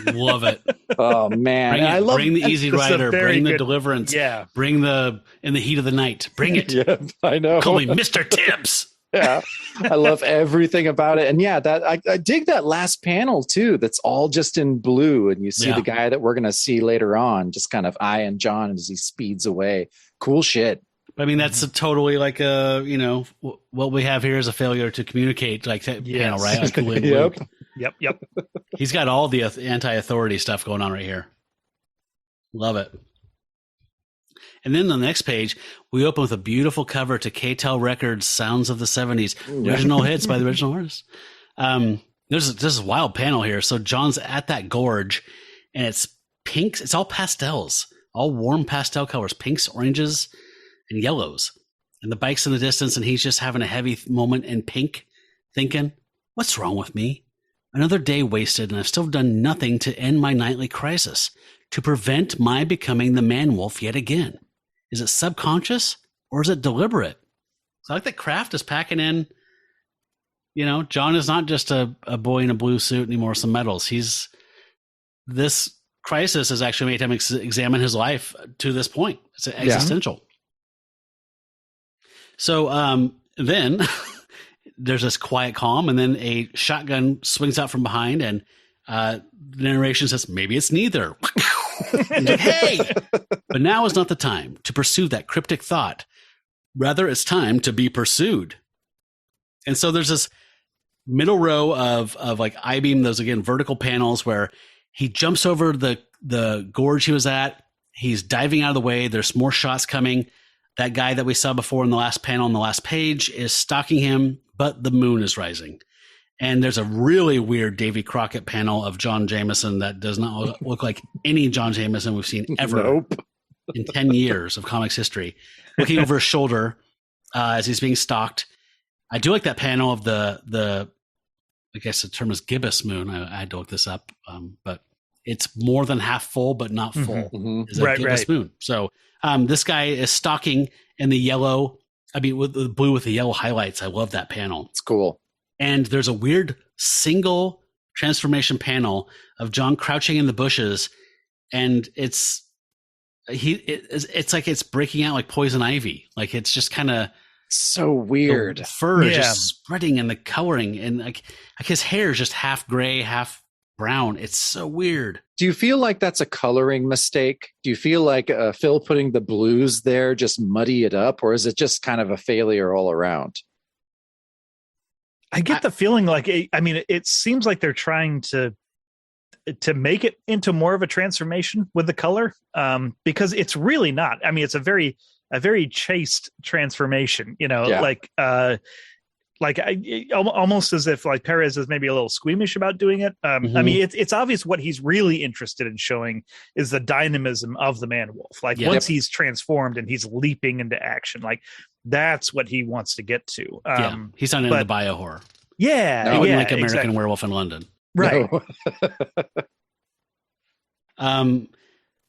Love it. Oh man, bring the Easy Rider, bring the Deliverance, bring the In the Heat of the Night, bring it. Yeah, I know. Call me Mr. Tibbs. Yeah, I love everything about it, and that I dig that last panel too. That's all just in blue, and you see the guy that we're gonna see later on, just kind of eyeing John as he speeds away. Cool shit. I mean, that's totally like what we have here is a failure to communicate, like that panel, right? Like Yep. Yep. He's got all the anti-authority stuff going on right here. Love it. And then on the next page, we open with a beautiful cover to K-Tel Records' Sounds of the 70s. Original hits by the original artists. There's this wild panel here. So John's at that gorge, and it's pinks. It's all pastels, all warm pastel colors, pinks, oranges, and yellows. And the bike's in the distance, and he's just having a heavy moment in pink, thinking, what's wrong with me? Another day wasted, and I've still done nothing to end my nightly crisis, to prevent my becoming the man-wolf yet again. Is it subconscious, or is it deliberate? So I like that Kraft is packing in, John is not just a boy in a blue suit anymore, some medals. This crisis has actually made him examine his life to this point. It's existential. So then... there's this quiet calm, and then a shotgun swings out from behind, and the narration says, maybe it's neither. Like, hey! But now is not the time to pursue that cryptic thought. Rather, it's time to be pursued. And so there's this middle row of like I-beam, those, again, vertical panels where he jumps over the gorge he was at. He's diving out of the way. There's more shots coming. That guy that we saw before in the last panel on the last page is stalking him, but the moon is rising. And there's a really weird Davy Crockett panel of John Jameson that does not look like any John Jameson we've seen ever in 10 years of comics history. Looking over his shoulder as he's being stalked. I do like that panel of the I guess the term is gibbous moon. I had to look this up, but it's more than half full, but not full. Is a gibbous moon. So this guy is stalking in the yellow. I mean, with the blue with the yellow highlights. I love that panel. It's cool. And there's a weird single transformation panel of John crouching in the bushes, and it's like it's breaking out like poison ivy. Like it's just kind of so weird. The fur is just spreading, and the coloring, and like his hair is just half gray, half brown. It's so weird. Do you feel like that's a coloring mistake? Do you feel like Phil putting the blues there just muddy it up, or is it just kind of a failure all around? I get the feeling like it seems like they're trying to make it into more of a transformation with the color, because it's really not. I mean, it's a very chaste transformation. Almost as if like Perez is maybe a little squeamish about doing it. I mean, it's obvious what he's really interested in showing is the dynamism of the man-wolf. Like once he's transformed and he's leaping into action, like that's what he wants to get to. He's not into the bio horror. Yeah, like American Werewolf in London, right? No.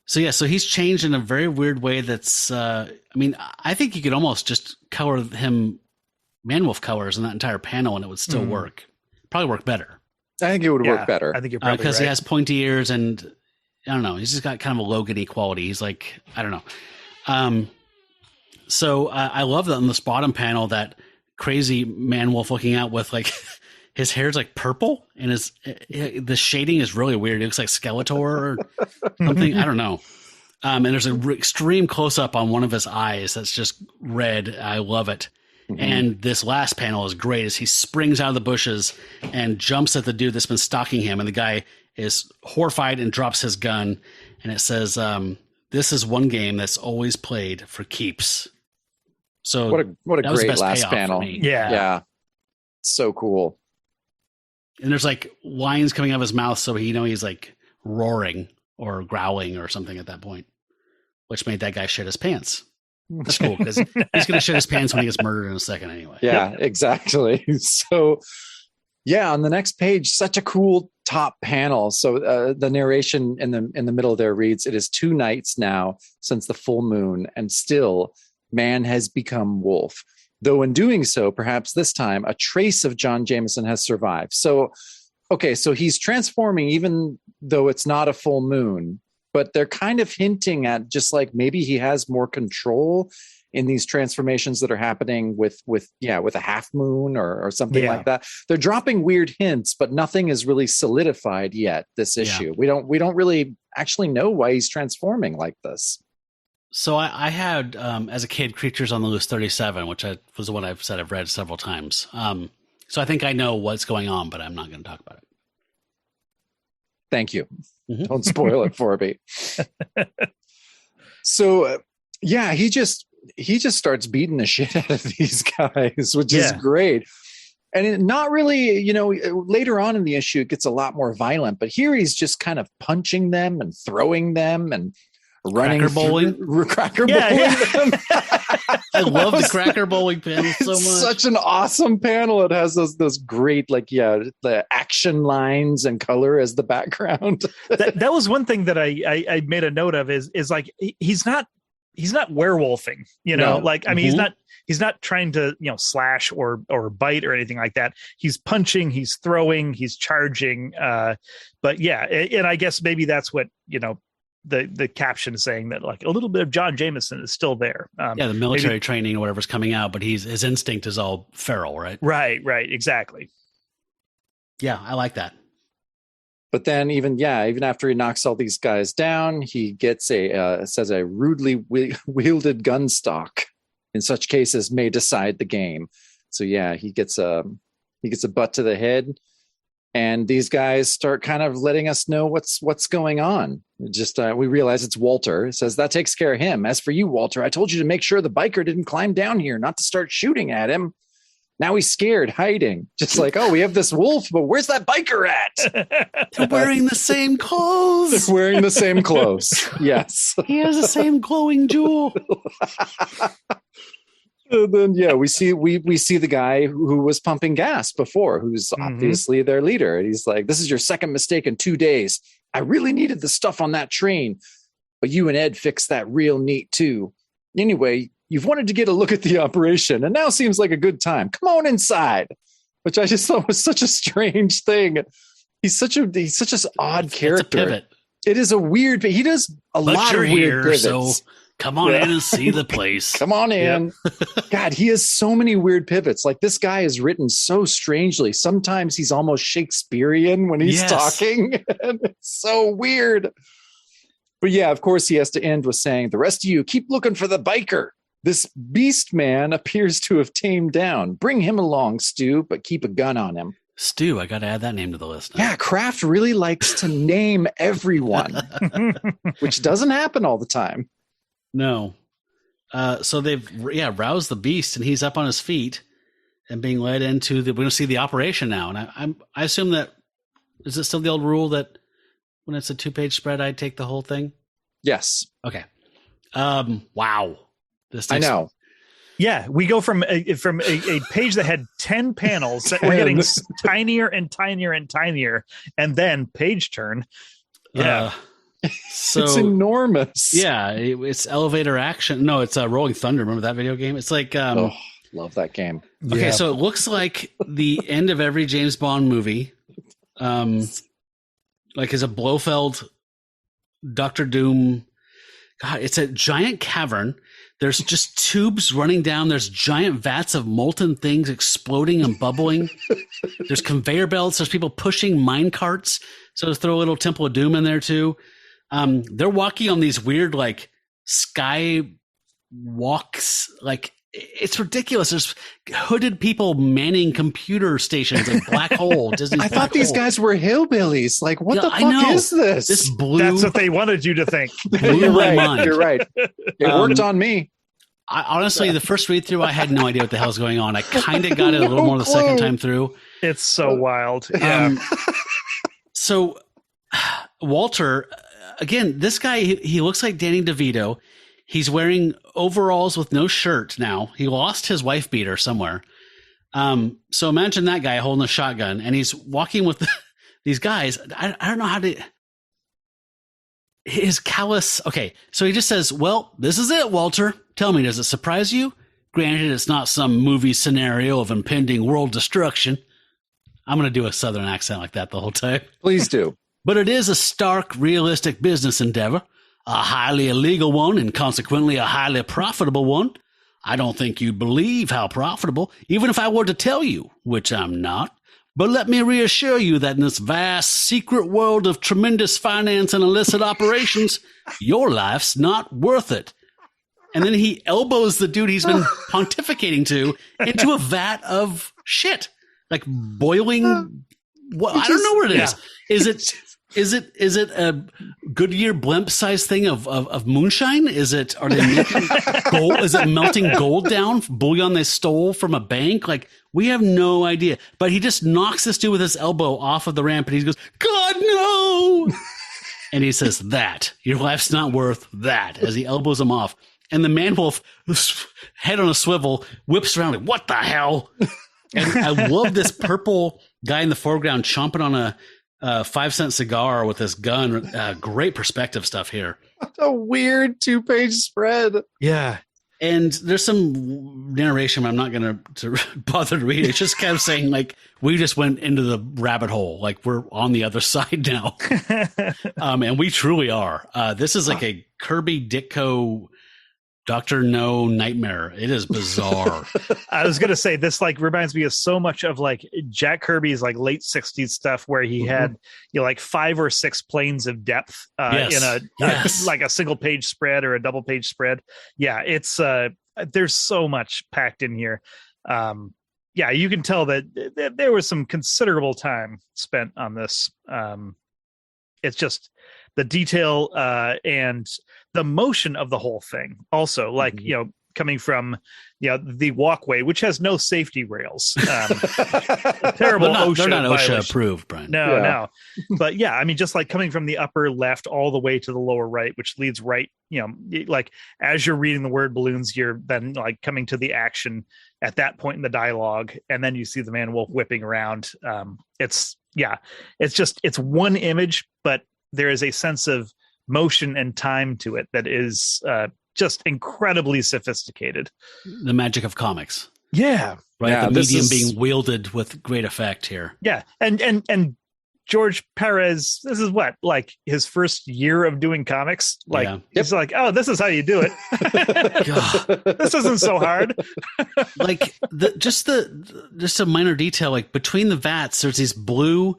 So he's changed in a very weird way. That's, I mean, I think you could almost just color him man-wolf colors in that entire panel, and it would still work. Probably work better. I think it would work better. I think you're probably because right. he has pointy ears, and I don't know. He's just got kind of a Logan-y quality. He's like, I don't know. So I love that on this bottom panel, that crazy man-wolf looking out with like his hair's like purple, and the shading is really weird. It looks like Skeletor or something. I don't know. And there's an extreme close-up on one of his eyes that's just red. I love it. And this last panel is great as he springs out of the bushes and jumps at the dude that's been stalking him. And the guy is horrified and drops his gun. And it says, this is one game that's always played for keeps. So what a that was the great best last payoff for panel. me. Yeah. So cool. And there's like lines coming out of his mouth. So he's like roaring or growling or something at that point, which made that guy shit his pants. That's cool because he's going to shit his pants when he gets murdered in a second anyway. Yeah, exactly. So, yeah, on the next page, such a cool top panel. So the narration in the middle there reads, "It is 2 nights now since the full moon, and still man has become wolf. Though in doing so, perhaps this time, a trace of John Jameson has survived." So, okay, so he's transforming even though it's not a full moon. But they're kind of hinting at just like maybe he has more control in these transformations that are happening with a half moon or something like that. They're dropping weird hints, but nothing is really solidified yet. This issue, we don't really actually know why he's transforming like this. So I had as a kid Creatures on the Loose 37, which was the one I've said I've read several times. So I think I know what's going on, but I'm not going to talk about it. Thank you. Mm-hmm. Don't spoil it for me. So, he just starts beating the shit out of these guys, which is great. And not really, later on in the issue, it gets a lot more violent. But here he's just kind of punching them and throwing them and running cracker bowling them. I love the cracker bowling panel so much. Such an awesome panel. It has those great the action lines and color as the background. that was one thing that I made a note of is like he's not werewolfing, No. like I mean he's not trying to slash or bite or anything like that. He's punching, he's throwing, he's charging. But and I guess maybe that's what the caption is saying, that like a little bit of John Jameson is still there. The military training or whatever's coming out, but his instinct is all feral, right? Right, exactly. Yeah, I like that. But then even after he knocks all these guys down, he gets a rudely wielded gun stock. In such cases, may decide the game. So he gets a butt to the head. And these guys start kind of letting us know what's going on. Just we realize it's Walter. It says, "That takes care of him. As for you, Walter, I told you to make sure the biker didn't climb down here, not to start shooting at him. Now he's scared, hiding. Just like, oh, we have this wolf, but where's that biker at?" They're wearing the same clothes. They're wearing the same clothes. Yes. He has the same glowing jewel. And then we see the guy who was pumping gas before, who's obviously their leader. And he's like, "This is your second mistake in 2 days. I really needed the stuff on that train, but you and Ed fixed that real neat too. Anyway, you've wanted to get a look at the operation, and now seems like a good time. Come on inside." Which I just thought was such a strange thing. He's such an odd character. It's a pivot. It is a weird, but he does a lot of weird pivots. So come on in and see the place. Come on in. God, he has so many weird pivots. Like, this guy is written so strangely. Sometimes he's almost Shakespearean when he's talking. And it's so weird. But of course, he has to end with saying, "The rest of you keep looking for the biker. This beast man appears to have tamed down. Bring him along, Stu, but keep a gun on him." Stu, I got to add that name to the list now. Yeah, Kraft really likes to name everyone, which doesn't happen all the time. No. So they've roused the beast, and he's up on his feet and being led into we're going to see the operation now. And I assume that, is it still the old rule that when it's a 2-page spread, I take the whole thing? Yes. Okay. Wow. I know. Yeah, we go from a page that had 10 panels that were getting tinier and tinier and tinier, and then page turn. Yeah. So it's enormous. Yeah, it's elevator action. No, it's Rolling Thunder. Remember that video game? It's like love that game. Okay, so it looks like the end of every James Bond movie. Like is a Blofeld Dr. Doom. God, it's a giant cavern. There's just tubes running down. There's giant vats of molten things exploding and bubbling. There's conveyor belts. There's people pushing mine carts. So let's throw a little Temple of Doom in there too. They're walking on these weird like sky walks. Like it's ridiculous. There's hooded people manning computer stations at Black Hole. Disney's I Black thought these Hole. guys were hillbillies. Like, what the I fuck know. is this? This blew. That's what they wanted you to think. blew You're my right. mind. You're right. It worked on me. I, honestly, the first read through, I had no idea what the hell's going on. I kind of got it a little more the second time through. It's so wild. Yeah. So Walter, again, this guy, he looks like Danny DeVito. He's wearing overalls with no shirt now. He lost his wife beater somewhere. So imagine that guy holding a shotgun, and he's walking with these guys. I don't know how to... His callous... Okay, so he just says, well, this is it, Walter. Tell me, does it surprise you? Granted, it's not some movie scenario of impending world destruction. I'm going to do a southern accent like that the whole time. Please do. But it is a stark, realistic business endeavor, a highly illegal one, and consequently a highly profitable one. I don't think you'd believe how profitable, even if I were to tell you, which I'm not. But let me reassure you that in this vast, secret world of tremendous finance and illicit operations, your life's not worth it. And then he elbows the dude he's been pontificating to into a vat of shit. Like boiling, what I don't know what it is. Is it a Goodyear blimp size thing of moonshine? Are they making gold? Is it melting gold down, bullion they stole from a bank? Like, we have no idea. But he just knocks this dude with his elbow off of the ramp, and he goes, "God, no!" And he says, "That your life's not worth that," as he elbows him off. And the man wolf, head on a swivel, whips around like, "What the hell?" And I love this purple guy in the foreground chomping on a 5-cent cigar with this gun. Great perspective stuff here. A weird 2-page spread. Yeah. And there's some narration I'm not going to bother to read. It's just kind of saying, like, we just went into the rabbit hole. Like, we're on the other side now. And we truly are. This is like a Kirby Ditko Dr. No nightmare. It is bizarre. I was going to say this like reminds me of so much of like Jack Kirby's like late 60s stuff where he had like 5 or 6 planes of depth in like a single page spread or a double page spread. Yeah, it's there's so much packed in here. Yeah, you can tell that there was some considerable time spent on this. It's just the detail and the motion of the whole thing. Also, like, coming from, the walkway, which has no safety rails. Terrible OSHA. They're not OSHA violation. approved, Brian. No. But yeah, I mean, just like coming from the upper left all the way to the lower right, which leads right, like as you're reading the word balloons, you're then like coming to the action at that point in the dialogue. And then you see the man wolf whipping around. It's one image, but there is a sense of motion and time to it that is just incredibly sophisticated. The magic of comics. Yeah. Right. Yeah, The this medium is- being wielded with great effect here. Yeah. And George Perez, this is what, like his first year of doing comics? Like, It's like, oh, this is how you do it. This isn't so hard. Like just a minor detail, like between the vats, there's these blue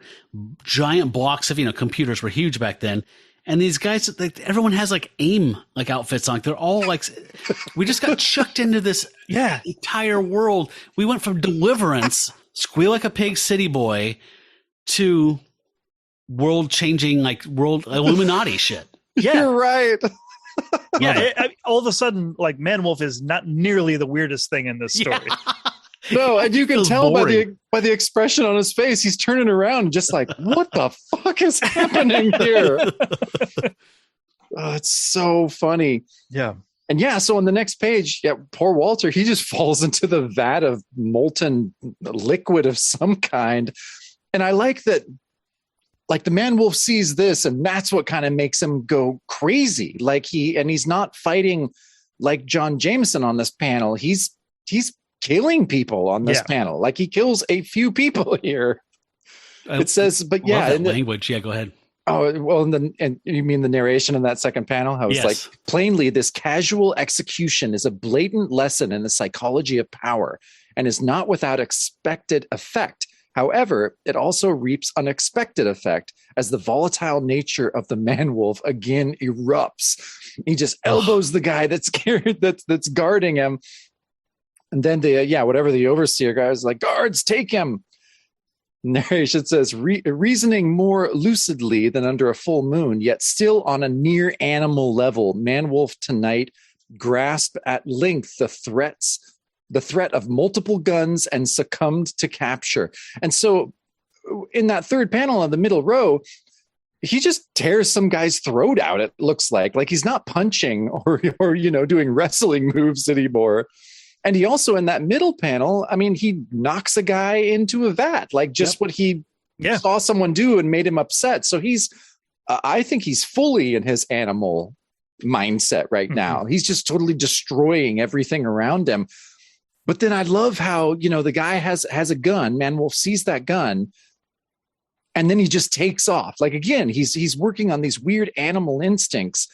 giant blocks of, computers were huge back then. And these guys, like, everyone has like AIM like outfits on. They're all like, we just got chucked into this entire world. We went from Deliverance, Squeal Like a Pig City Boy, to world changing, like world Illuminati shit. Yeah. You're right. All of a sudden, like Man-Wolf is not nearly the weirdest thing in this story. No, and you can Feels tell boring. by the expression on his face, he's turning around just like, what the fuck is happening here? Oh, it's so funny. Yeah. And so on the next page, poor Walter, he just falls into the vat of molten liquid of some kind. And I like that, like, the man wolf sees this, and that's what kind of makes him go crazy. Like he's not fighting like John Jameson on this panel. He's killing people on this panel. Like, he kills a few people here. It says, but language. Yeah, go ahead. Oh, well, and you mean the narration in that second panel? I was like, plainly, this casual execution is a blatant lesson in the psychology of power and is not without expected effect. However, it also reaps unexpected effect as the volatile nature of the man-wolf again erupts. He just elbows the guy that's guarding him. And then whatever the overseer guy was like, guards, take him. Narration says, reasoning more lucidly than under a full moon, yet still on a near animal level, Man-Wolf tonight grasped at length the threat of multiple guns and succumbed to capture. And so in that third panel on the middle row, he just tears some guy's throat out, it looks like he's not punching or doing wrestling moves anymore. And he also, in that middle panel, I mean, he knocks a guy into a vat, like just what he saw someone do and made him upset. So I think he's fully in his animal mindset right now. He's just totally destroying everything around him. But then I love how, the guy has a gun. Man-Wolf sees that gun, and then he just takes off. Like, again, he's working on these weird animal instincts.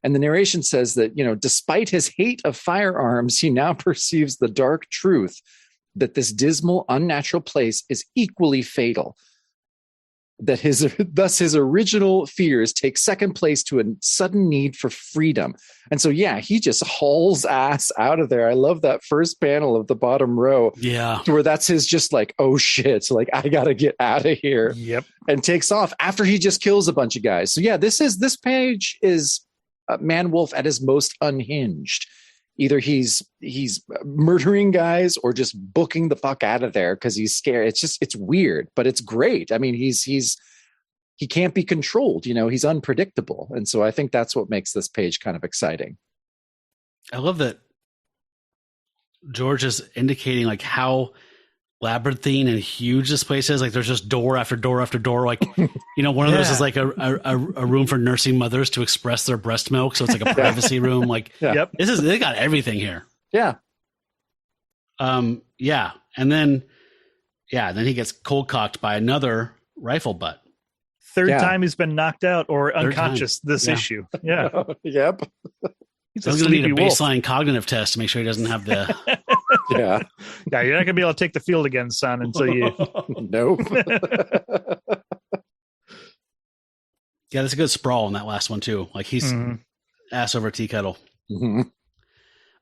And the narration says that, despite his hate of firearms, he now perceives the dark truth that this dismal, unnatural place is equally fatal. That thus his original fears take second place to a sudden need for freedom. And so, he just hauls ass out of there. I love that first panel of the bottom row. Yeah. Where that's his just like, oh shit, like I got to get out of here. Yep. And takes off after he just kills a bunch of guys. So this page is Man-Wolf at his most unhinged. Either he's murdering guys or just booking the fuck out of there because he's scared. It's weird, but it's great. I mean, he can't be controlled. He's unpredictable, and so I think that's what makes this page kind of exciting. I love that George is indicating like how labyrinthine and huge this place is. Like there's just door after door after door. Like, one of those is like a room for nursing mothers to express their breast milk. So it's like a privacy room. Like they got everything here. Yeah. And then he gets cold cocked by another rifle butt. Third time he's been knocked out or unconscious this issue. Yeah. Yep. He's going to need a baseline cognitive test to make sure he doesn't have the... Yeah, you're not going to be able to take the field again, son, until you... Nope. Yeah, that's a good sprawl in that last one, too. Like, he's ass over tea kettle. Mm-hmm.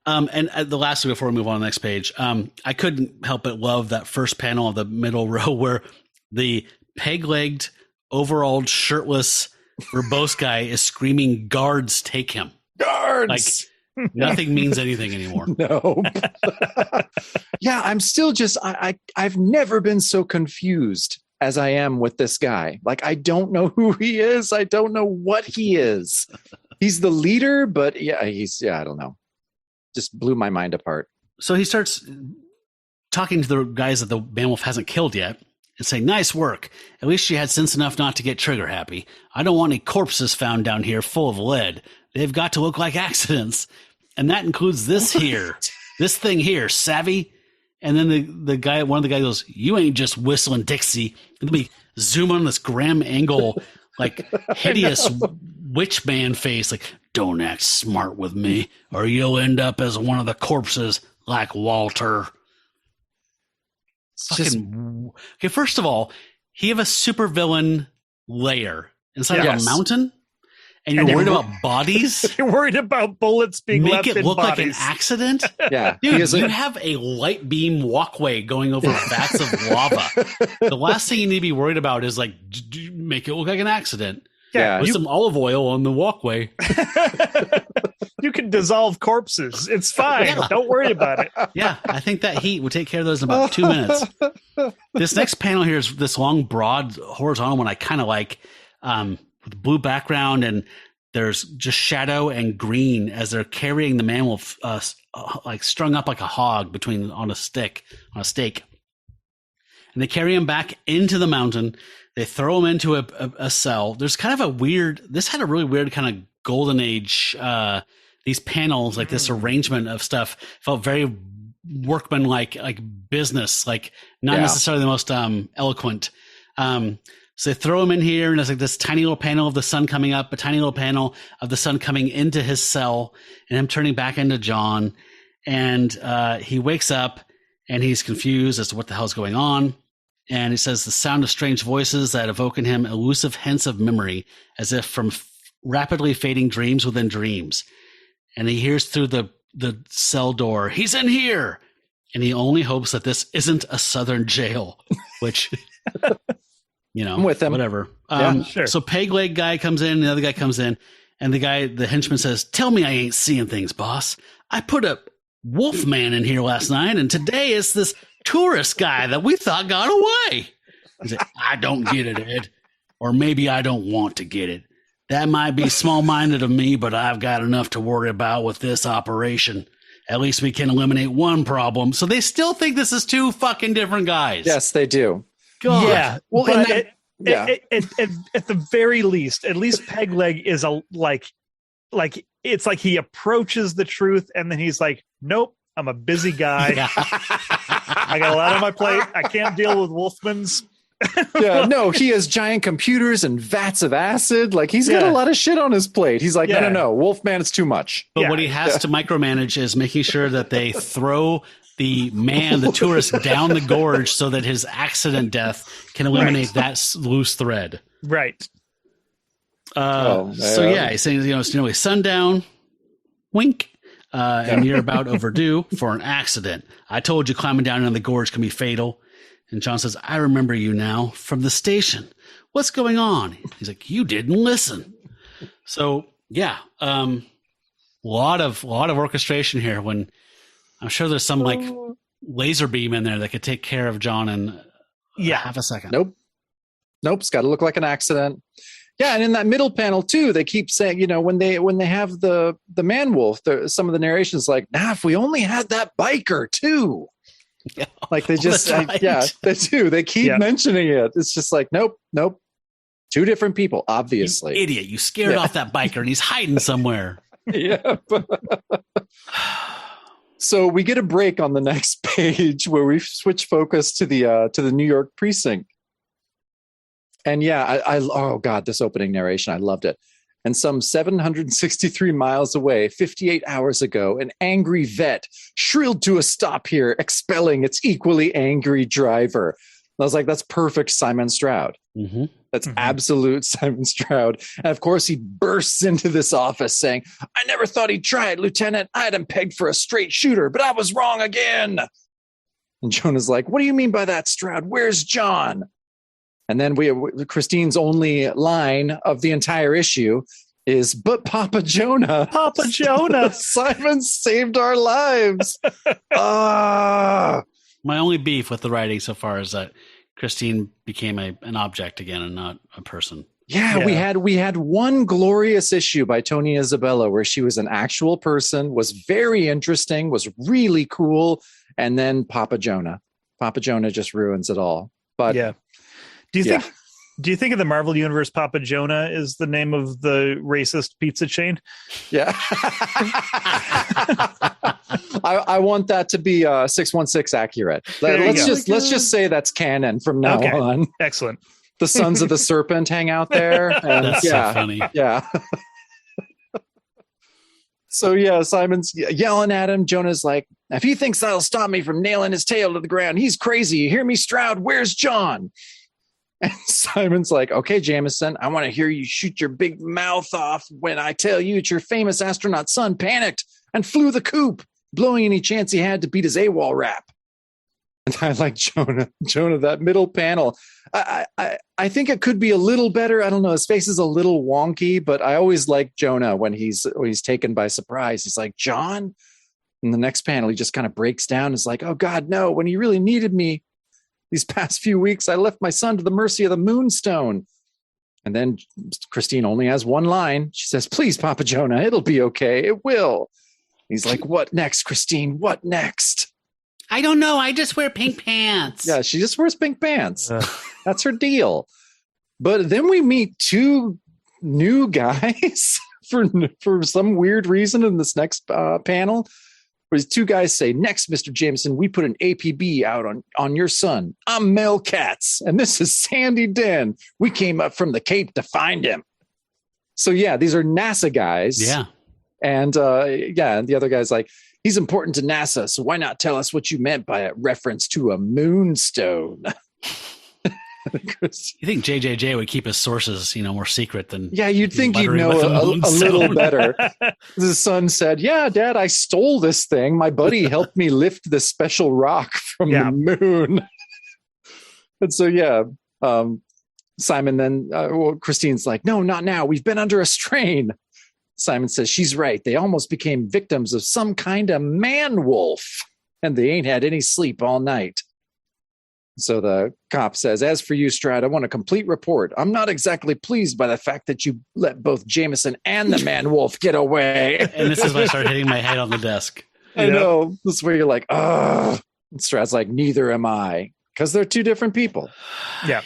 And the last thing before we move on to the next page, I couldn't help but love that first panel of the middle row where the peg-legged, overalled, shirtless, verbose guy is screaming, guards, take him. Guards! Like, nothing means anything anymore. No. I'm still just, I've never been so confused as I am with this guy. Like, I don't know who he is. I don't know what he is. He's the leader, but I don't know. Just blew my mind apart. So he starts talking to the guys that the Man-Wolf hasn't killed yet and saying, nice work. At least you had sense enough not to get trigger happy. I don't want any corpses found down here full of lead. They've got to look like accidents. And that includes this here, this thing here, savvy? And then one of the guys goes, you ain't just whistling Dixie. And then we zoom on this Graham Angle, like hideous witch man face. Like, don't act smart with me or you'll end up as one of the corpses like Walter. Okay, first of all, he have a supervillain lair inside of a mountain? And you're worried about bodies? You're worried about bullets being left in bodies. Make it look like an accident? Yeah. Dude, you have a light beam walkway going over vats of lava. The last thing you need to be worried about is like, make it look like an accident. Yeah. With some olive oil on the walkway. You can dissolve corpses. It's fine. Yeah. Don't worry about it. Yeah, I think that heat would take care of those in about 2 minutes. This next panel here is this long, broad, horizontal one I kind of like. With blue background, and there's just shadow and green as they're carrying the Man-Wolf like strung up like a hog on a stake. And they carry him back into the mountain. They throw him into a cell. There's kind of this had a really weird kind of golden age, these panels, like this arrangement of stuff felt very workmanlike, like business, like not necessarily the most eloquent. So they throw him in here, and there's like this tiny little panel of the sun coming up, a tiny little panel of the sun coming into his cell, and him turning back into John. And he wakes up, and he's confused as to what the hell's going on. And he says the sound of strange voices that evoke in him elusive hints of memory, as if from rapidly fading dreams within dreams. And he hears through the cell door, he's in here. and he only hopes that this isn't a Southern jail, which, I'm with him. Whatever. Yeah, sure. So Peg Leg guy comes in, the other guy comes in, and the henchman says, "Tell me I ain't seeing things, boss. I put a Wolfman in here last night, and today it's this tourist guy that we thought got away." He's like, "I don't get it, Ed. Or maybe I don't want to get it. That might be small-minded of me, but I've got enough to worry about with this operation. At least we can eliminate one problem." So they still think this is two fucking different guys. Yes, they do. God. Yeah. Well, But and at the very least, at least Peg Leg is it's like he approaches the truth and then he's like, "Nope, I'm a busy guy. Yeah. I got a lot on my plate. I can't deal with Wolfman's." Yeah, no, he has giant computers and vats of acid. Like he's got a lot of shit on his plate. He's like, no, Wolfman, it's too much. But what he has to micromanage is making sure that they throw the tourist down the gorge so that his accident death can eliminate that loose thread. Right. So he's saying, it's nearly sundown. Wink. And you're about overdue for an accident. I told you climbing down in the gorge can be fatal. And John says, "I remember you now from the station. What's going on?" He's like, "You didn't listen." So yeah, lot of orchestration here. When I'm sure there's some like laser beam in there that could take care of John in half a second. Nope. It's got to look like an accident. Yeah, and in that middle panel too, they keep saying, when they have the man wolf, some of the narrations like, "Nah, if we only had that biker too." Yeah. Like they just, right. they do. They keep mentioning it. It's just like, nope. Two different people, obviously. You idiot. You scared off that biker and he's hiding somewhere. Yeah. So we get a break on the next page where we switch focus to the New York precinct. And oh God, this opening narration, I loved it. And some 763 miles away, 58 hours ago, an angry vet shrilled to a stop here, expelling its equally angry driver. I was like, that's perfect Simon Stroud. Mm-hmm. That's absolute Simon Stroud. And of course, he bursts into this office saying, "I never thought he'd try it, Lieutenant. I had him pegged for a straight shooter, but I was wrong again." And Jonah's like, "What do you mean by that, Stroud? Where's John?" And then Christine's only line of the entire issue is, "But Papa Jonah. Papa Jonah. Simon saved our lives." Ah. My only beef with the writing so far is that Christine became an object again and not a person. Yeah, we had one glorious issue by Tony Isabella where she was an actual person, was very interesting, was really cool, and then Papa Jonah just ruins it all. But yeah. Do you think in the Marvel Universe, Papa Jonah is the name of the racist pizza chain? Yeah. I want that to be 616 accurate. Let's just say that's canon from now on. Excellent. The Sons of the Serpent hang out there. And That's so funny. Yeah. So Simon's yelling at him. Jonah's like, "If he thinks that'll stop me from nailing his tail to the ground, he's crazy. You hear me, Stroud? Where's John?" And Simon's like, "Okay, Jameson, I want to hear you shoot your big mouth off when I tell you it's your famous astronaut son panicked and flew the coop, blowing any chance he had to beat his AWOL rap." And I like Jonah, that middle panel. I think it could be a little better. I don't know. His face is a little wonky, but I always like Jonah when he's taken by surprise. He's like, "John?" In the next panel, he just kind of breaks down. It's like, "Oh God, no, when he really needed me. These past few weeks, I left my son to the mercy of the Moonstone." And then Christine only has one line. She says, "Please, Papa Jonah, it'll be okay. It will." He's like, "What next, Christine? What next?" "I don't know. I just wear pink pants." Yeah, she just wears pink pants. That's her deal. But then we meet two new guys for some weird reason in this next panel. Where these two guys say, "Next, Mr. Jameson, we put an APB out on your son. I'm Mel Katz, and this is Sandy Den. We came up from the Cape to find him." So these are NASA guys. Yeah. And and the other guy's like, "He's important to NASA, so why not tell us what you meant by a reference to a moonstone?" You think JJJ would keep his sources, more secret than? Yeah, you'd think you'd buttering know with a moonstone. little better. The son said, "Yeah, Dad, I stole this thing. My buddy helped me lift the special rock from the moon." And so, Simon then, Christine's like, "No, not now. We've been under a strain." Simon says, "She's right. They almost became victims of some kind of man wolf, and they ain't had any sleep all night." So the cop says, "As for you, Strad, I want a complete report. I'm not exactly pleased by the fact that you let both Jameson and the man wolf get away." And this is when I started hitting my head on the desk. I know. This is where you're like, "Ugh." And Strad's like, "Neither am I." Because they're two different people. Yeah.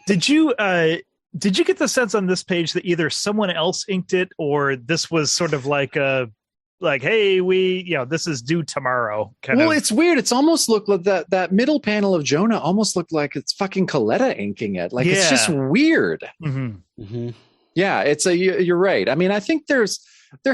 Did you get the sense on this page that either someone else inked it or this was sort of like hey, this is due tomorrow kind of? It's weird. It's almost looked like that middle panel of Jonah almost looked like it's fucking Coletta inking it. Like it's just weird. Mm-hmm. Mm-hmm. Yeah, you're right. I mean, I think there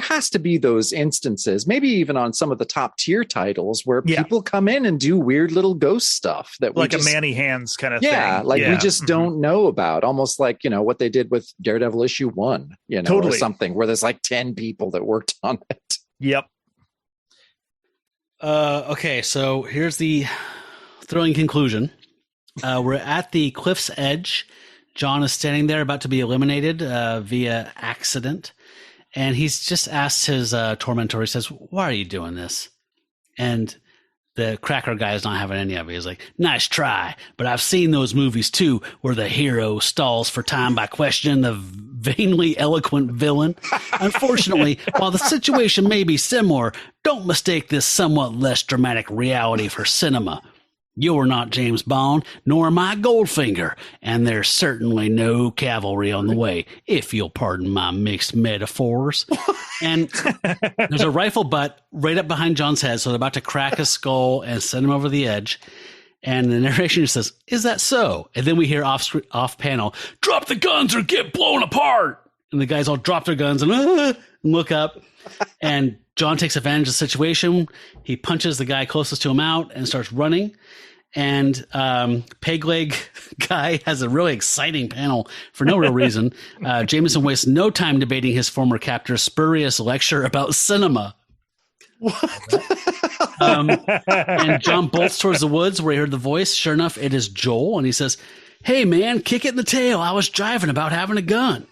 has to be those instances, maybe even on some of the top tier titles where people come in and do weird little ghost stuff that like a Manny Hands kind of thing. We just don't know about. Almost like, what they did with Daredevil issue 1, or something where there's like 10 people that worked on it. Yep. Okay, so here's the thrilling conclusion. We're at the cliff's edge. John is standing there about to be eliminated via accident. And he's just asked his tormentor, he says, "Why are you doing this?" And the cracker guy is not having any of it. He's like, "Nice try, but I've seen those movies too where the hero stalls for time by questioning the vainly eloquent villain. Unfortunately, while the situation may be similar, don't mistake this somewhat less dramatic reality for cinema. You're not James Bond, nor am I Goldfinger, and there's certainly no cavalry on the way, if you'll pardon my mixed metaphors." And there's a rifle butt right up behind John's head, so they're about to crack his skull and send him over the edge. And the narration just says, "Is that so?" And then we hear off panel, "Drop the guns or get blown apart." And the guys all drop their guns and look up. And John takes advantage of the situation. He punches the guy closest to him out and starts running. And Peg Leg guy has a really exciting panel for no real reason. Jameson wastes no time debating his former captor's spurious lecture about cinema. What? And John bolts towards the woods where he heard the voice. Sure enough, it is Joel. And he says, "Hey, man, kick it in the tail. I was driving about having a gun."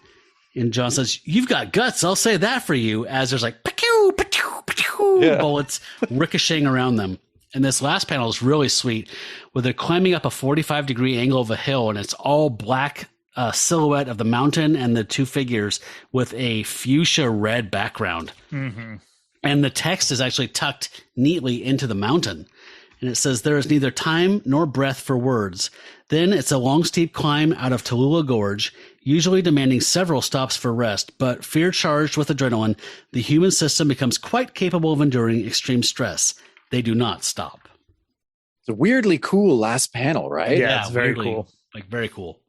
And John says, "You've got guts. I'll say that for you," as there's like pa-pew, pa-pew, pa-pew, bullets ricocheting around them. And this last panel is really sweet, where they're climbing up a 45-degree angle of a hill, and it's all black silhouette of the mountain and the two figures with a fuchsia red background. Mm-hmm. And the text is actually tucked neatly into the mountain. And it says, "There is neither time nor breath for words. Then it's a long, steep climb out of Tallulah Gorge, usually demanding several stops for rest. But fear-charged with adrenaline, the human system becomes quite capable of enduring extreme stress. They do not stop." It's a weirdly cool last panel, right? Yeah, it's very weirdly, cool. Like, very cool.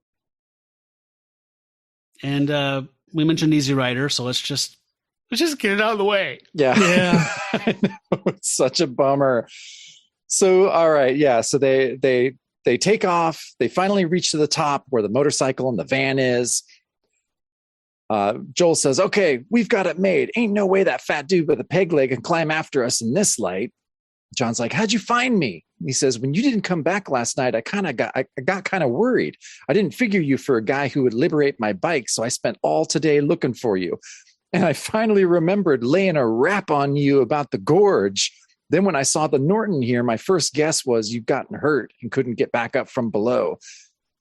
And we mentioned Easy Rider, so let's just get it out of the way. Yeah. I know, it's such a bummer. So, all right. Yeah. So they take off. They finally reach to the top where the motorcycle and the van is. Joel says, "Okay, we've got it made. Ain't no way that fat dude with a peg leg can climb after us in this light." John's like, "How'd you find me?" He says, "When you didn't come back last night, I got kind of worried. I didn't figure you for a guy who would liberate my bike, so I spent all today looking for you. And I finally remembered laying a rap on you about the gorge. Then when I saw the Norton here, my first guess was you'd gotten hurt and couldn't get back up from below.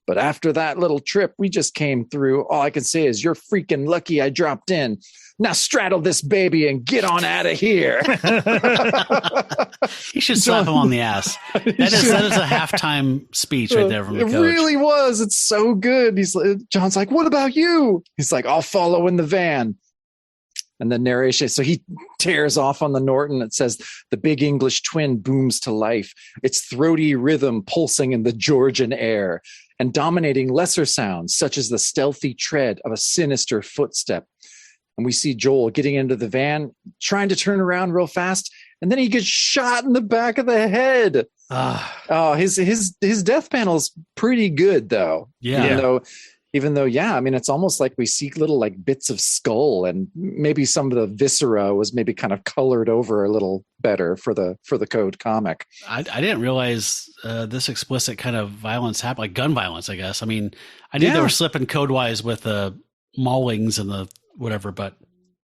But after that little trip we just came through, all I can say is you're freaking lucky I dropped in. Now straddle this baby and get on out of here." He should slap him on the ass. That is a halftime speech right there from the coach. It really was. It's so good. John's like, "What about you?" He's like, "I'll follow in the van." And the narration, so he tears off on the Norton. It says, "The big English twin booms to life, its throaty rhythm pulsing in the Georgian air and dominating lesser sounds, such as the stealthy tread of a sinister footstep." And we see Joel getting into the van, trying to turn around real fast. and then he gets shot in the back of the head. Oh, his death panel's pretty good though. Yeah. Even though, yeah, I mean, it's almost like we see little like bits of skull, and maybe some of the viscera was maybe kind of colored over a little better for the Code comic. I didn't realize this explicit kind of violence happened, like gun violence, I guess. I mean, I knew they were slipping code-wise with the maulings and the whatever, but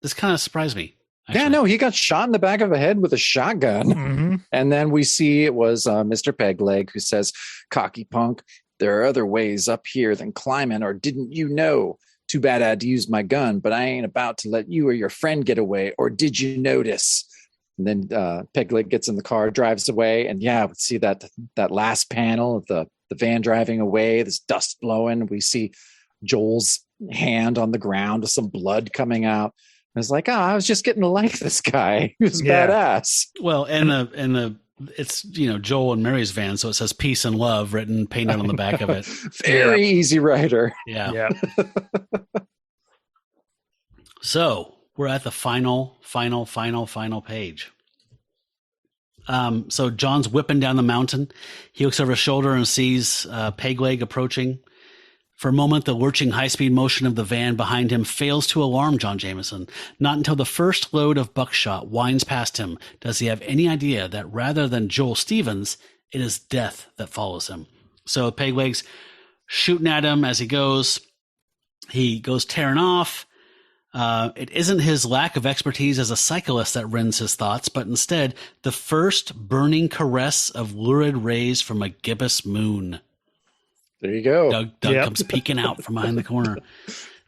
this kind of surprised me. Actually. Yeah, no, he got shot in the back of the head with a shotgun. Mm-hmm. And then we see it was Mr. Pegleg who says, "Cocky punk, there are other ways up here than climbing, or didn't you know? Too bad I had to use my gun, but I ain't about to let you or your friend get away, or did you notice?" And then Pegleg gets in the car, drives away, and yeah, we see that last panel of the van driving away, this dust blowing. We see Joel's hand on the ground with some blood coming out. And it's like, I was just getting to like this guy. He was badass. Well, and the it's, Joel and Mary's van, so it says peace and love written, painted on the back of it. Very easy writer. Yeah. So we're at the final page. So John's whipping down the mountain. He looks over his shoulder and sees Pegleg approaching. For a moment, the lurching high-speed motion of the van behind him fails to alarm John Jameson. Not until the first load of buckshot winds past him does he have any idea that rather than Joel Stevens, it is death that follows him. So Pegleg's shooting at him as he goes. He goes tearing off. It isn't his lack of expertise as a cyclist that rends his thoughts, but instead the first burning caress of lurid rays from a gibbous moon. There you go. Doug comes peeking out from behind the corner.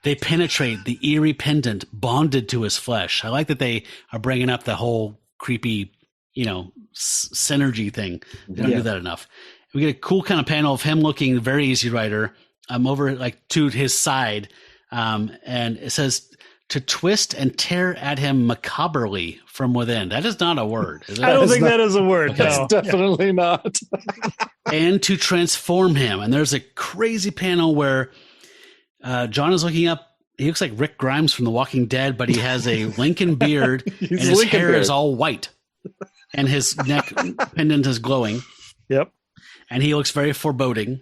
They penetrate the eerie pendant bonded to his flesh. I like that they are bringing up the whole creepy, synergy thing. They don't do that enough. We get a cool kind of panel of him looking very Easy Rider. Over like to his side. And it says to twist and tear at him macabrely from within. That is not a word, is it? I don't think that is a word. That's definitely not. And to transform him. And there's a crazy panel where John is looking up. He looks like Rick Grimes from The Walking Dead, but he has a Lincoln beard and his hair is all white. And his neck pendant is glowing. Yep. And he looks very foreboding.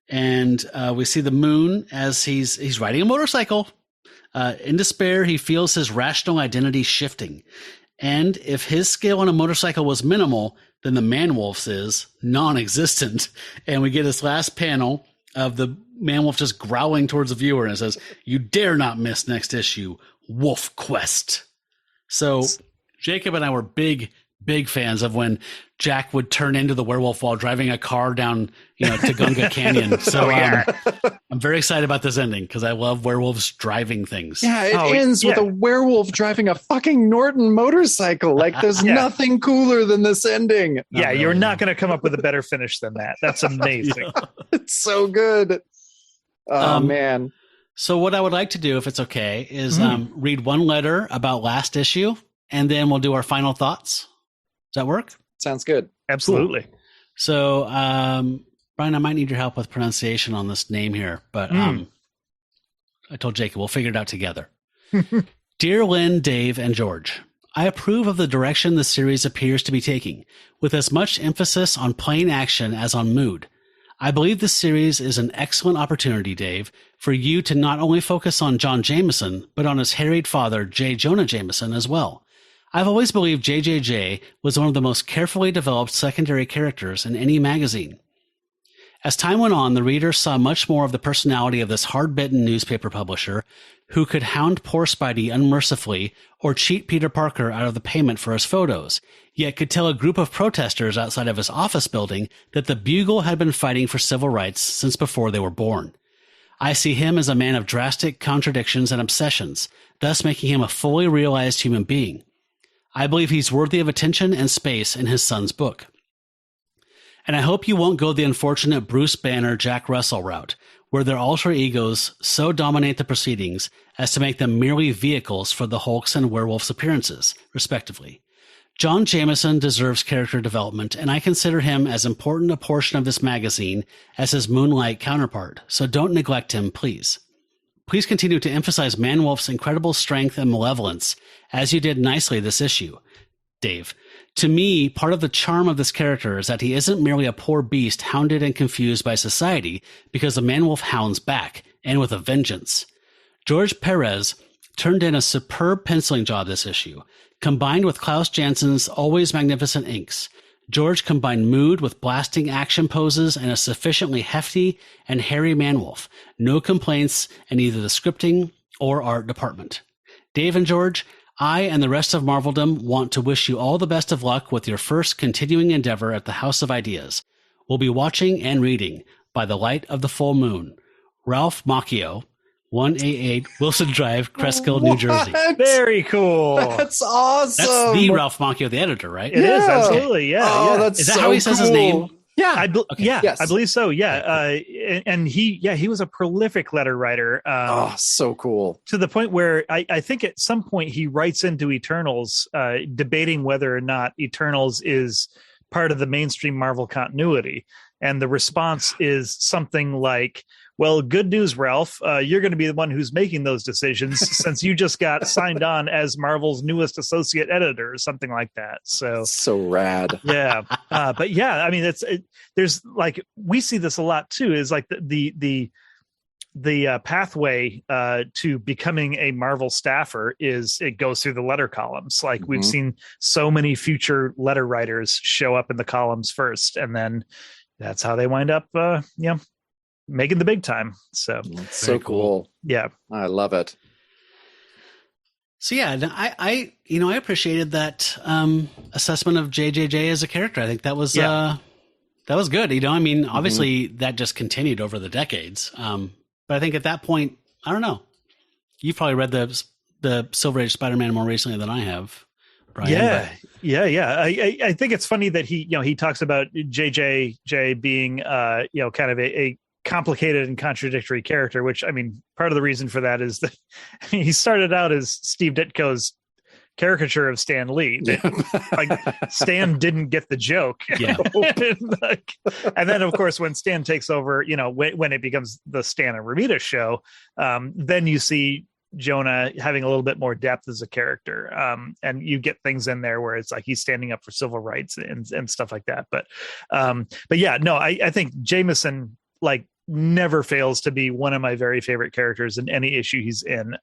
And we see the moon as he's riding a motorcycle. In despair, he feels his rational identity shifting. And if his skill on a motorcycle was minimal, then the man-wolf's is non-existent. And we get this last panel of the man-wolf just growling towards the viewer, and it says, "You dare not miss next issue, Wolf Quest." So Jacob and I were big fans of when Jack would turn into the werewolf while driving a car down, Taganga Canyon. So I'm very excited about this ending because I love werewolves driving things. Yeah, it ends with a werewolf driving a fucking Norton motorcycle. Like, there's nothing cooler than this ending. Yeah, you're not going to come up with a better finish than that. That's amazing. It's so good. Oh, man. So what I would like to do, if it's okay, is read one letter about last issue, and then we'll do our final thoughts. Does that work? Sounds good. Absolutely. Cool. So, Brian, I might need your help with pronunciation on this name here, but I told Jacob we'll figure it out together. Dear Lynn, Dave, and George, I approve of the direction the series appears to be taking, with as much emphasis on plain action as on mood. I believe this series is an excellent opportunity, Dave, for you to not only focus on John Jameson, but on his harried father, J. Jonah Jameson, as well. I've always believed JJJ was one of the most carefully developed secondary characters in any magazine. As time went on, the reader saw much more of the personality of this hard-bitten newspaper publisher who could hound poor Spidey unmercifully or cheat Peter Parker out of the payment for his photos, yet could tell a group of protesters outside of his office building that the Bugle had been fighting for civil rights since before they were born. I see him as a man of drastic contradictions and obsessions, thus making him a fully realized human being. I believe he's worthy of attention and space in his son's book. And I hope you won't go the unfortunate Bruce Banner, Jack Russell route, where their alter egos so dominate the proceedings as to make them merely vehicles for the Hulk's and Werewolf's appearances, respectively. John Jameson deserves character development, and I consider him as important a portion of this magazine as his Moonlight counterpart, so don't neglect him, please. Please continue to emphasize Man-Wolf's incredible strength and malevolence, as you did nicely this issue. Dave, To me, part of the charm of this character is that he isn't merely a poor beast hounded and confused by society, because the man-wolf hounds back, and with a vengeance. George Perez turned in a superb penciling job this issue. Combined with Klaus Jansson's always magnificent inks, George combined mood with blasting action poses and a sufficiently hefty and hairy man-wolf. No complaints in either the scripting or art department. Dave and George, I and the rest of Marveldom want to wish you all the best of luck with your first continuing endeavor at the House of Ideas. We'll be watching and reading by the light of the full moon. Ralph Macchio, 188 Wilson Drive, Cresskill, New Jersey. Very cool. That's awesome. That's the Ralph Macchio, the editor, right? It is, absolutely. Yeah. Oh, yeah. that's Is that so how he says his cool. name? Yeah. Yes. I believe so. Yeah. And he was a prolific letter writer. So cool. To the point where I think at some point he writes into Eternals, debating whether or not Eternals is part of the mainstream Marvel continuity. And the response is something like, well, good news, Ralph. You're going to be the one who's making those decisions since you just got signed on as Marvel's newest associate editor or something like that. So rad. Yeah. But yeah, I mean, there's like, we see this a lot too, is like the pathway to becoming a Marvel staffer is it goes through the letter columns. Like we've seen so many future letter writers show up in the columns first, and then that's how they wind up, making the big time. So That's so cool. Yeah. I love it. So yeah, I appreciated that assessment of JJJ as a character. I think that was good. I mean, obviously that just continued over the decades. But I think at that point, I don't know. You've probably read the Silver Age Spider-Man more recently than I have, Brian. Yeah. I think it's funny that he talks about JJJ being kind of a complicated and contradictory character, which, I mean, part of the reason for that is that he started out as Steve Ditko's caricature of Stan Lee. Like Stan didn't get the joke. Yeah. and then of course when Stan takes over, when it becomes the Stan and Romita show, then you see Jonah having a little bit more depth as a character. And you get things in there where it's like he's standing up for civil rights and stuff like that. But yeah, no, I think Jameson never fails to be one of my very favorite characters in any issue he's in.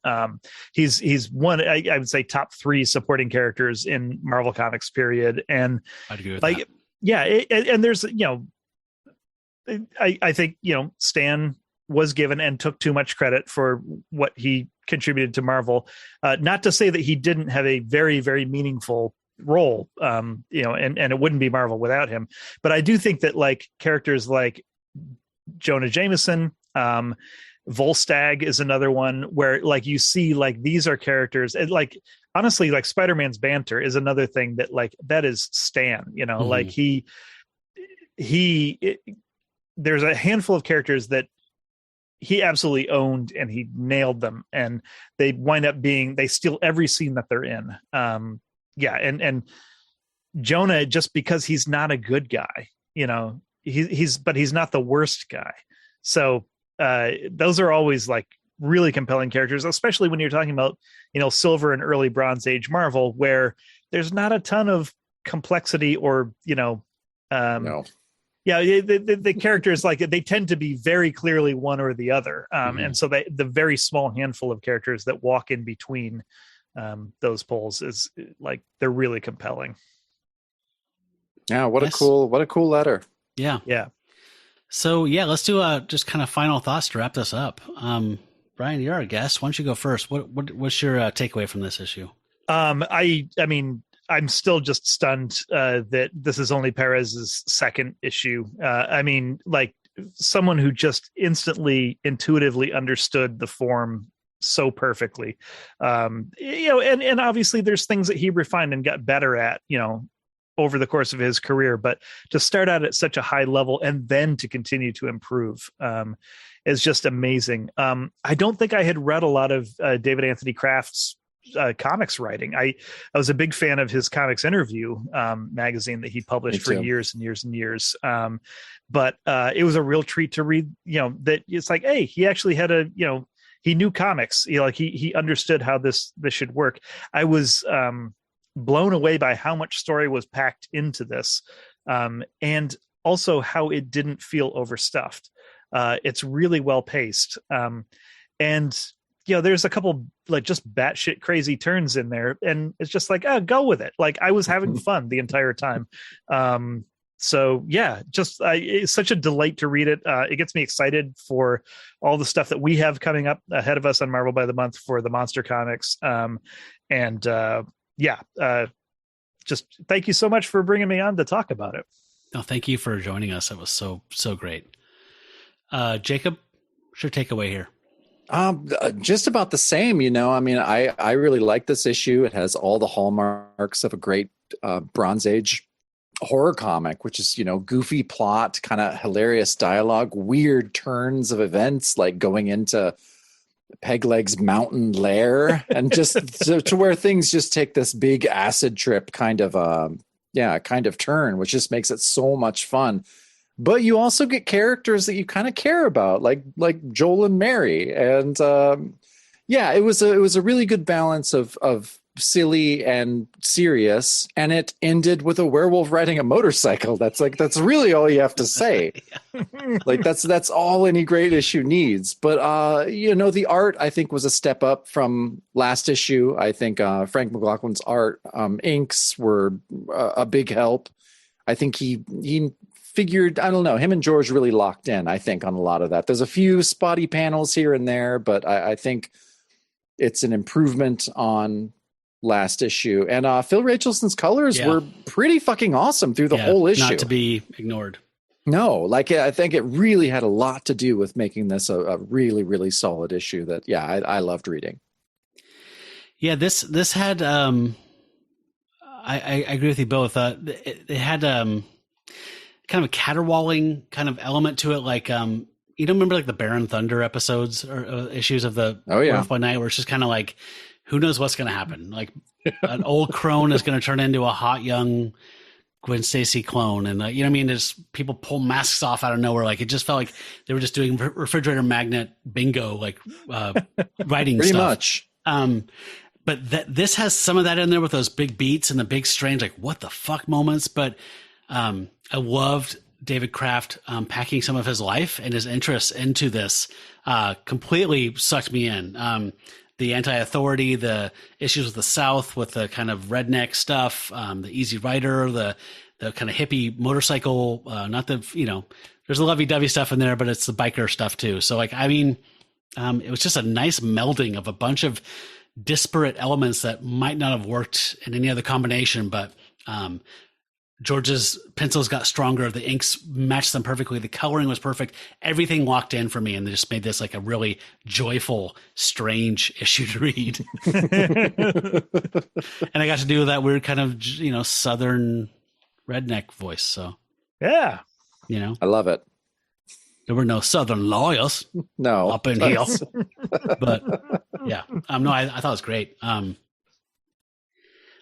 He's one, I would say, top 3 supporting characters in Marvel Comics period. And I'd agree with that. Yeah. And there's, I think, Stan was given and took too much credit for what he contributed to Marvel. Not to say that he didn't have a very, very meaningful role, and it wouldn't be Marvel without him. But I do think that characters like Jonah Jameson, Volstagg is another one where you see these are characters, and honestly, Spider-Man's banter is another thing that that is Stan, there's a handful of characters that he absolutely owned and he nailed them, and they wind up they steal every scene that they're in. And Jonah, just because he's not a good guy, but he's not the worst guy. So those are always really compelling characters, especially when you're talking about, Silver and early Bronze Age Marvel, where there's not a ton of complexity or, no. Yeah, the characters they tend to be very clearly one or the other. And so the very small handful of characters that walk in between those poles is they're really compelling. Yeah, what a cool letter. Yeah. So yeah, let's do just kind of final thoughts to wrap this up. Brian, you're our guest. Why don't you go first? What's your takeaway from this issue? I mean, I'm still just stunned that this is only Perez's second issue. I mean, someone who just instantly, intuitively understood the form so perfectly. And obviously there's things that he refined and got better at, over the course of his career, but to start out at such a high level and then to continue to improve is just amazing. I don't think I had read a lot of David Anthony Kraft's comics writing. I was a big fan of his Comics Interview magazine that he published for years and years and years. But it was a real treat to read, that it's hey, he actually had he knew comics, he understood how this should work. I was blown away by how much story was packed into this, and also how it didn't feel overstuffed. It's really well paced, and there's a couple like just batshit crazy turns in there, and it's just like, go with it. Like, I was having fun the entire time. So yeah, it's such a delight to read it. It gets me excited for all the stuff that we have coming up ahead of us on Marvel by the Month for the Monster Comics. Just thank you so much for bringing me on to talk about it. No, thank you for joining us. It was so great. Jacob, what's your takeaway here? Just about the same, I mean, I really like this issue. It has all the hallmarks of a great Bronze Age horror comic, which is, goofy plot, kind of hilarious dialogue, weird turns of events, like going into Pegleg's mountain lair, and just to where things just take this big acid trip kind of turn, which just makes it so much fun. But you also get characters that you kind of care about, like Joel and Mary, and it was a really good balance of silly and serious, and it ended with a werewolf riding a motorcycle. That's really all you have to say. Like that's all any great issue needs. But the art, I think, was a step up from last issue. I think Frank McLaughlin's art inks were a big help. I think he figured, I don't know, him and George really locked in, I think, on a lot of that. There's a few spotty panels here and there, but I think it's an improvement on last issue. And Phil Rachelson's colors were pretty fucking awesome through the whole issue. Not to be ignored. No, like, I think it really had a lot to do with making this a really, really solid issue that, I loved reading. Yeah, this had, I agree with you both. It had kind of a caterwauling kind of element to it. Like, you don't remember like the Baron Thunder episodes or issues of the Werewolf by Night, where it's just kind of like, who knows what's going to happen? Like, an old crone is going to turn into a hot young Gwen Stacy clone, and you know what I mean? Just people pull masks off out of nowhere. Like, it just felt like they were just doing refrigerator magnet bingo, like writing pretty stuff. Much. But this has some of that in there with those big beats and the big strange, like, what the fuck moments. But I loved David Kraft packing some of his life and his interests into this. Completely sucked me in. The anti-authority, the issues with the South, with the kind of redneck stuff, the Easy Rider, the kind of hippie motorcycle, not the, there's a lovey-dovey stuff in there, but it's the biker stuff too. So like, I mean, it was just a nice melding of a bunch of disparate elements that might not have worked in any other combination, but George's pencils got stronger. The inks matched them perfectly. The coloring was perfect. Everything locked in for me, and they just made this like a really joyful, strange issue to read. And I got to do that weird kind of, Southern redneck voice. So yeah, I love it. There were no Southern lawyers up in here, but yeah, no, I thought it was great.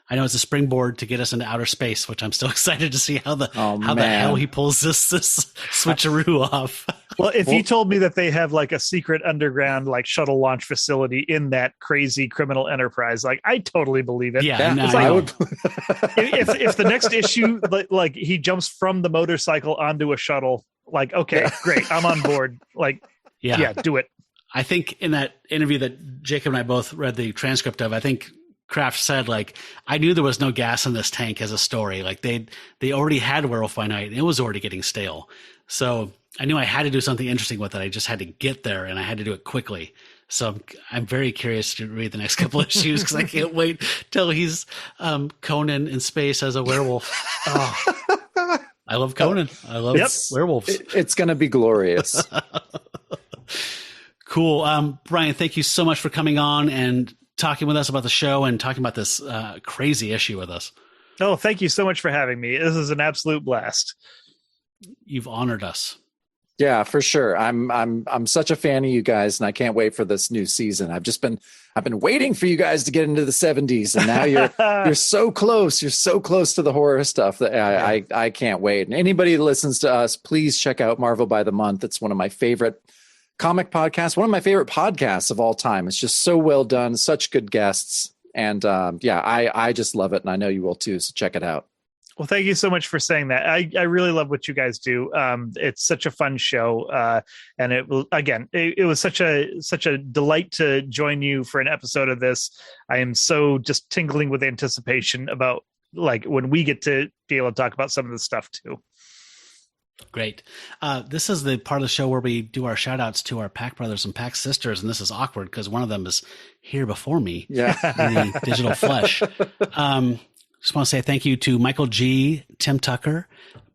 I know it's a springboard to get us into outer space, which I'm still excited to see how the hell he pulls this switcheroo off. Well, if you told me that they have like a secret underground like shuttle launch facility in that crazy criminal enterprise, like, I totally believe it. Yeah, no, I would. if the next issue, like he jumps from the motorcycle onto a shuttle, like, okay, great, I'm on board. Like, yeah, do it. I think in that interview that Jacob and I both read the transcript of, I think Kraft said, like, I knew there was no gas in this tank as a story. Like, they already had Werewolf by Night, and it was already getting stale. So I knew I had to do something interesting with it. I just had to get there, and I had to do it quickly. So I'm very curious to read the next couple of issues, because I can't wait till he's Conan in space as a werewolf. Oh, I love Conan. I love werewolves. It's going to be glorious. Cool. Brian, thank you so much for coming on and talking with us about the show and talking about this crazy issue with us. Oh, thank you so much for having me. This is an absolute blast. You've honored us. Yeah, for sure. I'm such a fan of you guys, and I can't wait for this new season. I've been waiting for you guys to get into the 70s, and now you're so close. You're so close to the horror stuff that I can't wait. And anybody that listens to us, please check out Marvel by the Month. It's one of my favorite comic podcasts, one of my favorite podcasts of all time. It's just so well done, such good guests. And yeah, I just love it, and I know you will too. So check it out. Well, thank you so much for saying that. I really love what you guys do. It's such a fun show, and it will again. It was such a delight to join you for an episode of this. I am so just tingling with anticipation about like when we get to be able to talk about some of this stuff too. Great. This is the part of the show where we do our shout outs to our Pack brothers and Pack sisters. And this is awkward because one of them is here before me in the digital flesh. Just want to say thank you to Michael G, Tim Tucker,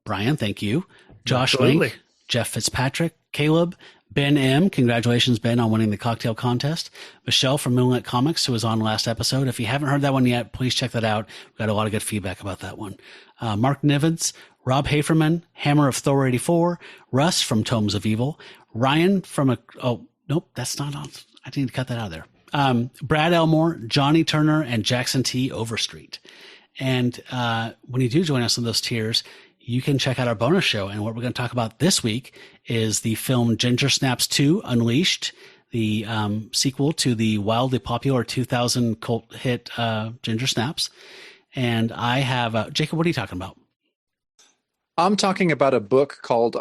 Brian, thank you, Josh Link, Jeff Fitzpatrick, Caleb, Ben M. Congratulations, Ben, on winning the cocktail contest. Michelle from Moonlit Comics, who was on last episode. If you haven't heard that one yet, please check that out. We've got a lot of good feedback about that one. Mark Nivens, Rob Haferman, Hammer of Thor 84, Russ from Tomes of Evil, Ryan from nope, that's not on. I need to cut that out of there. Brad Elmore, Johnny Turner, and Jackson T. Overstreet. And when you do join us on those tiers, you can check out our bonus show. And what we're going to talk about this week is the film Ginger Snaps 2 Unleashed, the sequel to the wildly popular 2000 cult hit Ginger Snaps. And I have, Jacob, what are you talking about? I'm talking about a book called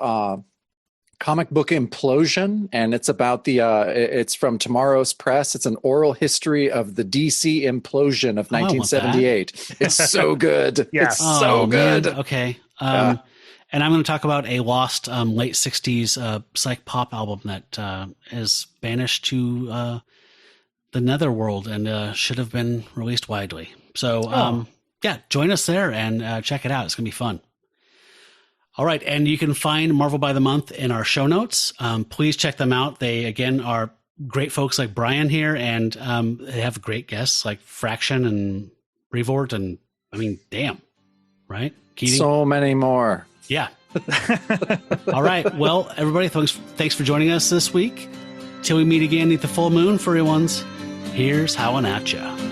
Comic Book Implosion, and it's about it's from Tomorrow's Press. It's an oral history of the DC implosion of 1978. It's so good. Yeah. It's so good. Man. Okay. And I'm going to talk about a lost late 60s psych pop album that is banished to the netherworld and should have been released widely. So, yeah, join us there and check it out. It's going to be fun. All right. And you can find Marvel by the Month in our show notes. Please check them out. They, again, are great folks like Brian here, and they have great guests like Fraction and Revort. And I mean, damn, right? Keating? So many more. Yeah. All right. Well, everybody, thanks for joining us this week. Till we meet again at the full moon, furry ones, here's howling at ya.